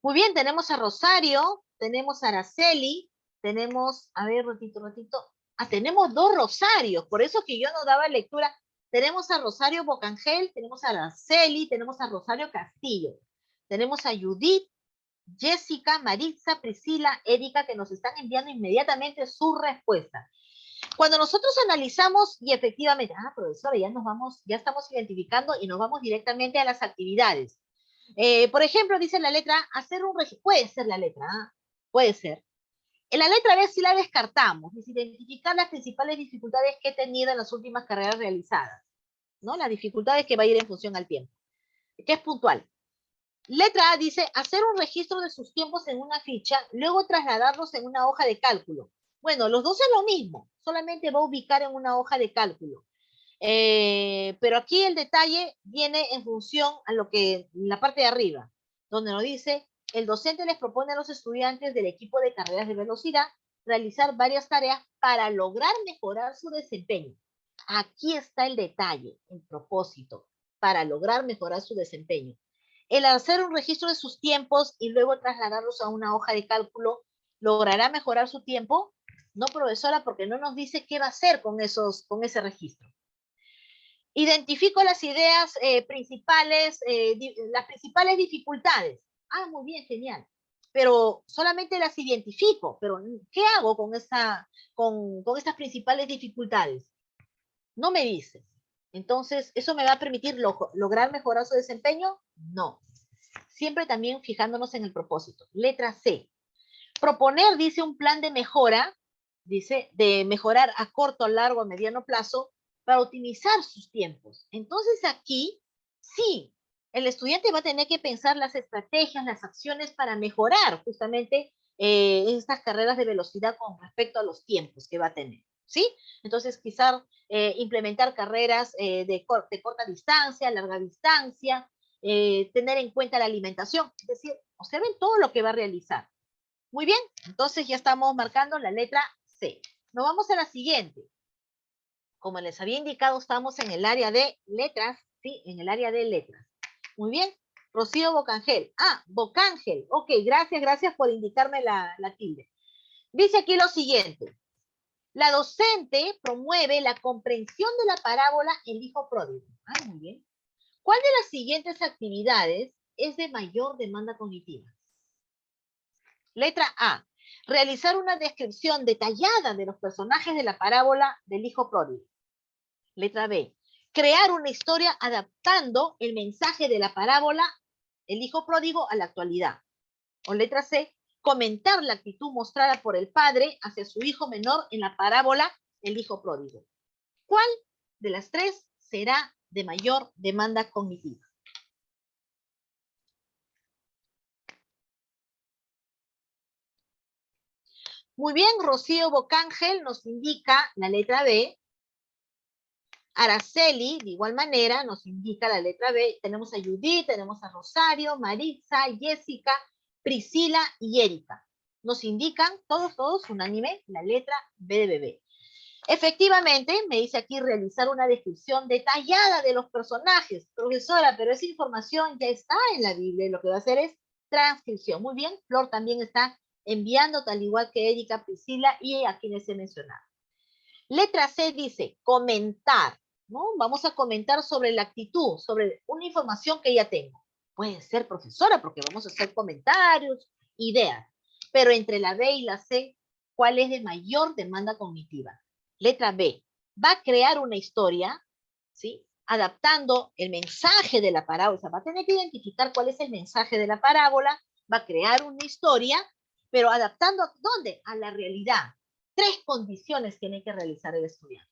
Muy bien, tenemos a Rosario, tenemos a Araceli, tenemos, a ver, ratito. Tenemos dos Rosarios, por eso que yo no daba lectura. Tenemos a Rosario Bocangel, tenemos a Araceli, tenemos a Rosario Castillo, tenemos a Judith, Jessica, Maritza, Priscila, Erika, que nos están enviando inmediatamente su respuesta. Cuando nosotros analizamos y efectivamente, profesora, ya estamos identificando y nos vamos directamente a las actividades. Por ejemplo, dice la letra, hacer un registro, puede ser la letra A, puede ser. En la letra B sí la descartamos, es identificar las principales dificultades que he tenido en las últimas carreras realizadas, ¿no? Las dificultades que va a ir en función al tiempo, que es puntual. Letra A dice, hacer un registro de sus tiempos en una ficha, luego trasladarlos en una hoja de cálculo. Bueno, los dos es lo mismo, solamente va a ubicar en una hoja de cálculo. Pero aquí el detalle viene en función a lo que, la parte de arriba, donde nos dice, el docente les propone a los estudiantes del equipo de carreras de velocidad realizar varias tareas para lograr mejorar su desempeño. Aquí está el detalle, el propósito, para lograr mejorar su desempeño. El hacer un registro de sus tiempos y luego trasladarlos a una hoja de cálculo, ¿logrará mejorar su tiempo? No, profesora, porque no nos dice qué va a hacer con ese registro. Identifico las ideas principales, las principales dificultades. Muy bien, genial. Pero solamente las identifico. Pero, ¿qué hago con estas principales dificultades? No me dice. Entonces, ¿eso me va a permitir lograr mejorar su desempeño? No. Siempre también fijándonos en el propósito. Letra C. Proponer, dice, un plan de mejora, dice, de mejorar a corto, a largo, a mediano plazo, para optimizar sus tiempos. Entonces aquí, sí, el estudiante va a tener que pensar las estrategias, las acciones para mejorar justamente estas carreras de velocidad con respecto a los tiempos que va a tener, ¿sí? Entonces quizás implementar carreras de corta distancia, larga distancia, tener en cuenta la alimentación. Es decir, observen todo lo que va a realizar. Muy bien, entonces ya estamos marcando la letra C. Nos vamos a la siguiente. Como les había indicado, estamos en el área de letras, ¿sí? En el área de letras. Muy bien. Rocío Bocángel. Ah, Bocángel. Ok, gracias por indicarme la tilde. Dice aquí lo siguiente. La docente promueve la comprensión de la parábola El hijo pródigo. Ah, muy bien. ¿Cuál de las siguientes actividades es de mayor demanda cognitiva? Letra A. Realizar una descripción detallada de los personajes de la parábola del hijo pródigo. Letra B. Crear una historia adaptando el mensaje de la parábola El hijo pródigo a la actualidad. O letra C. Comentar la actitud mostrada por el padre hacia su hijo menor en la parábola El hijo pródigo. ¿Cuál de las tres será de mayor demanda cognitiva? Muy bien, Rocío Bocángel nos indica la letra B. Araceli, de igual manera, nos indica la letra B. Tenemos a Judith, tenemos a Rosario, Maritza, Jessica, Priscila y Erika. Nos indican, todos, unánime, la letra B de bebé. Efectivamente, me dice aquí realizar una descripción detallada de los personajes. Profesora, pero esa información ya está en la Biblia y lo que va a hacer es transcripción. Muy bien, Flor también está enviando, tal igual que Erika, Priscila y a quienes he mencionado. Letra C dice comentar, ¿no? Vamos a comentar sobre la actitud, sobre una información que ya tengo. Puede ser, profesora, porque vamos a hacer comentarios, ideas. Pero entre la B y la C, ¿cuál es de mayor demanda cognitiva? Letra B, va a crear una historia, ¿sí? Adaptando el mensaje de la parábola. O sea, va a tener que identificar cuál es el mensaje de la parábola, va a crear una historia, pero adaptando, ¿dónde? A la realidad. 3 condiciones tiene que realizar el estudiante.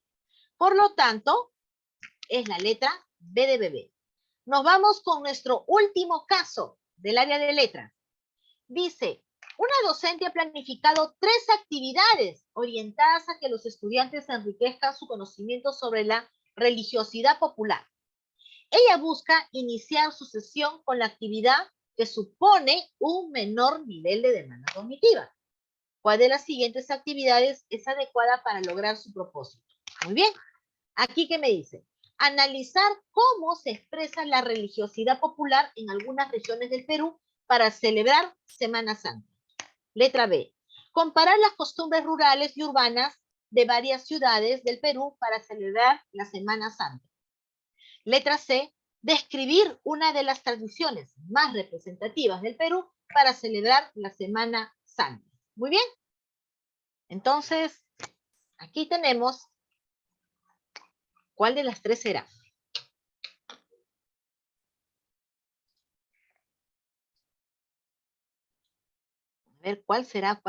Por lo tanto, es la letra B de bebé. Nos vamos con nuestro último caso del área de letras. Dice, una docente ha planificado 3 actividades orientadas a que los estudiantes enriquezcan su conocimiento sobre la religiosidad popular. Ella busca iniciar su sesión con la actividad que supone un menor nivel de demanda cognitiva. ¿Cuál de las siguientes actividades es adecuada para lograr su propósito? Muy bien. Aquí, ¿qué me dice? Analizar cómo se expresa la religiosidad popular en algunas regiones del Perú para celebrar Semana Santa. Letra B. Comparar las costumbres rurales y urbanas de varias ciudades del Perú para celebrar la Semana Santa. Letra C. Describir una de las tradiciones más representativas del Perú para celebrar la Semana Santa. Muy bien. Entonces, aquí tenemos cuál de las 3 será. A ver, ¿cuál será?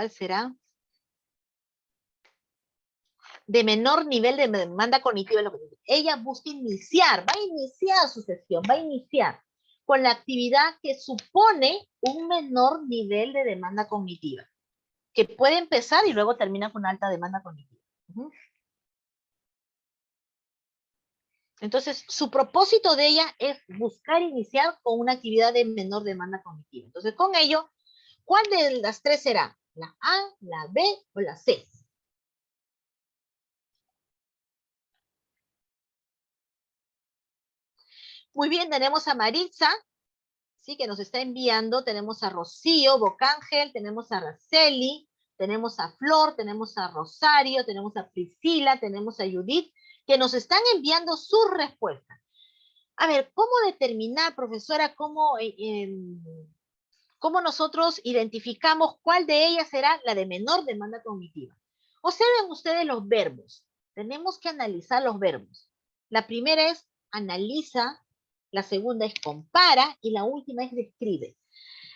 De menor nivel de demanda cognitiva. Ella busca va a iniciar su sesión, va a iniciar con la actividad que supone un menor nivel de demanda cognitiva, que puede empezar y luego termina con alta demanda cognitiva. Entonces, su propósito de ella es buscar iniciar con una actividad de menor demanda cognitiva. Entonces, con ello, ¿cuál de las 3 será? ¿La A, la B o la C? Muy bien, tenemos a Maritza, ¿sí? Que nos está enviando, tenemos a Rocío, Bocángel, tenemos a Araceli, tenemos a Flor, tenemos a Rosario, tenemos a Priscila, tenemos a Judith, que nos están enviando sus respuestas. A ver, ¿cómo determinar, profesora, cómo nosotros identificamos cuál de ellas será la de menor demanda cognitiva? Observen ustedes los verbos. Tenemos que analizar los verbos. La primera es analiza, la segunda es compara y la última es describe.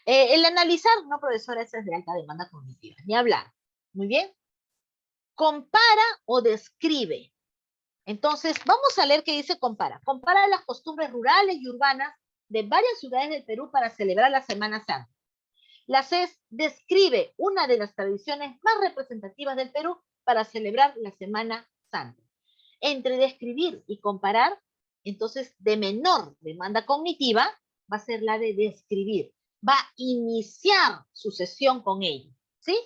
El analizar, no, profesora, esa es de alta demanda cognitiva, ni hablar. Muy bien. Compara o describe. Entonces, vamos a leer qué dice compara. Compara las costumbres rurales y urbanas de varias ciudades del Perú para celebrar la Semana Santa. La CES describe una de las tradiciones más representativas del Perú para celebrar la Semana Santa. Entre describir y comparar, entonces, de menor demanda cognitiva, va a ser la de describir. Va a iniciar su sesión con ello, ¿sí?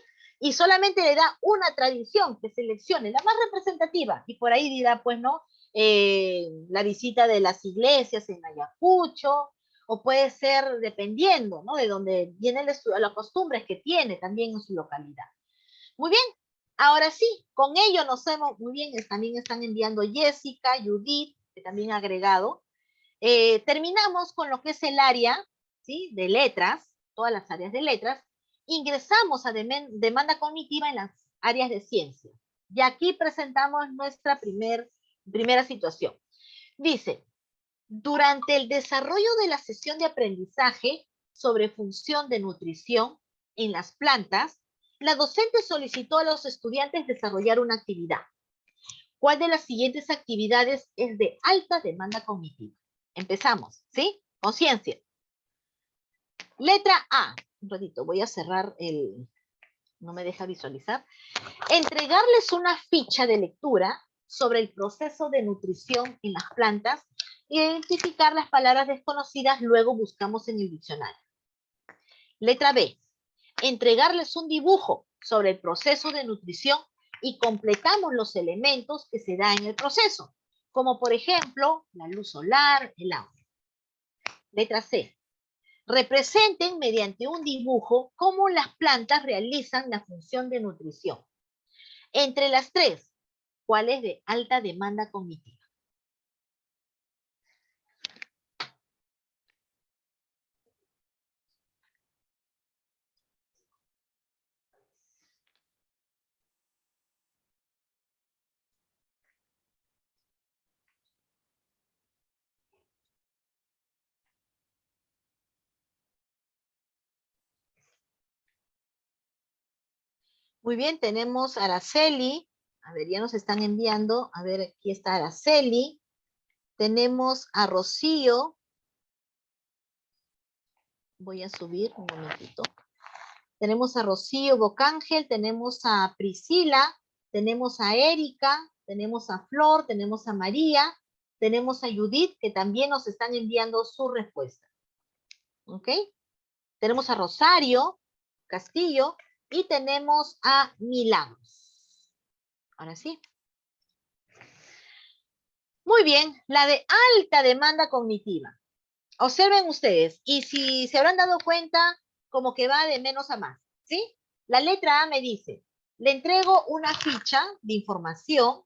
Y solamente le da una tradición que seleccione, la más representativa, y por ahí dirá, pues, ¿no? La visita de las iglesias en Ayacucho, o puede ser dependiendo, ¿no? De donde vienen las costumbres que tiene también en su localidad. Muy bien, ahora sí, con ello nos hemos, muy bien, también están enviando Jessica, Judith, que también ha agregado. Terminamos con lo que es el área, ¿sí? De letras, todas las áreas de letras. Ingresamos a demanda cognitiva en las áreas de ciencia. Y aquí presentamos nuestra primera situación. Dice, durante el desarrollo de la sesión de aprendizaje sobre función de nutrición en las plantas, la docente solicitó a los estudiantes desarrollar una actividad. ¿Cuál de las siguientes actividades es de alta demanda cognitiva? Empezamos, ¿sí? Conciencia. Letra A. Un ratito, voy a cerrar el... No me deja visualizar. Entregarles una ficha de lectura sobre el proceso de nutrición en las plantas, identificar las palabras desconocidas, luego buscamos en el diccionario. Letra B. Entregarles un dibujo sobre el proceso de nutrición y completamos los elementos que se da en el proceso, como por ejemplo la luz solar, el agua. Letra C. Representen mediante un dibujo cómo las plantas realizan la función de nutrición. Entre las tres, ¿cuál es de alta demanda cognitiva? Muy bien, tenemos a Araceli. A ver, ya nos están enviando. A ver, aquí está Araceli. Tenemos a Rocío. Voy a subir un momentito. Tenemos a Rocío Bocángel, tenemos a Priscila, tenemos a Erika, tenemos a Flor, tenemos a María, tenemos a Judith, que también nos están enviando su respuesta. ¿Ok? Tenemos a Rosario Castillo y tenemos a Milagros. Ahora sí. Muy bien, la de alta demanda cognitiva. Observen ustedes, y si se habrán dado cuenta, como que va de menos a más, ¿sí? La letra A me dice, le entrego una ficha de información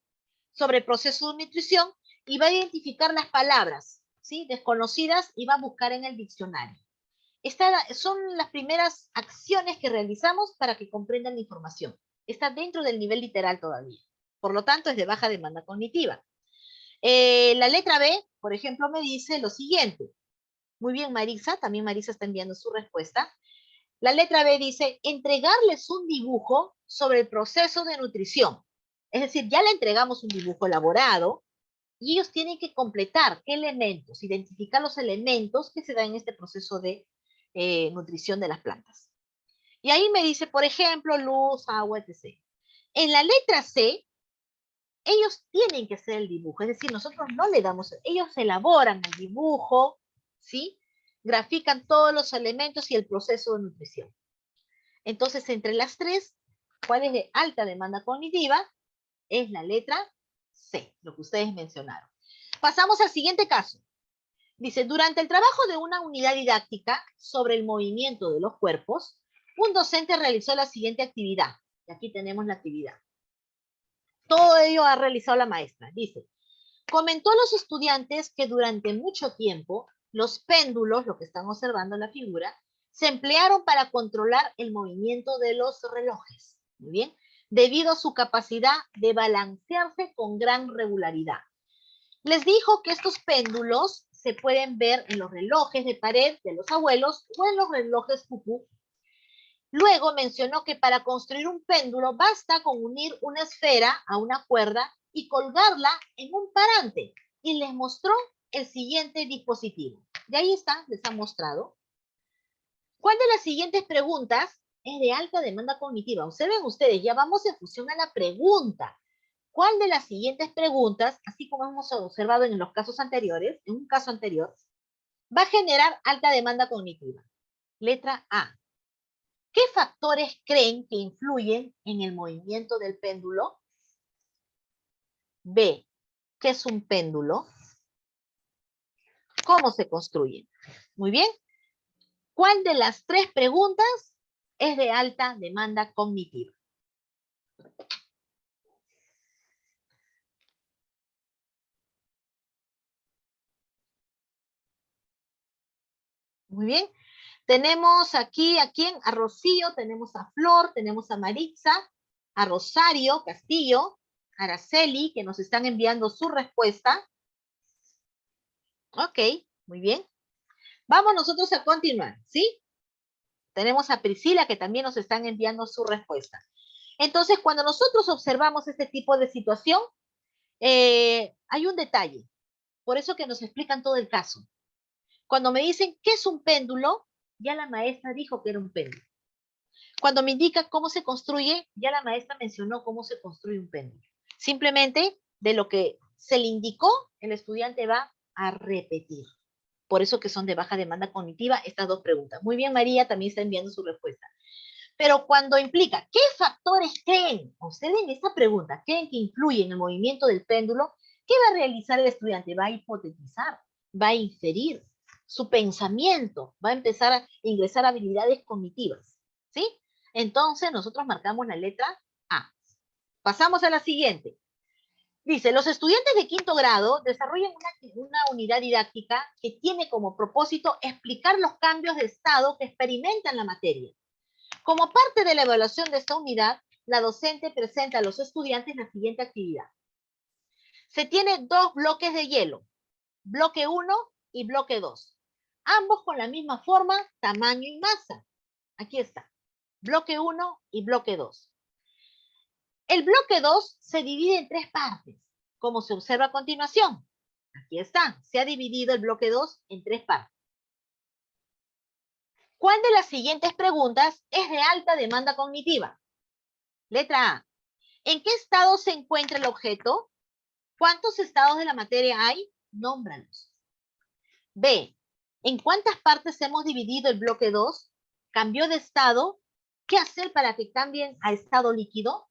sobre el proceso de nutrición y va a identificar las palabras, ¿sí? Desconocidas y va a buscar en el diccionario. Estas son las primeras acciones que realizamos para que comprendan la información. Está dentro del nivel literal todavía. Por lo tanto, es de baja demanda cognitiva. La letra B, por ejemplo, me dice lo siguiente. Muy bien, Marisa, también Marisa está enviando su respuesta. La letra B dice, entregarles un dibujo sobre el proceso de nutrición. Es decir, ya le entregamos un dibujo elaborado y ellos tienen que completar qué elementos, identificar los elementos que se dan en este proceso de nutrición de las plantas. Y ahí me dice, por ejemplo, luz, agua, etc. En la letra C, ellos tienen que hacer el dibujo, es decir, nosotros no le damos, ellos elaboran el dibujo, ¿sí? Grafican todos los elementos y el proceso de nutrición. Entonces, entre las tres, ¿cuál es de alta demanda cognitiva? Es la letra C, lo que ustedes mencionaron. Pasamos al siguiente caso. Dice, durante el trabajo de una unidad didáctica sobre el movimiento de los cuerpos, un docente realizó la siguiente actividad. Y aquí tenemos la actividad. Todo ello ha realizado la maestra. Dice, comentó a los estudiantes que durante mucho tiempo los péndulos, lo que están observando en la figura, se emplearon para controlar el movimiento de los relojes. Muy bien, debido a su capacidad de balancearse con gran regularidad. Les dijo que estos péndulos se pueden ver en los relojes de pared de los abuelos o en los relojes cucú. Luego mencionó que para construir un péndulo basta con unir una esfera a una cuerda y colgarla en un parante. Y les mostró el siguiente dispositivo. Y ahí está, les ha mostrado. ¿Cuál de las siguientes preguntas es de alta demanda cognitiva? Observen ustedes, ya vamos en función a la pregunta. ¿Cuál de las siguientes preguntas, así como hemos observado en los casos anteriores, en un caso anterior, va a generar alta demanda cognitiva? Letra A. ¿Qué factores creen que influyen en el movimiento del péndulo? B. ¿Qué es un péndulo? ¿Cómo se construye? Muy bien. ¿Cuál de las tres preguntas es de alta demanda cognitiva? Muy bien. Tenemos aquí a quién, a Rocío, tenemos a Flor, tenemos a Maritza, a Rosario Castillo, a Araceli, que nos están enviando su respuesta. Ok, muy bien. Vamos nosotros a continuar, ¿sí? Tenemos a Priscila, que también nos están enviando su respuesta. Entonces, cuando nosotros observamos este tipo de situación, hay un detalle. Por eso que nos explican todo el caso. Cuando me dicen qué es un péndulo, ya la maestra dijo que era un péndulo. Cuando me indica cómo se construye, ya la maestra mencionó cómo se construye un péndulo. Simplemente de lo que se le indicó, el estudiante va a repetir. Por eso que son de baja demanda cognitiva estas dos preguntas. Muy bien, María también está enviando su respuesta. Pero cuando implica, ¿qué factores creen? Ustedes en esta pregunta, ¿creen que influye en el movimiento del péndulo? ¿Qué va a realizar el estudiante? Va a hipotetizar, va a inferir. Su pensamiento va a empezar a ingresar habilidades cognitivas. ¿Sí? Entonces nosotros marcamos la letra A. Pasamos a la siguiente. Dice, los estudiantes de quinto grado desarrollan una unidad didáctica que tiene como propósito explicar los cambios de estado que experimentan la materia. Como parte de la evaluación de esta unidad, la docente presenta a los estudiantes la siguiente actividad. Se tiene dos bloques de hielo, bloque 1 y bloque 2, ambos con la misma forma, tamaño y masa. Aquí está, bloque 1 y bloque 2. El bloque 2 se divide en tres partes, como se observa a continuación. Aquí está, se ha dividido el bloque 2 en tres partes. ¿Cuál de las siguientes preguntas es de alta demanda cognitiva? Letra A. ¿En qué estado se encuentra el objeto? ¿Cuántos estados de la materia hay? Nómbralos. B. ¿En cuántas partes hemos dividido el bloque 2? ¿Cambió de estado? ¿Qué hacer para que cambien a estado líquido?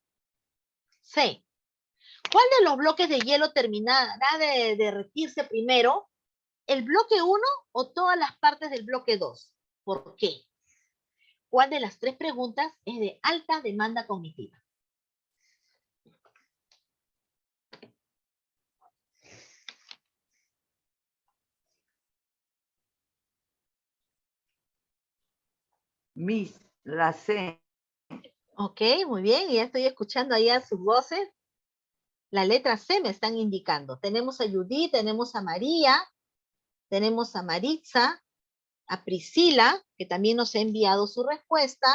C. ¿Cuál de los bloques de hielo terminará de derretirse primero? ¿El bloque 1 o todas las partes del bloque 2? ¿Por qué? ¿Cuál de las tres preguntas es de alta demanda cognitiva? Miss, la C. Ok, muy bien, ya estoy escuchando allá sus voces. La letra C me están indicando. Tenemos a Judith, tenemos a María, tenemos a Maritza, a Priscila, que también nos ha enviado su respuesta.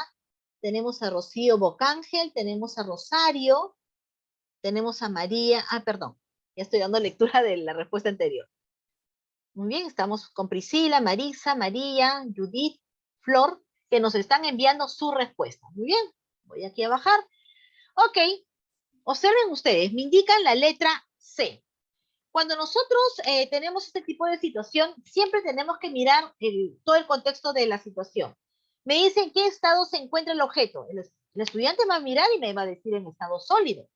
Tenemos a Rocío Bocángel, tenemos a Rosario, tenemos a María. Ah, perdón, ya estoy dando lectura de la respuesta anterior. Muy bien, estamos con Priscila, Marisa, María, Judith, Flor, que nos están enviando su respuesta. Muy bien, voy aquí a bajar. Ok, observen ustedes, me indican la letra C. Cuando nosotros tenemos este tipo de situación, siempre tenemos que mirar todo el contexto de la situación. Me dicen qué estado se encuentra el objeto. El estudiante va a mirar y me va a decir en estado sólido.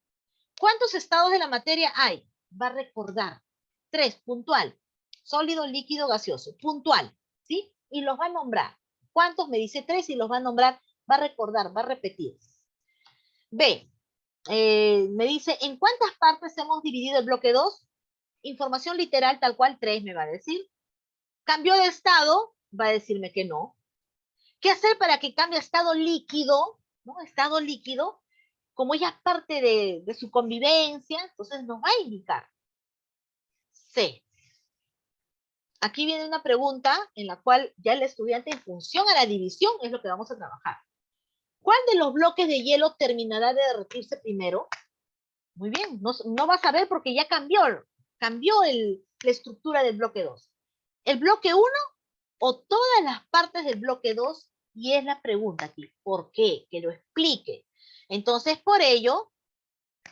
¿Cuántos estados de la materia hay? Va a recordar. 3, puntual. Sólido, líquido, gaseoso. Puntual. ¿Sí? Y los va a nombrar. ¿Cuántos? Me dice 3 y los va a nombrar. Va a recordar, va a repetir. B. Me dice, ¿en cuántas partes hemos dividido el bloque 2? Información literal tal cual 3 me va a decir. ¿Cambió de estado? Va a decirme que no. ¿Qué hacer para que cambie a estado líquido? ¿No? Estado líquido, como ya es parte de su convivencia, entonces nos va a indicar. C. Aquí viene una pregunta en la cual ya el estudiante, en función a la división, es lo que vamos a trabajar. ¿Cuál de los bloques de hielo terminará de derretirse primero? Muy bien, no va a saber porque ya cambió la estructura del bloque 2. ¿El bloque 1 o todas las partes del bloque 2? Y es la pregunta aquí, ¿por qué? Que lo explique. Entonces, por ello,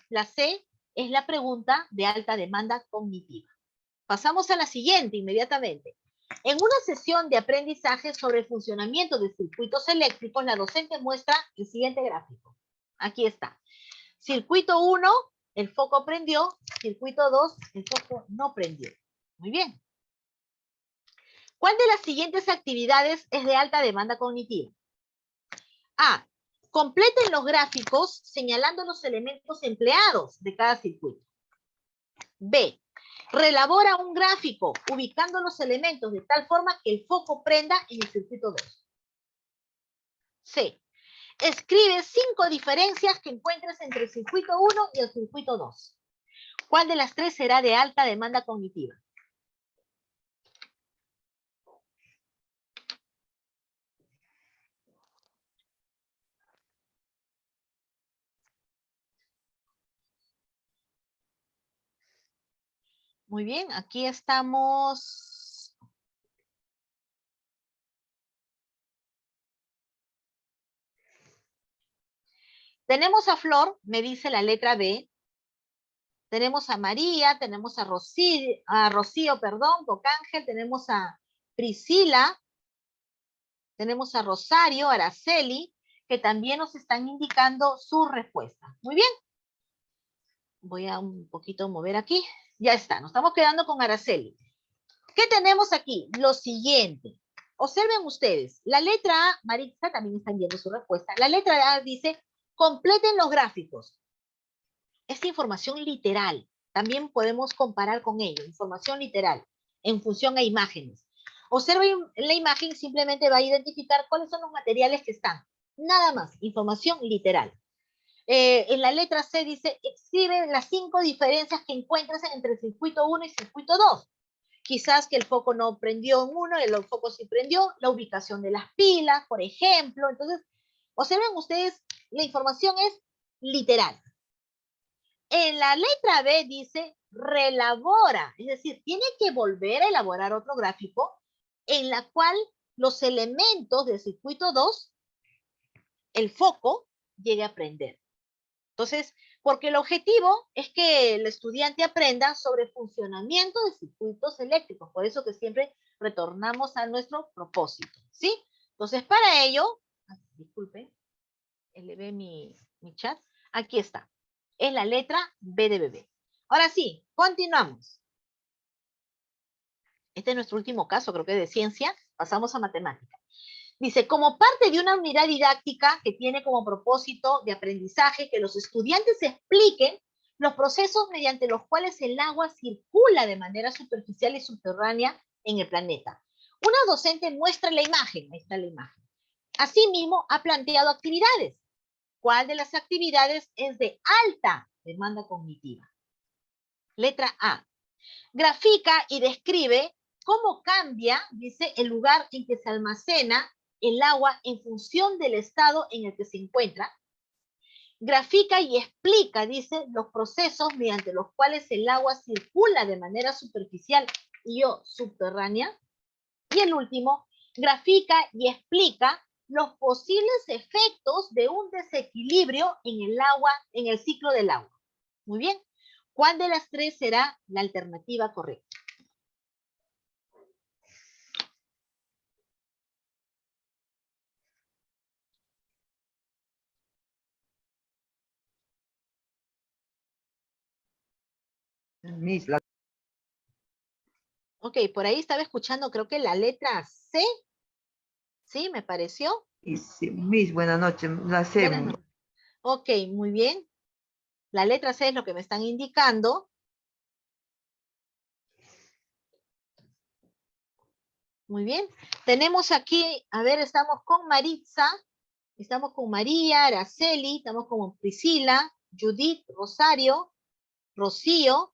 la C es la pregunta de alta demanda cognitiva. Pasamos a la siguiente inmediatamente. En una sesión de aprendizaje sobre el funcionamiento de circuitos eléctricos, la docente muestra el siguiente gráfico. Aquí está. Circuito 1, el foco prendió. Circuito 2, el foco no prendió. Muy bien. ¿Cuál de las siguientes actividades es de alta demanda cognitiva? A. Completen los gráficos señalando los elementos empleados de cada circuito. B. Reelabora un gráfico ubicando los elementos de tal forma que el foco prenda en el circuito 2. C. Escribe 5 diferencias que encuentres entre el circuito 1 y el circuito 2. ¿Cuál de las tres será de alta demanda cognitiva? Muy bien, aquí estamos. Tenemos a Flor, me dice la letra B. Tenemos a María, tenemos a Rocío, Bocángel, tenemos a Priscila, tenemos a Rosario, Araceli, que también nos están indicando su respuesta. Muy bien. Voy a un poquito mover aquí. Ya está, nos estamos quedando con Araceli. ¿Qué tenemos aquí? Lo siguiente. Observen ustedes, la letra A, Maritza también están viendo su respuesta. La letra A dice, completen los gráficos. Esta información literal, también podemos comparar con ello, información literal, en función a imágenes. Observen la imagen, simplemente va a identificar cuáles son los materiales que están. Nada más, información literal. En la letra C dice, escribe las 5 diferencias que encuentras entre el circuito 1 y el circuito 2. Quizás que el foco no prendió en uno, el foco sí prendió, la ubicación de las pilas, por ejemplo. Entonces, observen ustedes, la información es literal. En la letra B dice, reelabora, es decir, tiene que volver a elaborar otro gráfico en la cual los elementos del circuito 2, el foco, llegue a prender. Entonces, porque el objetivo es que el estudiante aprenda sobre el funcionamiento de circuitos eléctricos, por eso que siempre retornamos a nuestro propósito, ¿sí? Entonces, para ello, disculpen, elevé mi chat, aquí está, es la letra B de bebé. Ahora sí, continuamos. Este es nuestro último caso, creo que es de ciencia, pasamos a matemática. Dice, como parte de una unidad didáctica que tiene como propósito de aprendizaje que los estudiantes expliquen los procesos mediante los cuales el agua circula de manera superficial y subterránea en el planeta. Una docente muestra la imagen, ahí está la imagen. Asimismo, ha planteado actividades. ¿Cuál de las actividades es de alta demanda cognitiva? Letra A. Grafica y describe cómo cambia, dice, el lugar en que se almacena el agua en función del estado en el que se encuentra. Grafica y explica, dice, los procesos mediante los cuales el agua circula de manera superficial y o subterránea. Y el último, grafica y explica los posibles efectos de un desequilibrio en el agua, en el ciclo del agua. Muy bien. ¿Cuál de las tres será la alternativa correcta? Miss, Ok, por ahí estaba escuchando, creo que la letra C, ¿sí? Me pareció. Miss, buenas noches. La C. Buenas noches. Ok, muy bien. La letra C es lo que me están indicando. Muy bien. Tenemos aquí, a ver, estamos con Maritza, estamos con María, Araceli, estamos con Priscila, Judith, Rosario, Rocío.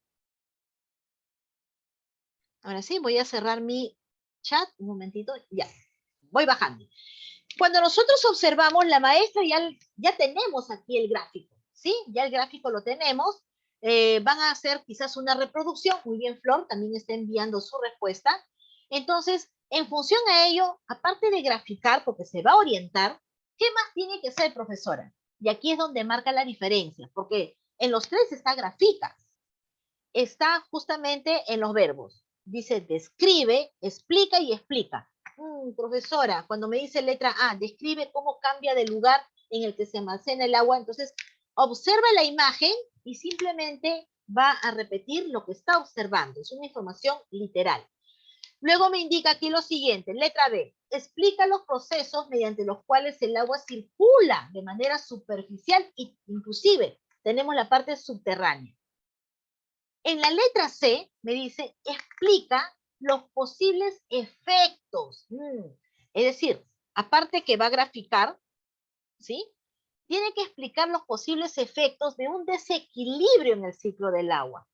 Ahora sí, voy a cerrar mi chat, un momentito, ya, voy bajando. Cuando nosotros observamos, la maestra ya tenemos aquí el gráfico, ¿sí? Ya el gráfico lo tenemos. Van a hacer quizás una reproducción. Muy bien, Flor, también está enviando su respuesta. Entonces, en función a ello, aparte de graficar, porque se va a orientar, ¿qué más tiene que hacer, profesora? Y aquí es donde marca la diferencia, porque en los tres está grafica, está justamente en los verbos. Dice describe, explica y explica. Profesora, cuando me dice letra A, describe cómo cambia de lugar en el que se almacena el agua, entonces observa la imagen y simplemente va a repetir lo que está observando. Es una información literal. Luego me indica aquí lo siguiente, letra B, explica los procesos mediante los cuales el agua circula de manera superficial e inclusive tenemos la parte subterránea. En la letra C me dice, explica los posibles efectos. Es decir, aparte que va a graficar, ¿sí? Tiene que explicar los posibles efectos de un desequilibrio en el ciclo del agua.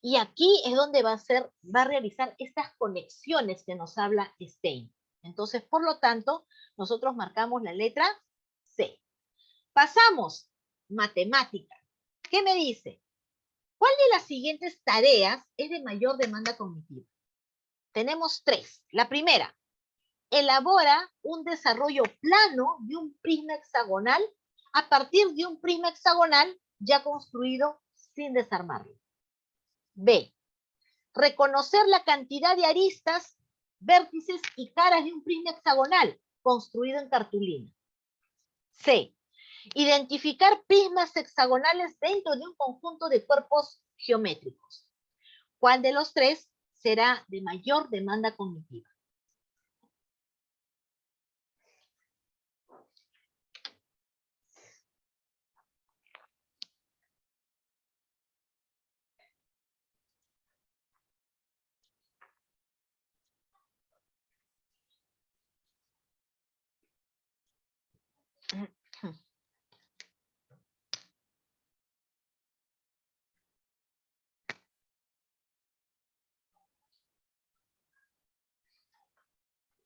Y aquí es donde va a realizar estas conexiones que nos habla Stein. Entonces, por lo tanto, nosotros marcamos la letra C. Pasamos, matemática. ¿Qué me dice? ¿Cuál de las siguientes tareas es de mayor demanda cognitiva? Tenemos 3. La primera, elabora un desarrollo plano de un prisma hexagonal a partir de un prisma hexagonal ya construido sin desarmarlo. B, reconocer la cantidad de aristas, vértices y caras de un prisma hexagonal construido en cartulina. C, identificar prismas hexagonales dentro de un conjunto de cuerpos geométricos. ¿Cuál de los 3 será de mayor demanda cognitiva?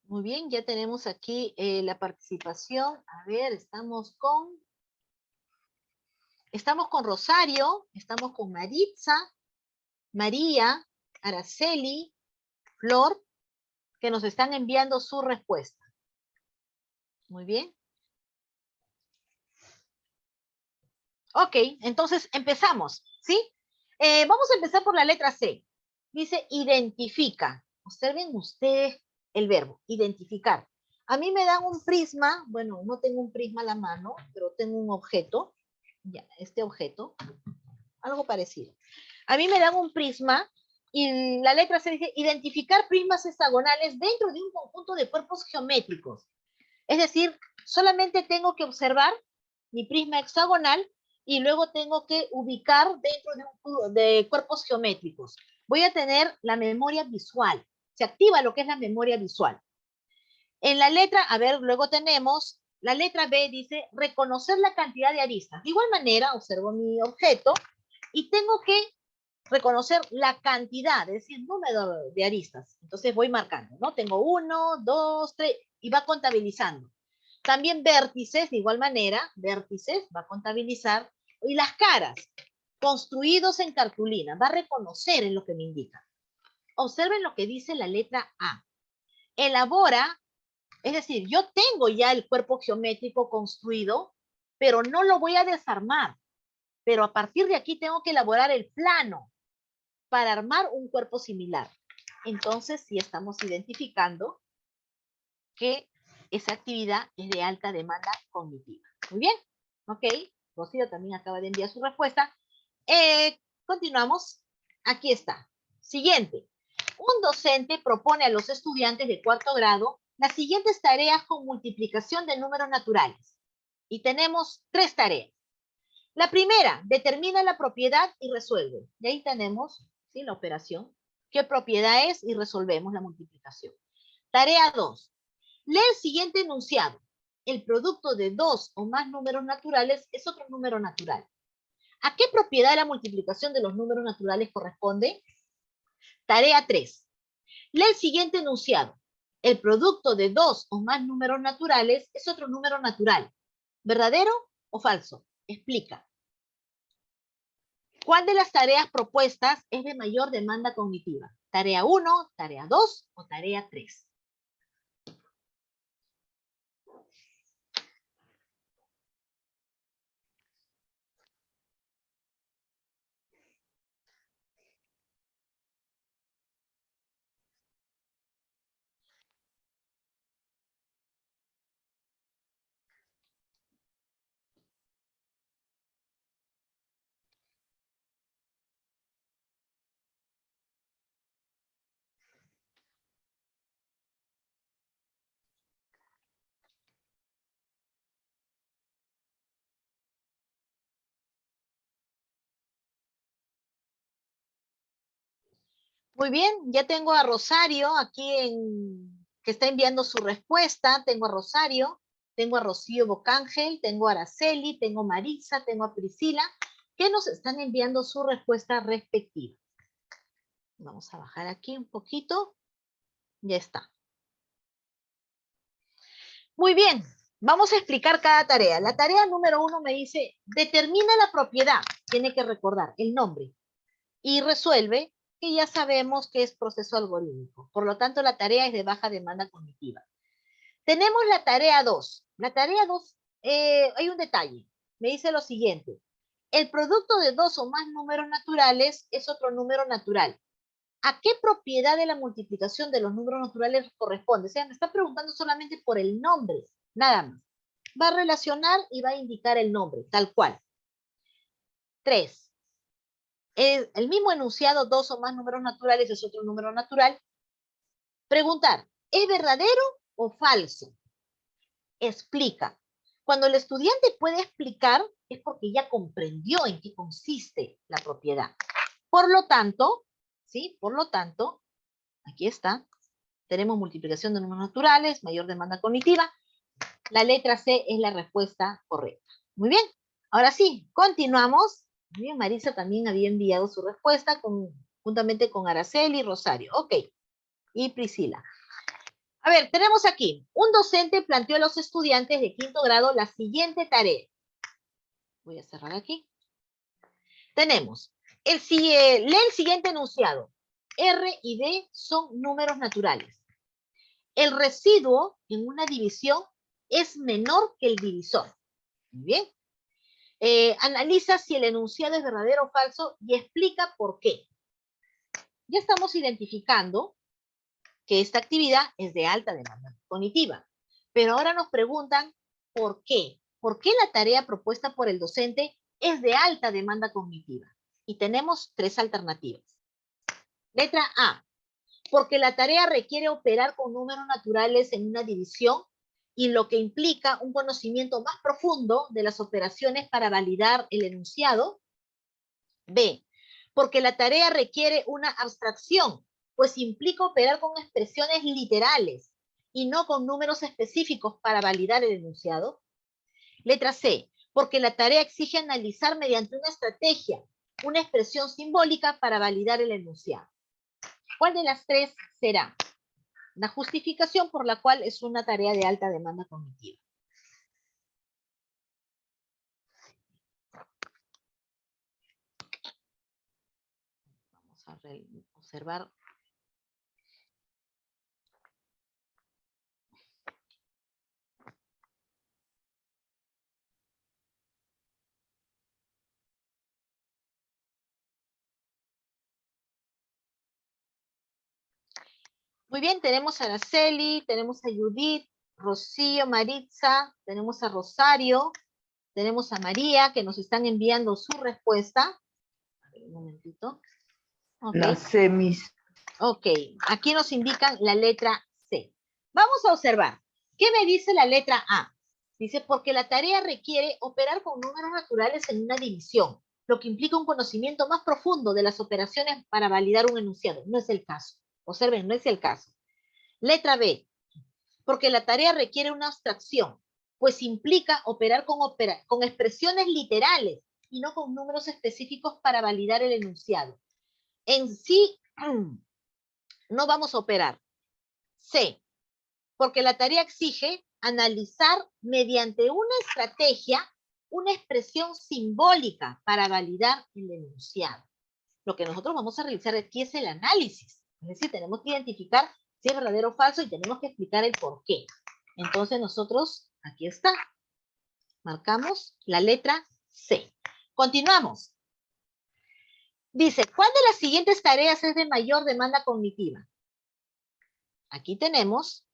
Muy bien, ya tenemos aquí la participación. A ver, estamos con Rosario, estamos con Maritza, María, Araceli, Flor, que nos están enviando su respuesta. Muy bien. Ok, entonces empezamos, ¿sí? Vamos a empezar por la letra C. Dice identifica. Observen ustedes el verbo, identificar. A mí me dan un prisma, bueno, no tengo un prisma a la mano, pero tengo un objeto, ya, este objeto, algo parecido. A mí me dan un prisma y la letra C dice identificar prismas hexagonales dentro de un conjunto de cuerpos geométricos. Es decir, solamente tengo que observar mi prisma hexagonal y luego tengo que ubicar dentro de cuerpos geométricos. Voy a tener la memoria visual. Se activa lo que es la memoria visual. En la letra, a ver, luego tenemos, la letra B dice reconocer la cantidad de aristas. De igual manera, observo mi objeto y tengo que reconocer la cantidad, es decir, número de aristas. Entonces voy marcando, ¿no? Tengo 1, 2, 3 y va contabilizando. También vértices, de igual manera, vértices va a contabilizar. Y las caras, construidos en cartulina, va a reconocer en lo que me indica. Observen lo que dice la letra A. Elabora, es decir, yo tengo ya el cuerpo geométrico construido, pero no lo voy a desarmar. Pero a partir de aquí tengo que elaborar el plano para armar un cuerpo similar. Entonces, sí estamos identificando que esa actividad es de alta demanda cognitiva. Muy bien, ok. Rocío también acaba de enviar su respuesta. Continuamos. Aquí está. Siguiente. Un docente propone a los estudiantes de 4º grado las siguientes tareas con multiplicación de números naturales. Y tenemos 3 tareas. La primera, determina la propiedad y resuelve. Y ahí tenemos, ¿sí?, la operación. ¿Qué propiedad es? Y resolvemos la multiplicación. Tarea 2. Lee el siguiente enunciado. El producto de 2 o más números naturales es otro número natural. ¿A qué propiedad de la multiplicación de los números naturales corresponde? Tarea 3. Lee el siguiente enunciado. El producto de 2 o más números naturales es otro número natural. ¿Verdadero o falso? Explica. ¿Cuál de las tareas propuestas es de mayor demanda cognitiva? ¿Tarea 1, tarea 2 o tarea 3? Muy bien, ya tengo a Rosario aquí que está enviando su respuesta. Tengo a Rosario, tengo a Rocío Bocángel, tengo a Araceli, tengo a Marisa, tengo a Priscila, que nos están enviando su respuesta respectiva. Vamos a bajar aquí un poquito. Ya está. Muy bien, vamos a explicar cada tarea. La tarea número 1 me dice, determina la propiedad. Tiene que recordar el nombre. Y resuelve, que ya sabemos que es proceso algorítmico. Por lo tanto, la tarea es de baja demanda cognitiva. Tenemos la tarea 2. La tarea 2, hay un detalle. Me dice lo siguiente. El producto de dos o más números naturales es otro número natural. ¿A qué propiedad de la multiplicación de los números naturales corresponde? O sea, me está preguntando solamente por el nombre, nada más. Va a relacionar y va a indicar el nombre, tal cual. 3. El mismo enunciado, dos o más números naturales es otro número natural. Preguntar, ¿es verdadero o falso? Explica. Cuando el estudiante puede explicar, es porque ya comprendió en qué consiste la propiedad. Por lo tanto, ¿sí? Por lo tanto, aquí está. Tenemos multiplicación de números naturales, mayor demanda cognitiva. La letra C es la respuesta correcta. Muy bien. Ahora sí, continuamos. Muy bien, Marisa también había enviado su respuesta juntamente con Araceli y Rosario. Ok. Y Priscila. A ver, tenemos aquí. Un docente planteó a los estudiantes de quinto grado la siguiente tarea. Voy a cerrar aquí. Tenemos. Lee el siguiente enunciado. R y D son números naturales. El residuo en una división es menor que el divisor. Muy bien. Analiza si el enunciado es verdadero o falso y explica por qué. Ya estamos identificando que esta actividad es de alta demanda cognitiva. Pero ahora nos preguntan por qué. ¿Por qué la tarea propuesta por el docente es de alta demanda cognitiva? Y tenemos 3 alternativas. Letra A. Porque la tarea requiere operar con números naturales en una división y lo que implica un conocimiento más profundo de las operaciones para validar el enunciado. B, porque la tarea requiere una abstracción, pues implica operar con expresiones literales y no con números específicos para validar el enunciado. Letra C, porque la tarea exige analizar mediante una estrategia, una expresión simbólica para validar el enunciado. ¿Cuál de las 3 será? La justificación por la cual es una tarea de alta demanda cognitiva. Vamos a observar. Muy bien, tenemos a Araceli, tenemos a Judith, Rocío, Maritza, tenemos a Rosario, tenemos a María, que nos están enviando su respuesta. A ver, un momentito. Ok. La C, Miss. Ok, aquí nos indican la letra C. Vamos a observar. ¿Qué me dice la letra A? Dice, porque la tarea requiere operar con números naturales en una división, lo que implica un conocimiento más profundo de las operaciones para validar un enunciado. No es el caso. Observen, no es el caso. Letra B, porque la tarea requiere una abstracción, pues implica operar con expresiones literales y no con números específicos para validar el enunciado. En sí, no vamos a operar. C, porque la tarea exige analizar mediante una estrategia una expresión simbólica para validar el enunciado. Lo que nosotros vamos a realizar aquí es el análisis. Es decir, tenemos que identificar si es verdadero o falso y tenemos que explicar el por qué. Entonces nosotros, aquí está, marcamos la letra C. Continuamos. Dice, ¿cuál de las siguientes tareas es de mayor demanda cognitiva? Aquí tenemos,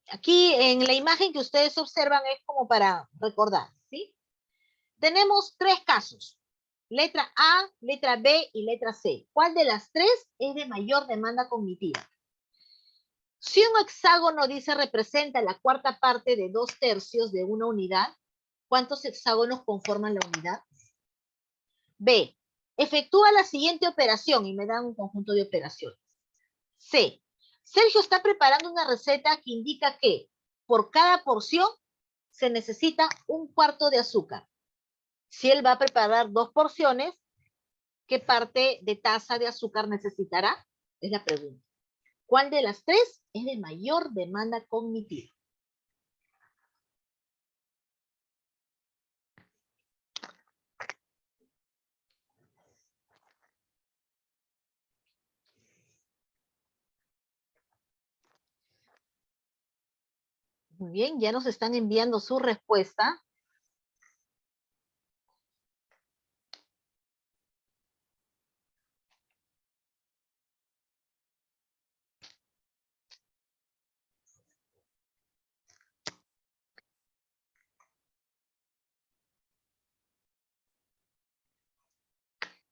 aquí en la imagen que ustedes observan es como para recordar, ¿sí? Tenemos 3 casos. Letra A, letra B y letra C. ¿Cuál de las 3 es de mayor demanda cognitiva? Si un hexágono dice representa la cuarta parte de 2/3 de una unidad, ¿cuántos hexágonos conforman la unidad? B, Efectúa la siguiente operación y me dan un conjunto de operaciones. C. Sergio está preparando una receta que indica que por cada porción se necesita 1/4 de azúcar. Si él va a preparar 2 porciones, ¿qué parte de taza de azúcar necesitará? Es la pregunta. ¿Cuál de las tres es de mayor demanda cognitiva? Muy bien, ya nos están enviando su respuesta.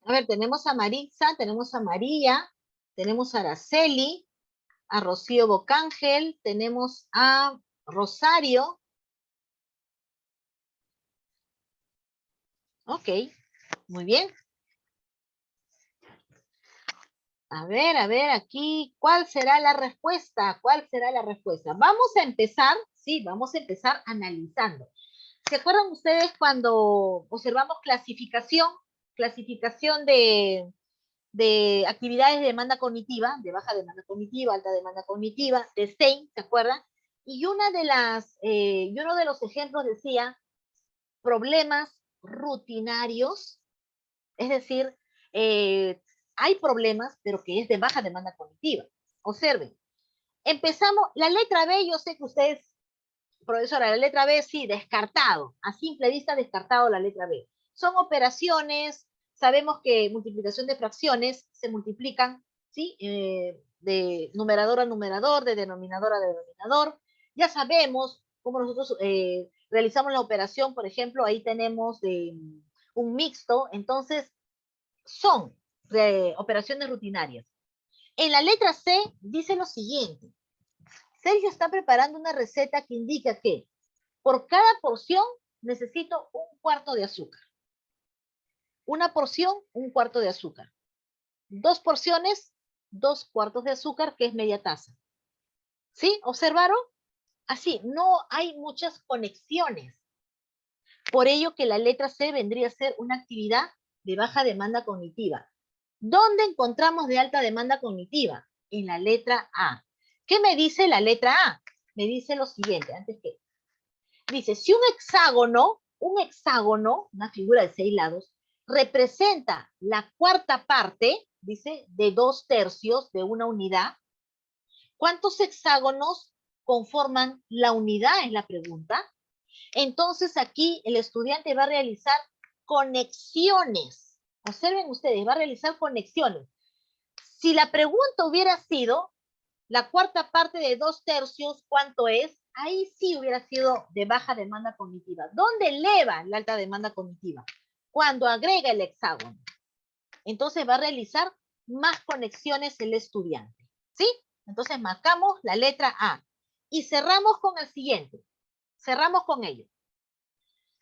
A ver, tenemos a Maritza, tenemos a María, tenemos a Araceli, a Rocío Bocángel, tenemos a Rosario. Ok, muy bien. A ver, aquí, ¿cuál será la respuesta? ¿Cuál será la respuesta? Vamos a empezar, sí, vamos a empezar analizando. ¿Se acuerdan ustedes cuando observamos clasificación de actividades de demanda cognitiva, de baja demanda cognitiva, alta demanda cognitiva, de Stein, ¿se acuerdan? Y uno de los ejemplos decía problemas rutinarios, es decir, hay problemas, pero que es de baja demanda cognitiva. Observen, empezamos, la letra B, yo sé que ustedes, profesora, la letra B sí, descartado, a simple vista descartado la letra B. Son operaciones, sabemos que multiplicación de fracciones se multiplican, ¿sí? De numerador a numerador, de denominador a denominador. Ya sabemos cómo nosotros realizamos la operación, por ejemplo, ahí tenemos un mixto, entonces son operaciones rutinarias. En la letra C dice lo siguiente. Sergio está preparando una receta que indica que por cada porción necesito 1/4 de azúcar. Una porción, 1/4 de azúcar. 2 porciones, 2/4 de azúcar, que es media taza. ¿Sí? ¿Observaron? Así, no hay muchas conexiones. Por ello que la letra C vendría a ser una actividad de baja demanda cognitiva. ¿Dónde encontramos de alta demanda cognitiva? En la letra A. ¿Qué me dice la letra A? Me dice lo siguiente, dice, si un hexágono, una figura de 6 lados, representa la cuarta parte, dice, de 2/3 de una unidad, ¿cuántos hexágonos conforman la unidad? Es la pregunta. Entonces aquí el estudiante va a realizar conexiones. Observen ustedes, va a realizar conexiones. Si la pregunta hubiera sido la cuarta parte de 2/3, ¿cuánto es? Ahí sí hubiera sido de baja demanda cognitiva. ¿Dónde eleva la alta demanda cognitiva? Cuando agrega el hexágono. Entonces va a realizar más conexiones el estudiante. ¿Sí? Entonces marcamos la letra A. Y cerramos con el siguiente. Cerramos con ello.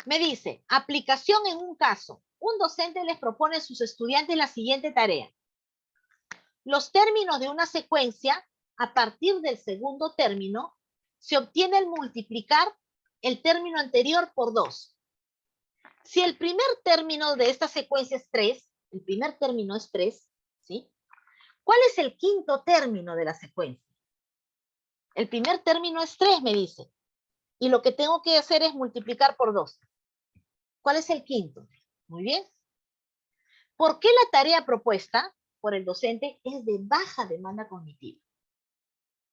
Me dice, aplicación en un caso. Un docente les propone a sus estudiantes la siguiente tarea. Los términos de una secuencia, a partir del segundo término, se obtiene el multiplicar el término anterior por 2. Si el primer término de esta secuencia es 3, el primer término es 3, ¿sí? ¿Cuál es el quinto término de la secuencia? El primer término es 3, me dice. Y lo que tengo que hacer es multiplicar por 2. ¿Cuál es el quinto? Muy bien. ¿Por qué la tarea propuesta por el docente es de baja demanda cognitiva?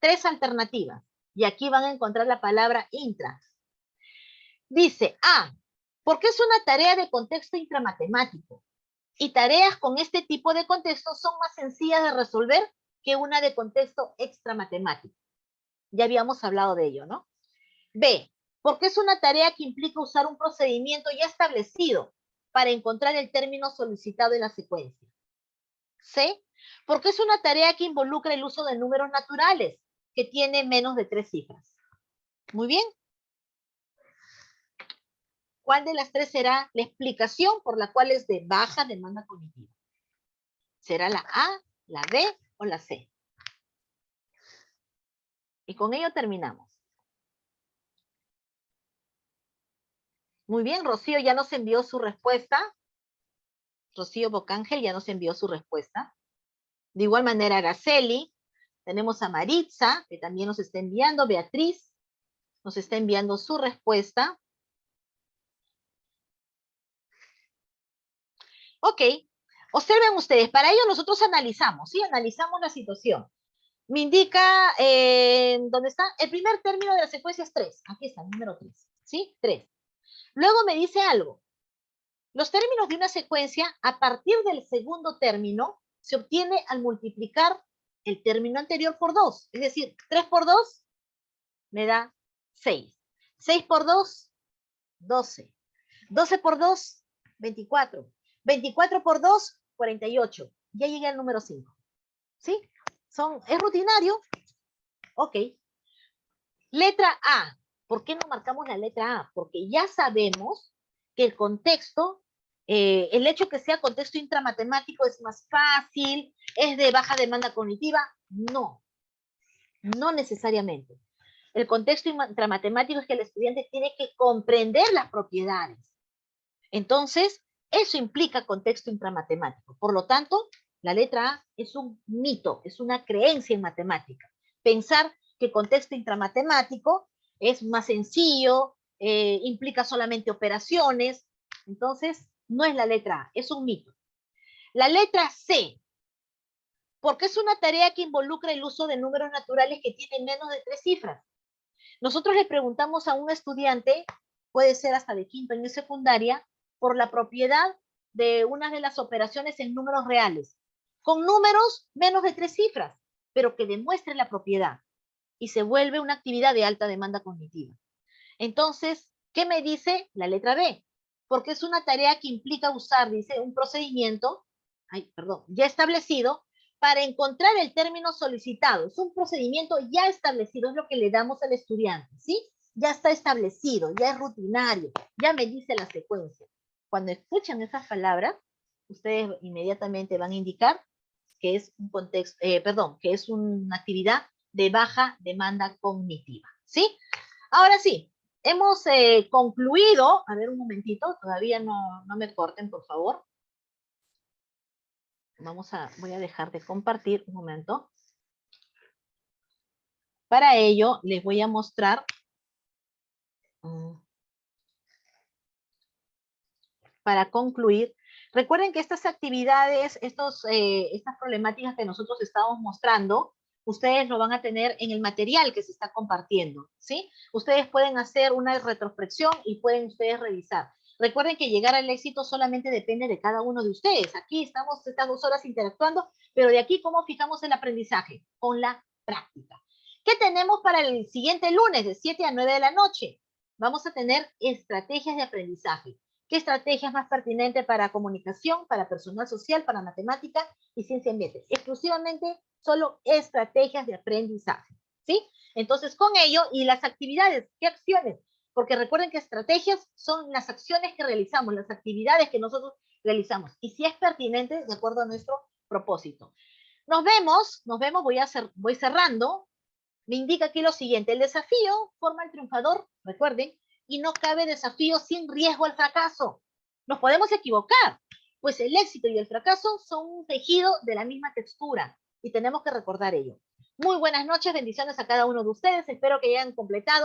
3 alternativas. Y aquí van a encontrar la palabra intra. Dice A, porque es una tarea de contexto intramatemático. Y tareas con este tipo de contexto son más sencillas de resolver que una de contexto extramatemático. Ya habíamos hablado de ello, ¿no? B, porque es una tarea que implica usar un procedimiento ya establecido para encontrar el término solicitado en la secuencia. C, porque es una tarea que involucra el uso de números naturales, que tiene menos de 3 cifras. Muy bien. ¿Cuál de las tres será la explicación por la cual es de baja demanda cognitiva? ¿Será la A, la B o la C? Y con ello terminamos. Muy bien, Rocío ya nos envió su respuesta. Rocío Bocángel ya nos envió su respuesta. De igual manera, Araceli. Tenemos a Maritza, que también nos está enviando. Beatriz nos está enviando su respuesta. Ok. Observen ustedes, para ello nosotros analizamos, ¿sí? Analizamos la situación. Me indica, ¿dónde está? El primer término de la secuencia es 3. Aquí está, el número 3. ¿Sí? 3. Luego me dice algo. Los términos de una secuencia, a partir del segundo término, se obtiene al multiplicar el término anterior por 2. Es decir, 3 por 2 me da 6. 6 por 2, 12. 12 por 2, 24. 24 por 2, 48. Ya llegué al número 5. ¿Sí? Es rutinario. Ok. Letra A. ¿Por qué no marcamos la letra A? Porque ya sabemos que el contexto, el hecho que sea contexto intramatemático es más fácil, es de baja demanda cognitiva. No, no necesariamente. El contexto intramatemático es que el estudiante tiene que comprender las propiedades. Entonces, eso implica contexto intramatemático. Por lo tanto, la letra A es un mito, es una creencia en matemática. Pensar que contexto intramatemático es más sencillo, implica solamente operaciones. Entonces, no es la letra A, es un mito. La letra C, porque es una tarea que involucra el uso de números naturales que tienen menos de 3 cifras. Nosotros le preguntamos a un estudiante, puede ser hasta de quinto año secundaria, por la propiedad de una de las operaciones en números reales, con números menos de 3 cifras, pero que demuestre la propiedad, y se vuelve una actividad de alta demanda cognitiva. Entonces, ¿qué me dice la letra B? Porque es una tarea que implica usar, dice, un procedimiento, ya establecido para encontrar el término solicitado. Es un procedimiento ya establecido, es lo que le damos al estudiante, ¿sí? Ya está establecido, ya es rutinario, ya me dice la secuencia. Cuando escuchan esas palabras, ustedes inmediatamente van a indicar que es un contexto, que es una actividad de baja demanda cognitiva, ¿sí? Ahora sí, hemos concluido, a ver un momentito, todavía no me corten, por favor. Voy a dejar de compartir un momento. Para ello, les voy a mostrar, para concluir, recuerden que estas actividades, estas problemáticas que nosotros estamos mostrando, ustedes lo van a tener en el material que se está compartiendo, ¿sí? Ustedes pueden hacer una retrospección y pueden ustedes revisar. Recuerden que llegar al éxito solamente depende de cada uno de ustedes. Aquí estamos estas 2 horas interactuando, pero de aquí, ¿cómo fijamos el aprendizaje? Con la práctica. ¿Qué tenemos para el siguiente lunes de 7 a 9 de la noche? Vamos a tener estrategias de aprendizaje. ¿Qué estrategia es más pertinente para comunicación, para personal social, para matemática y ciencia ambiente? Exclusivamente solo estrategias de aprendizaje, ¿sí? Entonces, con ello, y las actividades, ¿qué acciones? Porque recuerden que estrategias son las acciones que realizamos, las actividades que nosotros realizamos, y si es pertinente, de acuerdo a nuestro propósito. Nos vemos, voy cerrando. Me indica aquí lo siguiente: el desafío forma el triunfador, recuerden, y no cabe desafío sin riesgo al fracaso. Nos podemos equivocar, pues el éxito y el fracaso son un tejido de la misma textura, y tenemos que recordar ello. Muy buenas noches, bendiciones a cada uno de ustedes, espero que hayan completado